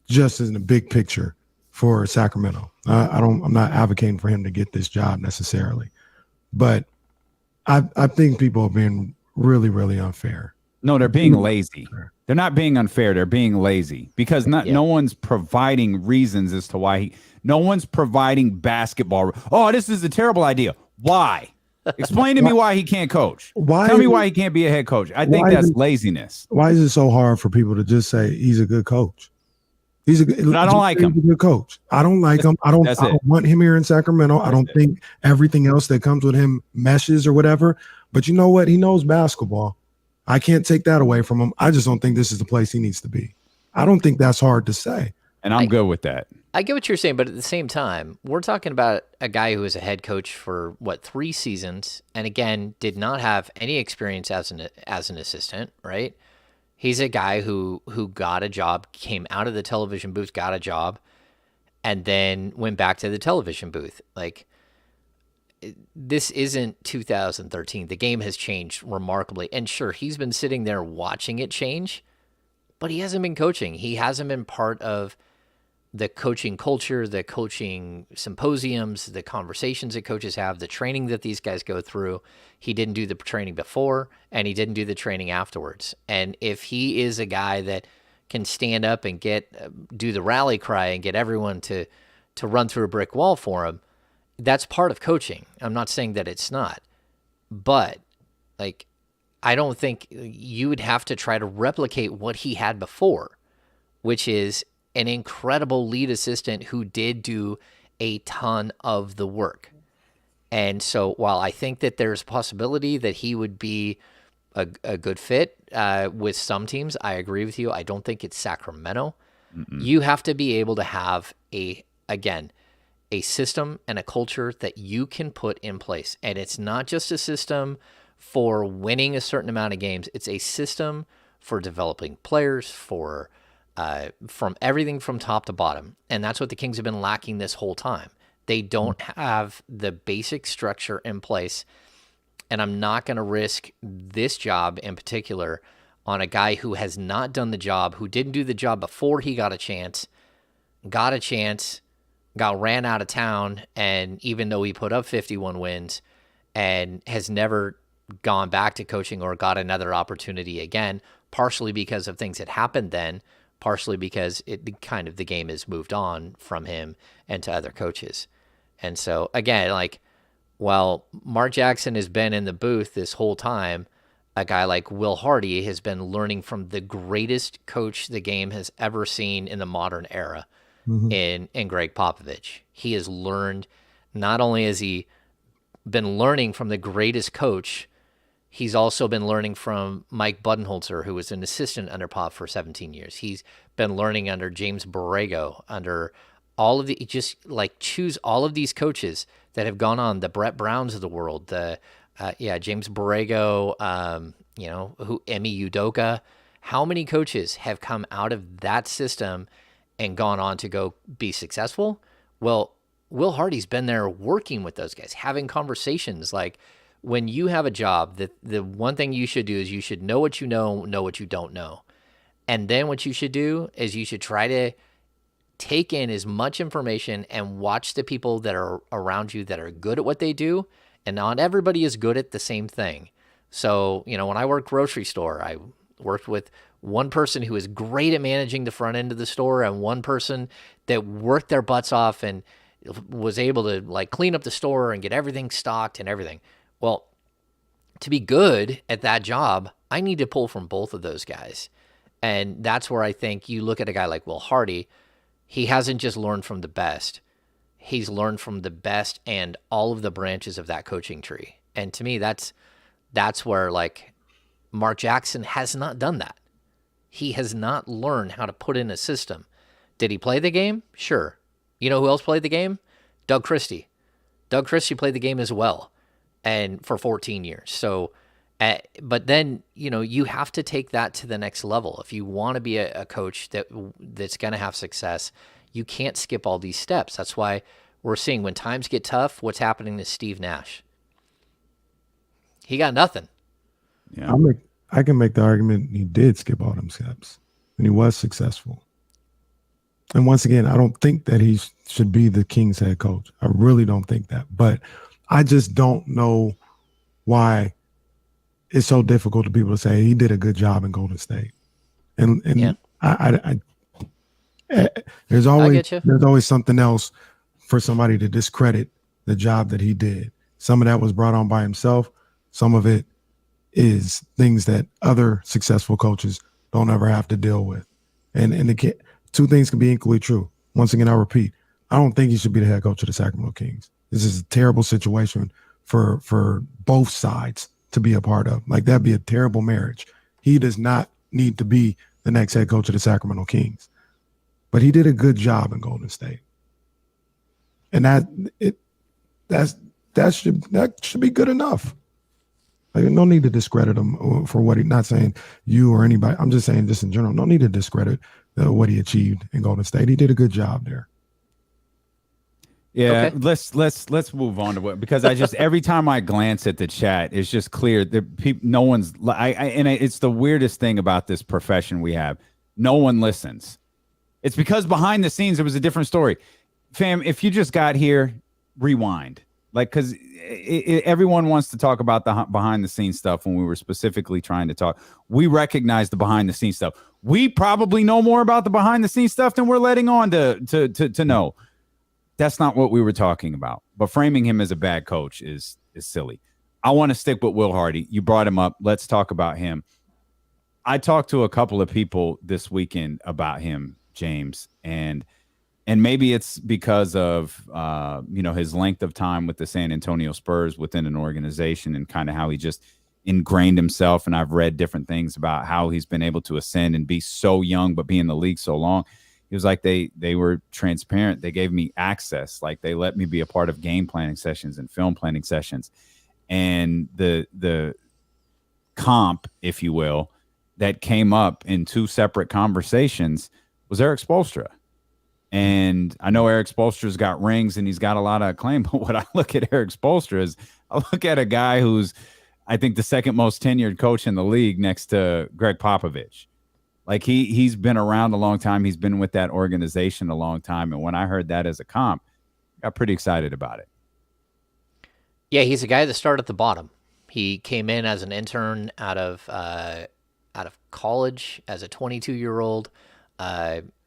S2: just in the big picture for Sacramento. I'm not advocating for him to get this job necessarily, but I think people are being really, really unfair.
S1: No, they're being lazy. They're not being unfair. They're being lazy because no one's providing reasons as to why no one's providing basketball. Oh, this is a terrible idea. Why? Explain to me why he can't coach. Tell me why he can't be a head coach. I think that's laziness.
S2: Why is it so hard for people to just say he's a good coach?
S1: I don't like him.
S2: He's a good coach. I don't like him. I don't want him here in Sacramento. I don't think everything else that comes with him meshes or whatever. But you know what? He knows basketball. I can't take that away from him. I just don't think this is the place he needs to be. I don't think that's hard to say.
S1: And I'm good with that.
S8: I get what you're saying, but at the same time, we're talking about a guy who was a head coach for 3 seasons, and again did not have any experience as an assistant. Right? He's a guy who got a job, came out of the television booth, got a job, and then went back to the television booth. Like, this isn't 2013. The game has changed remarkably, and sure, he's been sitting there watching it change, but he hasn't been coaching. He hasn't been part of the coaching culture, the coaching symposiums, the conversations that coaches have, the training that these guys go through. He didn't do the training before, and he didn't do the training afterwards. And if he is a guy that can stand up and do the rally cry and get everyone to run through a brick wall for him, that's part of coaching. I'm not saying that it's not, but I don't think you would have to try to replicate what he had before, which is an incredible lead assistant who did do a ton of the work. And so while I think that there's a possibility that he would be a good fit with some teams, I agree with you. I don't think it's Sacramento. You have to be able to have a system and a culture that you can put in place. And it's not just a system for winning a certain amount of games. It's a system for developing players, from everything from top to bottom. And that's what the Kings have been lacking this whole time. They don't have the basic structure in place. And I'm not going to risk this job in particular on a guy who has not done the job, who didn't do the job before he got a chance, got ran out of town, and even though he put up 51 wins and has never gone back to coaching or got another opportunity again, partially because of things that happened then, partially because the game has moved on from him and to other coaches. And so again, while Mark Jackson has been in the booth this whole time, a guy like Will Hardy has been learning from the greatest coach the game has ever seen in the modern era, in Greg Popovich. He has learned, not only has he been learning from the greatest coach, he's also been learning from Mike Budenholzer, who was an assistant under Pop for 17 years. He's been learning under James Borrego, under all of choose all of these coaches that have gone on, the Brett Browns of the world, James Borrego, Emi Udoka. How many coaches have come out of that system and gone on to go be successful? Well, Will Hardy's been there working with those guys, having conversations. Like, when you have a job, the one thing you should do is you should know what you know what you don't know. And then what you should do is you should try to take in as much information and watch the people that are around you that are good at what they do. And not everybody is good at the same thing. So, when I worked grocery store, I worked with one person who is great at managing the front end of the store and one person that worked their butts off and was able to clean up the store and get everything stocked and everything. Well, to be good at that job, I need to pull from both of those guys. And that's where I think you look at a guy like Will Hardy, he hasn't just learned from the best. He's learned from the best and all of the branches of that coaching tree. And to me, that's where Mark Jackson has not done that. He has not learned how to put in a system. Did he play the game? Sure. You know who else played the game? Doug Christie. Doug Christie played the game as well, and for 14 years. So, but then, you have to take that to the next level. If you want to be a coach that's going to have success, you can't skip all these steps. That's why we're seeing when times get tough, what's happening to Steve Nash. He got nothing.
S2: Yeah. I can make the argument he did skip all them steps and he was successful. And once again, I don't think that he should be the Kings head coach. I really don't think that. But I just don't know why it's so difficult to people to say he did a good job in Golden State. And
S8: Yeah.
S2: there's always something else for somebody to discredit the job that he did. Some of that was brought on by himself. Some of it is things that other successful coaches don't ever have to deal with. And two things can be equally true. Once again, I repeat, I don't think he should be the head coach of the Sacramento Kings. This is a terrible situation for both sides to be a part of. Like, that'd be a terrible marriage. He does not need to be the next head coach of the Sacramento Kings. But he did a good job in Golden State. And that should be good enough. Like, no need to discredit him for what not saying you or anybody. I'm just saying just in general, no need to discredit what he achieved in Golden State. He did a good job there.
S1: Yeah, okay. Let's move on to what, because I just every time I glance at the chat, it's just clear that no one's it's the weirdest thing about this profession we have. No one listens. It's because behind the scenes it was a different story. Fam, if you just got here, rewind. Like, because everyone wants to talk about the behind the scenes stuff when we were specifically trying to talk. We recognize the behind the scenes stuff. We probably know more about the behind the scenes stuff than we're letting on to know. That's not what we were talking about. But framing him as a bad coach is silly. I want to stick with Will Hardy. You brought him up. Let's talk about him. I talked to a couple of people this weekend about him, James, and maybe it's because of his length of time with the San Antonio Spurs within an organization and kind of how he just ingrained himself. And I've read different things about how he's been able to ascend and be so young but be in the league so long. It was like they were transparent. They gave me access. Like, they let me be a part of game planning sessions and film planning sessions. And the comp, if you will, that came up in two separate conversations was Eric Spoelstra. And I know Eric Spoelstra's got rings and he's got a lot of acclaim, but what I look at Eric Spoelstra is I look at a guy who's, I think, the second most tenured coach in the league next to Greg Popovich. Like, he's been around a long time. He's been with that organization a long time. And when I heard that as a comp, I got pretty excited about it.
S8: Yeah, he's a guy that started at the bottom. He came in as an intern out of college as a 22-year-old.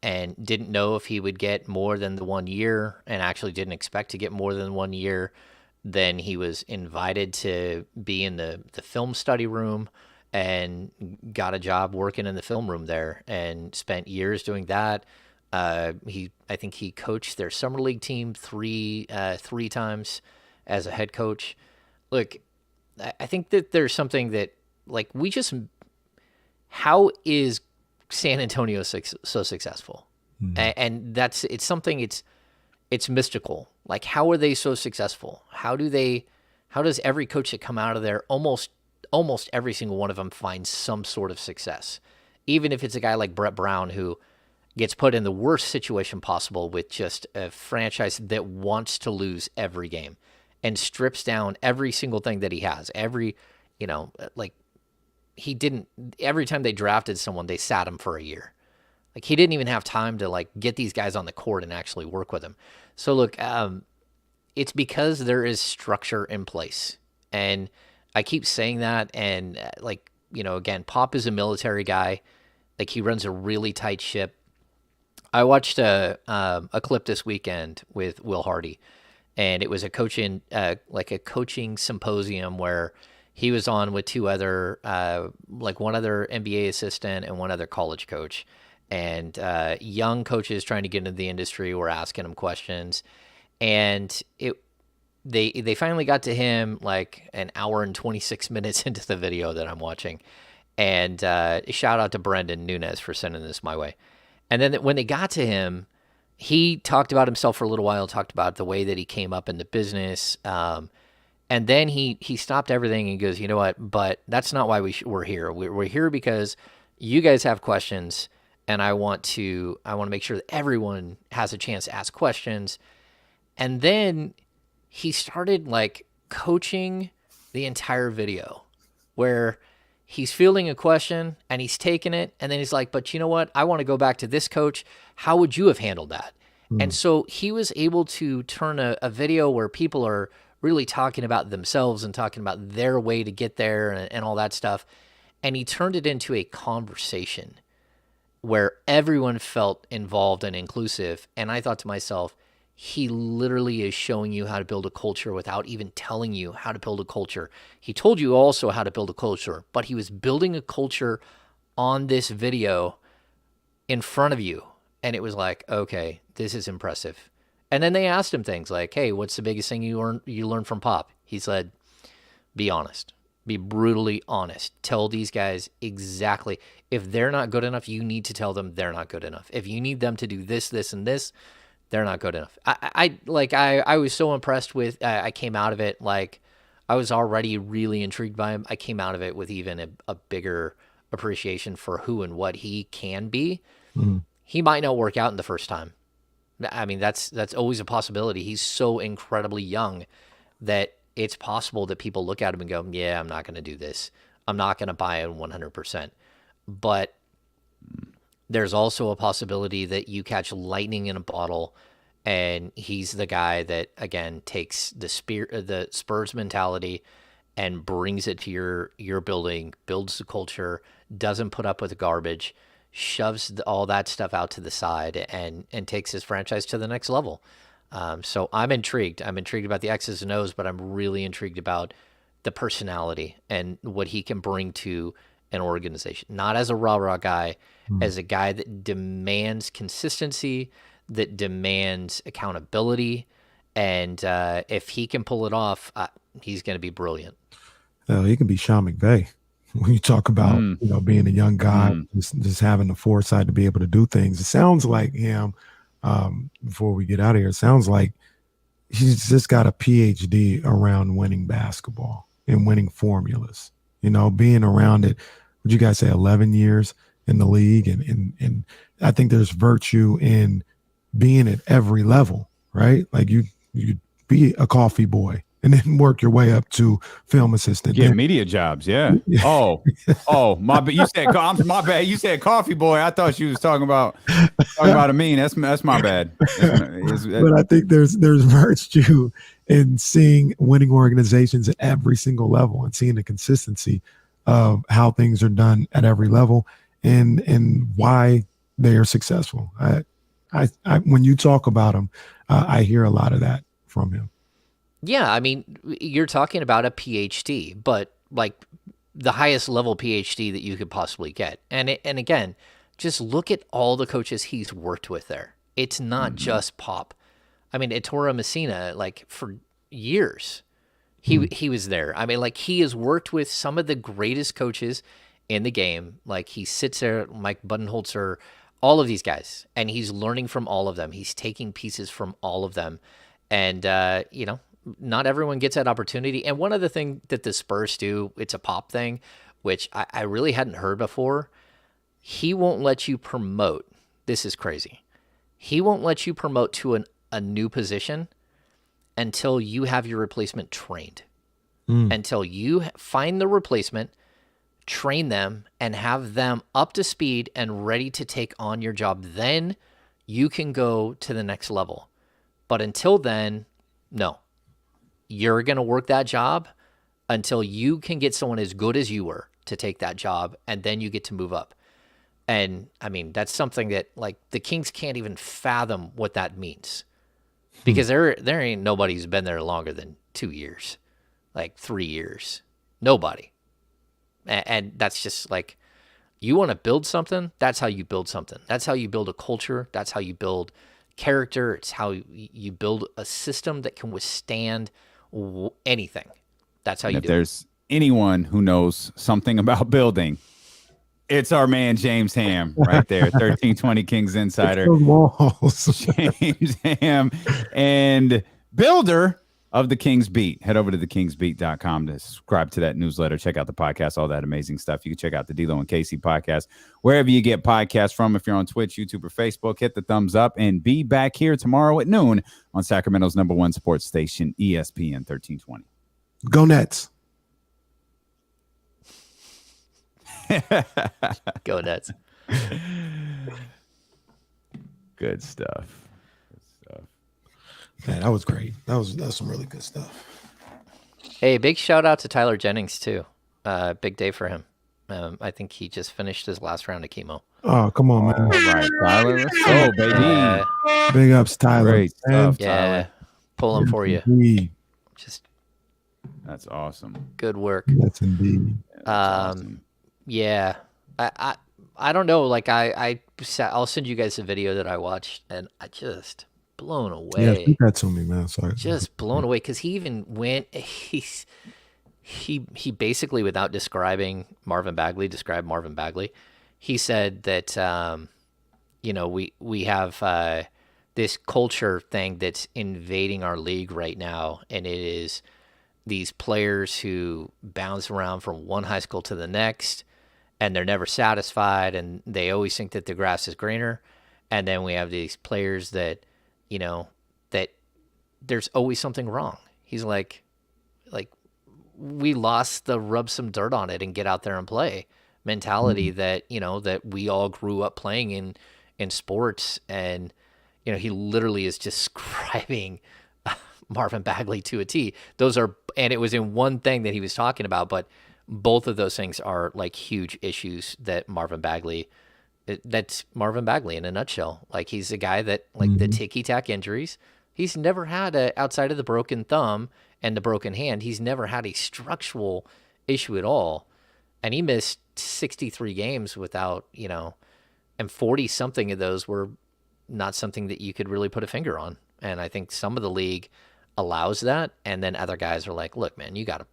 S8: And didn't know if he would get more than the 1 year, and actually didn't expect to get more than 1 year. Then he was invited to be in the film study room and got a job working in the film room there and spent years doing that. I think he coached their summer league team three times as a head coach. Look, I think that there's something that, like, how is San Antonio so successful? And it's something, it's mystical. Like, how are they so successful? How does every coach that come out of there, almost every single one of them, find some sort of success? Even if it's a guy like Brett Brown, who gets put in the worst situation possible with just a franchise that wants to lose every game and strips down every single thing that he has. Every time they drafted someone, they sat him for a year. Like, he didn't even have time to, like, get these guys on the court and actually work with them. So look, it's because there is structure in place. And I keep saying that. And again, Pop is a military guy. Like, he runs a really tight ship. I watched a clip this weekend with Will Hardy, and it was a coaching symposium where he was on with two other, one other NBA assistant and one other college coach. And young coaches trying to get into the industry were asking him questions. And they finally got to him like an hour and 26 minutes into the video that I'm watching. And shout out to Brendan Nunes for sending this my way. And then when they got to him, he talked about himself for a little while, talked about the way that he came up in the business. And then he stopped everything and goes, you know what, but that's not why we're here. We're here because you guys have questions, and I want to make sure that everyone has a chance to ask questions. And then he started like coaching the entire video, where he's fielding a question and he's taking it. And then he's like, but you know what? I want to go back to this coach. How would you have handled that? And so he was able to turn a video where people are really talking about themselves and talking about their way to get there and all that stuff. And he turned it into a conversation where everyone felt involved and inclusive. And I thought to myself, he literally is showing you how to build a culture without even telling you how to build a culture. He told you also how to build a culture, but he was building a culture on this video in front of you. And it was like, okay, this is impressive. And then they asked him things like, hey, what's the biggest thing you learned from Pop? He said, be honest. Be brutally honest. Tell these guys exactly. If they're not good enough, you need to tell them they're not good enough. If you need them to do this, this, and this, they're not good enough. I was so impressed with, I came out of it, like, I was already really intrigued by him. I came out of it with even a bigger appreciation for who and what he can be. He might not work out in the first time. I mean, that's always a possibility. He's so incredibly young that it's possible that people look at him and go, yeah, I'm not going to do this. I'm not going to buy in 100%. But there's also a possibility that you catch lightning in a bottle and he's the guy that, again, takes the Spurs mentality and brings it to your building, builds the culture, doesn't put up with the garbage, shoves all that stuff out to the side and takes his franchise to the next level. So I'm intrigued. I'm intrigued about the X's and O's, but I'm really intrigued about the personality and what he can bring to an organization. Not as a rah-rah guy, as a guy that demands consistency, that demands accountability. And if he can pull it off, he's going to be brilliant.
S2: He can be Sean McVay. When you talk about being a young guy, just having the foresight to be able to do things, it sounds like him. Before we get out of here, it sounds like he's just got a PhD around winning basketball and winning formulas. Being around it. Would you guys say 11 years in the league, and I think there's virtue in being at every level, right? Like you be a coffee boy. And then work your way up to film assistant.
S1: Get media jobs, yeah. Oh, my bad. You said my bad. You said coffee boy. I thought you was talking about a mean. That's my bad.
S2: But I think there's virtue in seeing winning organizations at every single level and seeing the consistency of how things are done at every level and why they are successful. I when you talk about him, I hear a lot of that from him.
S8: Yeah, I mean, you're talking about a PhD, but like the highest level PhD that you could possibly get. And again, just look at all the coaches he's worked with there. It's not just Pop. I mean, Ettore Messina, like for years, he was there. I mean, like he has worked with some of the greatest coaches in the game. Like he sits there, Mike Budenholzer, all of these guys, and he's learning from all of them. He's taking pieces from all of them. And, not everyone gets that opportunity. And one other thing that the Spurs do, it's a Pop thing, which I really hadn't heard before. He won't let you promote. This is crazy. He won't let you promote to a new position until you have your replacement trained. Until you find the replacement, train them, and have them up to speed and ready to take on your job. Then you can go to the next level. But until then, no. You're going to work that job until you can get someone as good as you were to take that job, and then you get to move up. And, I mean, that's something that, like, the Kings can't even fathom what that means. Because there ain't nobody who's been there longer than 2 years, like 3 years. Nobody. And that's just, like, you want to build something, that's how you build something. That's how you build a culture. That's how you build character. It's how you build a system that can withstand anything. That's how you do it. If
S1: there's anyone who knows something about building, it's our man James Ham right there, 1320 Kings Insider. James Ham, and builder of the Kings Beat. Head over to thekingsbeat.com to subscribe to that newsletter. Check out the podcast, all that amazing stuff. You can check out the D'Lo and Casey podcast, wherever you get podcasts from. If you're on Twitch, YouTube, or Facebook, hit the thumbs up and be back here tomorrow at noon on Sacramento's #1 sports station, ESPN 1320.
S2: Go Nets.
S8: Go Nets.
S1: Good stuff.
S2: Man, that was great. That's some really good stuff.
S8: Hey, big shout out to Tyler Jennings too. Big day for him. I think he just finished his last round of chemo.
S2: Oh, come on, man.
S1: All right, Tyler. Let's go, baby.
S2: Big ups, Tyler.
S1: Great stuff,
S8: Yeah,
S1: Tyler.
S8: pulling for you.
S2: Indeed.
S8: Just
S1: That's awesome.
S8: good work.
S2: Yes, indeed.
S1: Awesome.
S8: Yeah, I don't know. Like I'll send you guys a video that I watched, and I just blown
S2: Yeah,
S8: away.
S2: keep that to me, man. Sorry.
S8: Just blown away because he even went. He basically, without describing Marvin Bagley, described Marvin Bagley. He said that we have this culture thing that's invading our league right now, and it is these players who bounce around from one high school to the next, and they're never satisfied, and they always think that the grass is greener. And then we have these players that, that there's always something wrong. He's like we lost the rub some dirt on it and get out there and play mentality that, that we all grew up playing in sports. And, he literally is describing Marvin Bagley to a T. And it was in one thing that he was talking about, but both of those things are like huge issues that that's Marvin Bagley in a nutshell. Like he's a guy that the ticky-tack injuries, he's never had outside of the broken thumb and the broken hand, he's never had a structural issue at all. And he missed 63 games without, and 40 something of those were not something that you could really put a finger on. And I think some of the league allows that. And then other guys are like, look, man, you gotta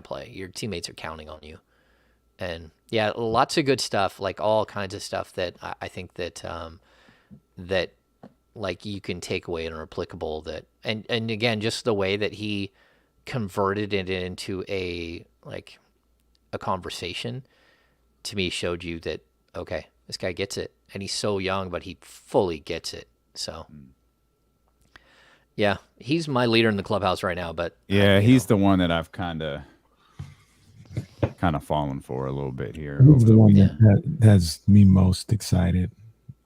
S8: play. Your teammates are counting on you. And yeah, lots of good stuff, like all kinds of stuff that I think that that like you can take away and are applicable. That and again, just the way that he converted it into a conversation to me showed you that okay, this guy gets it, and he's so young, but he fully gets it. So yeah, he's my leader in the clubhouse right now. But
S1: yeah, he's the one that I've kind of fallen for a little bit here.
S2: He's the one that has me most excited.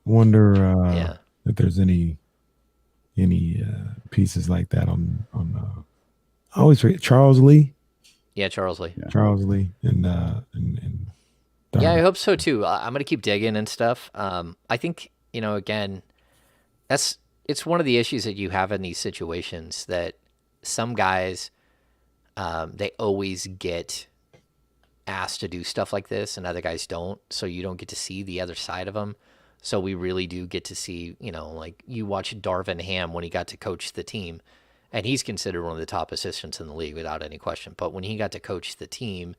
S2: Wonder if there's any pieces like that on I always forget Charles Lee.
S8: Yeah, Charles Lee.
S2: Yeah. Charles Lee and
S8: yeah, I hope so too. I'm gonna keep digging and stuff. I think again, it's one of the issues that you have in these situations that some guys they always get asked to do stuff like this and other guys don't, so you don't get to see the other side of them. So we really do get to see, like you watch Darvin Ham when he got to coach the team, and he's considered one of the top assistants in the league without any question. But when he got to coach the team,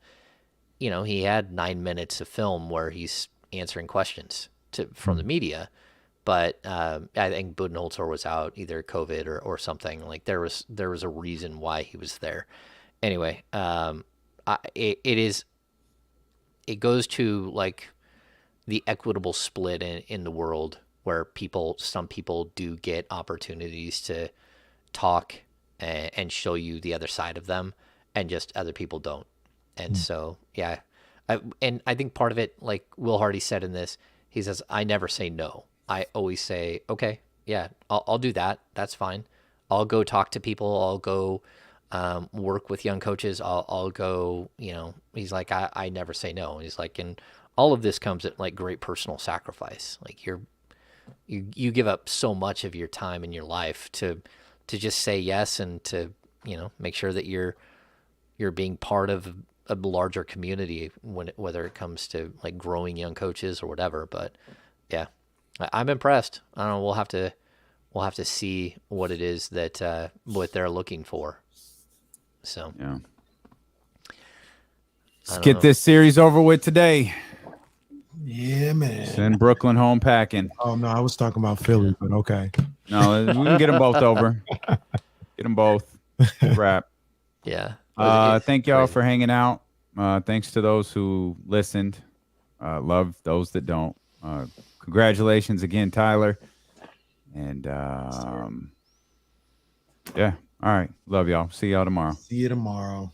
S8: he had 9 minutes of film where he's answering questions from the media. But I think Budenholzer was out, either COVID or something. Like there was a reason why he was there. Anyway, it goes to like the equitable split in the world where some people do get opportunities to talk and show you the other side of them, and just other people don't. And so, yeah. I think part of it, like Will Hardy said in this, he says, I never say no. I always say, okay, yeah, I'll do that. That's fine. I'll go talk to people. I'll go work with young coaches. I'll go, he's like, I never say no. And he's like, and all of this comes at like great personal sacrifice. Like you give up so much of your time in your life to just say yes and to, make sure that you're being part of a larger community whether it comes to like growing young coaches or whatever. But yeah, I'm impressed. I don't know. We'll have to see what it is that what they're looking for. So
S1: yeah, let's get this series over with today.
S2: Yeah, man.
S1: Send Brooklyn home packing.
S2: Oh no, I was talking about Philly, but okay.
S1: No, we can get them both over. Get them both. Wrap.
S8: Yeah.
S1: Thank y'all for hanging out. Thanks to those who listened. Love those that don't. Congratulations again, Tyler. And yeah. All right. Love y'all. See y'all tomorrow.
S2: See you tomorrow.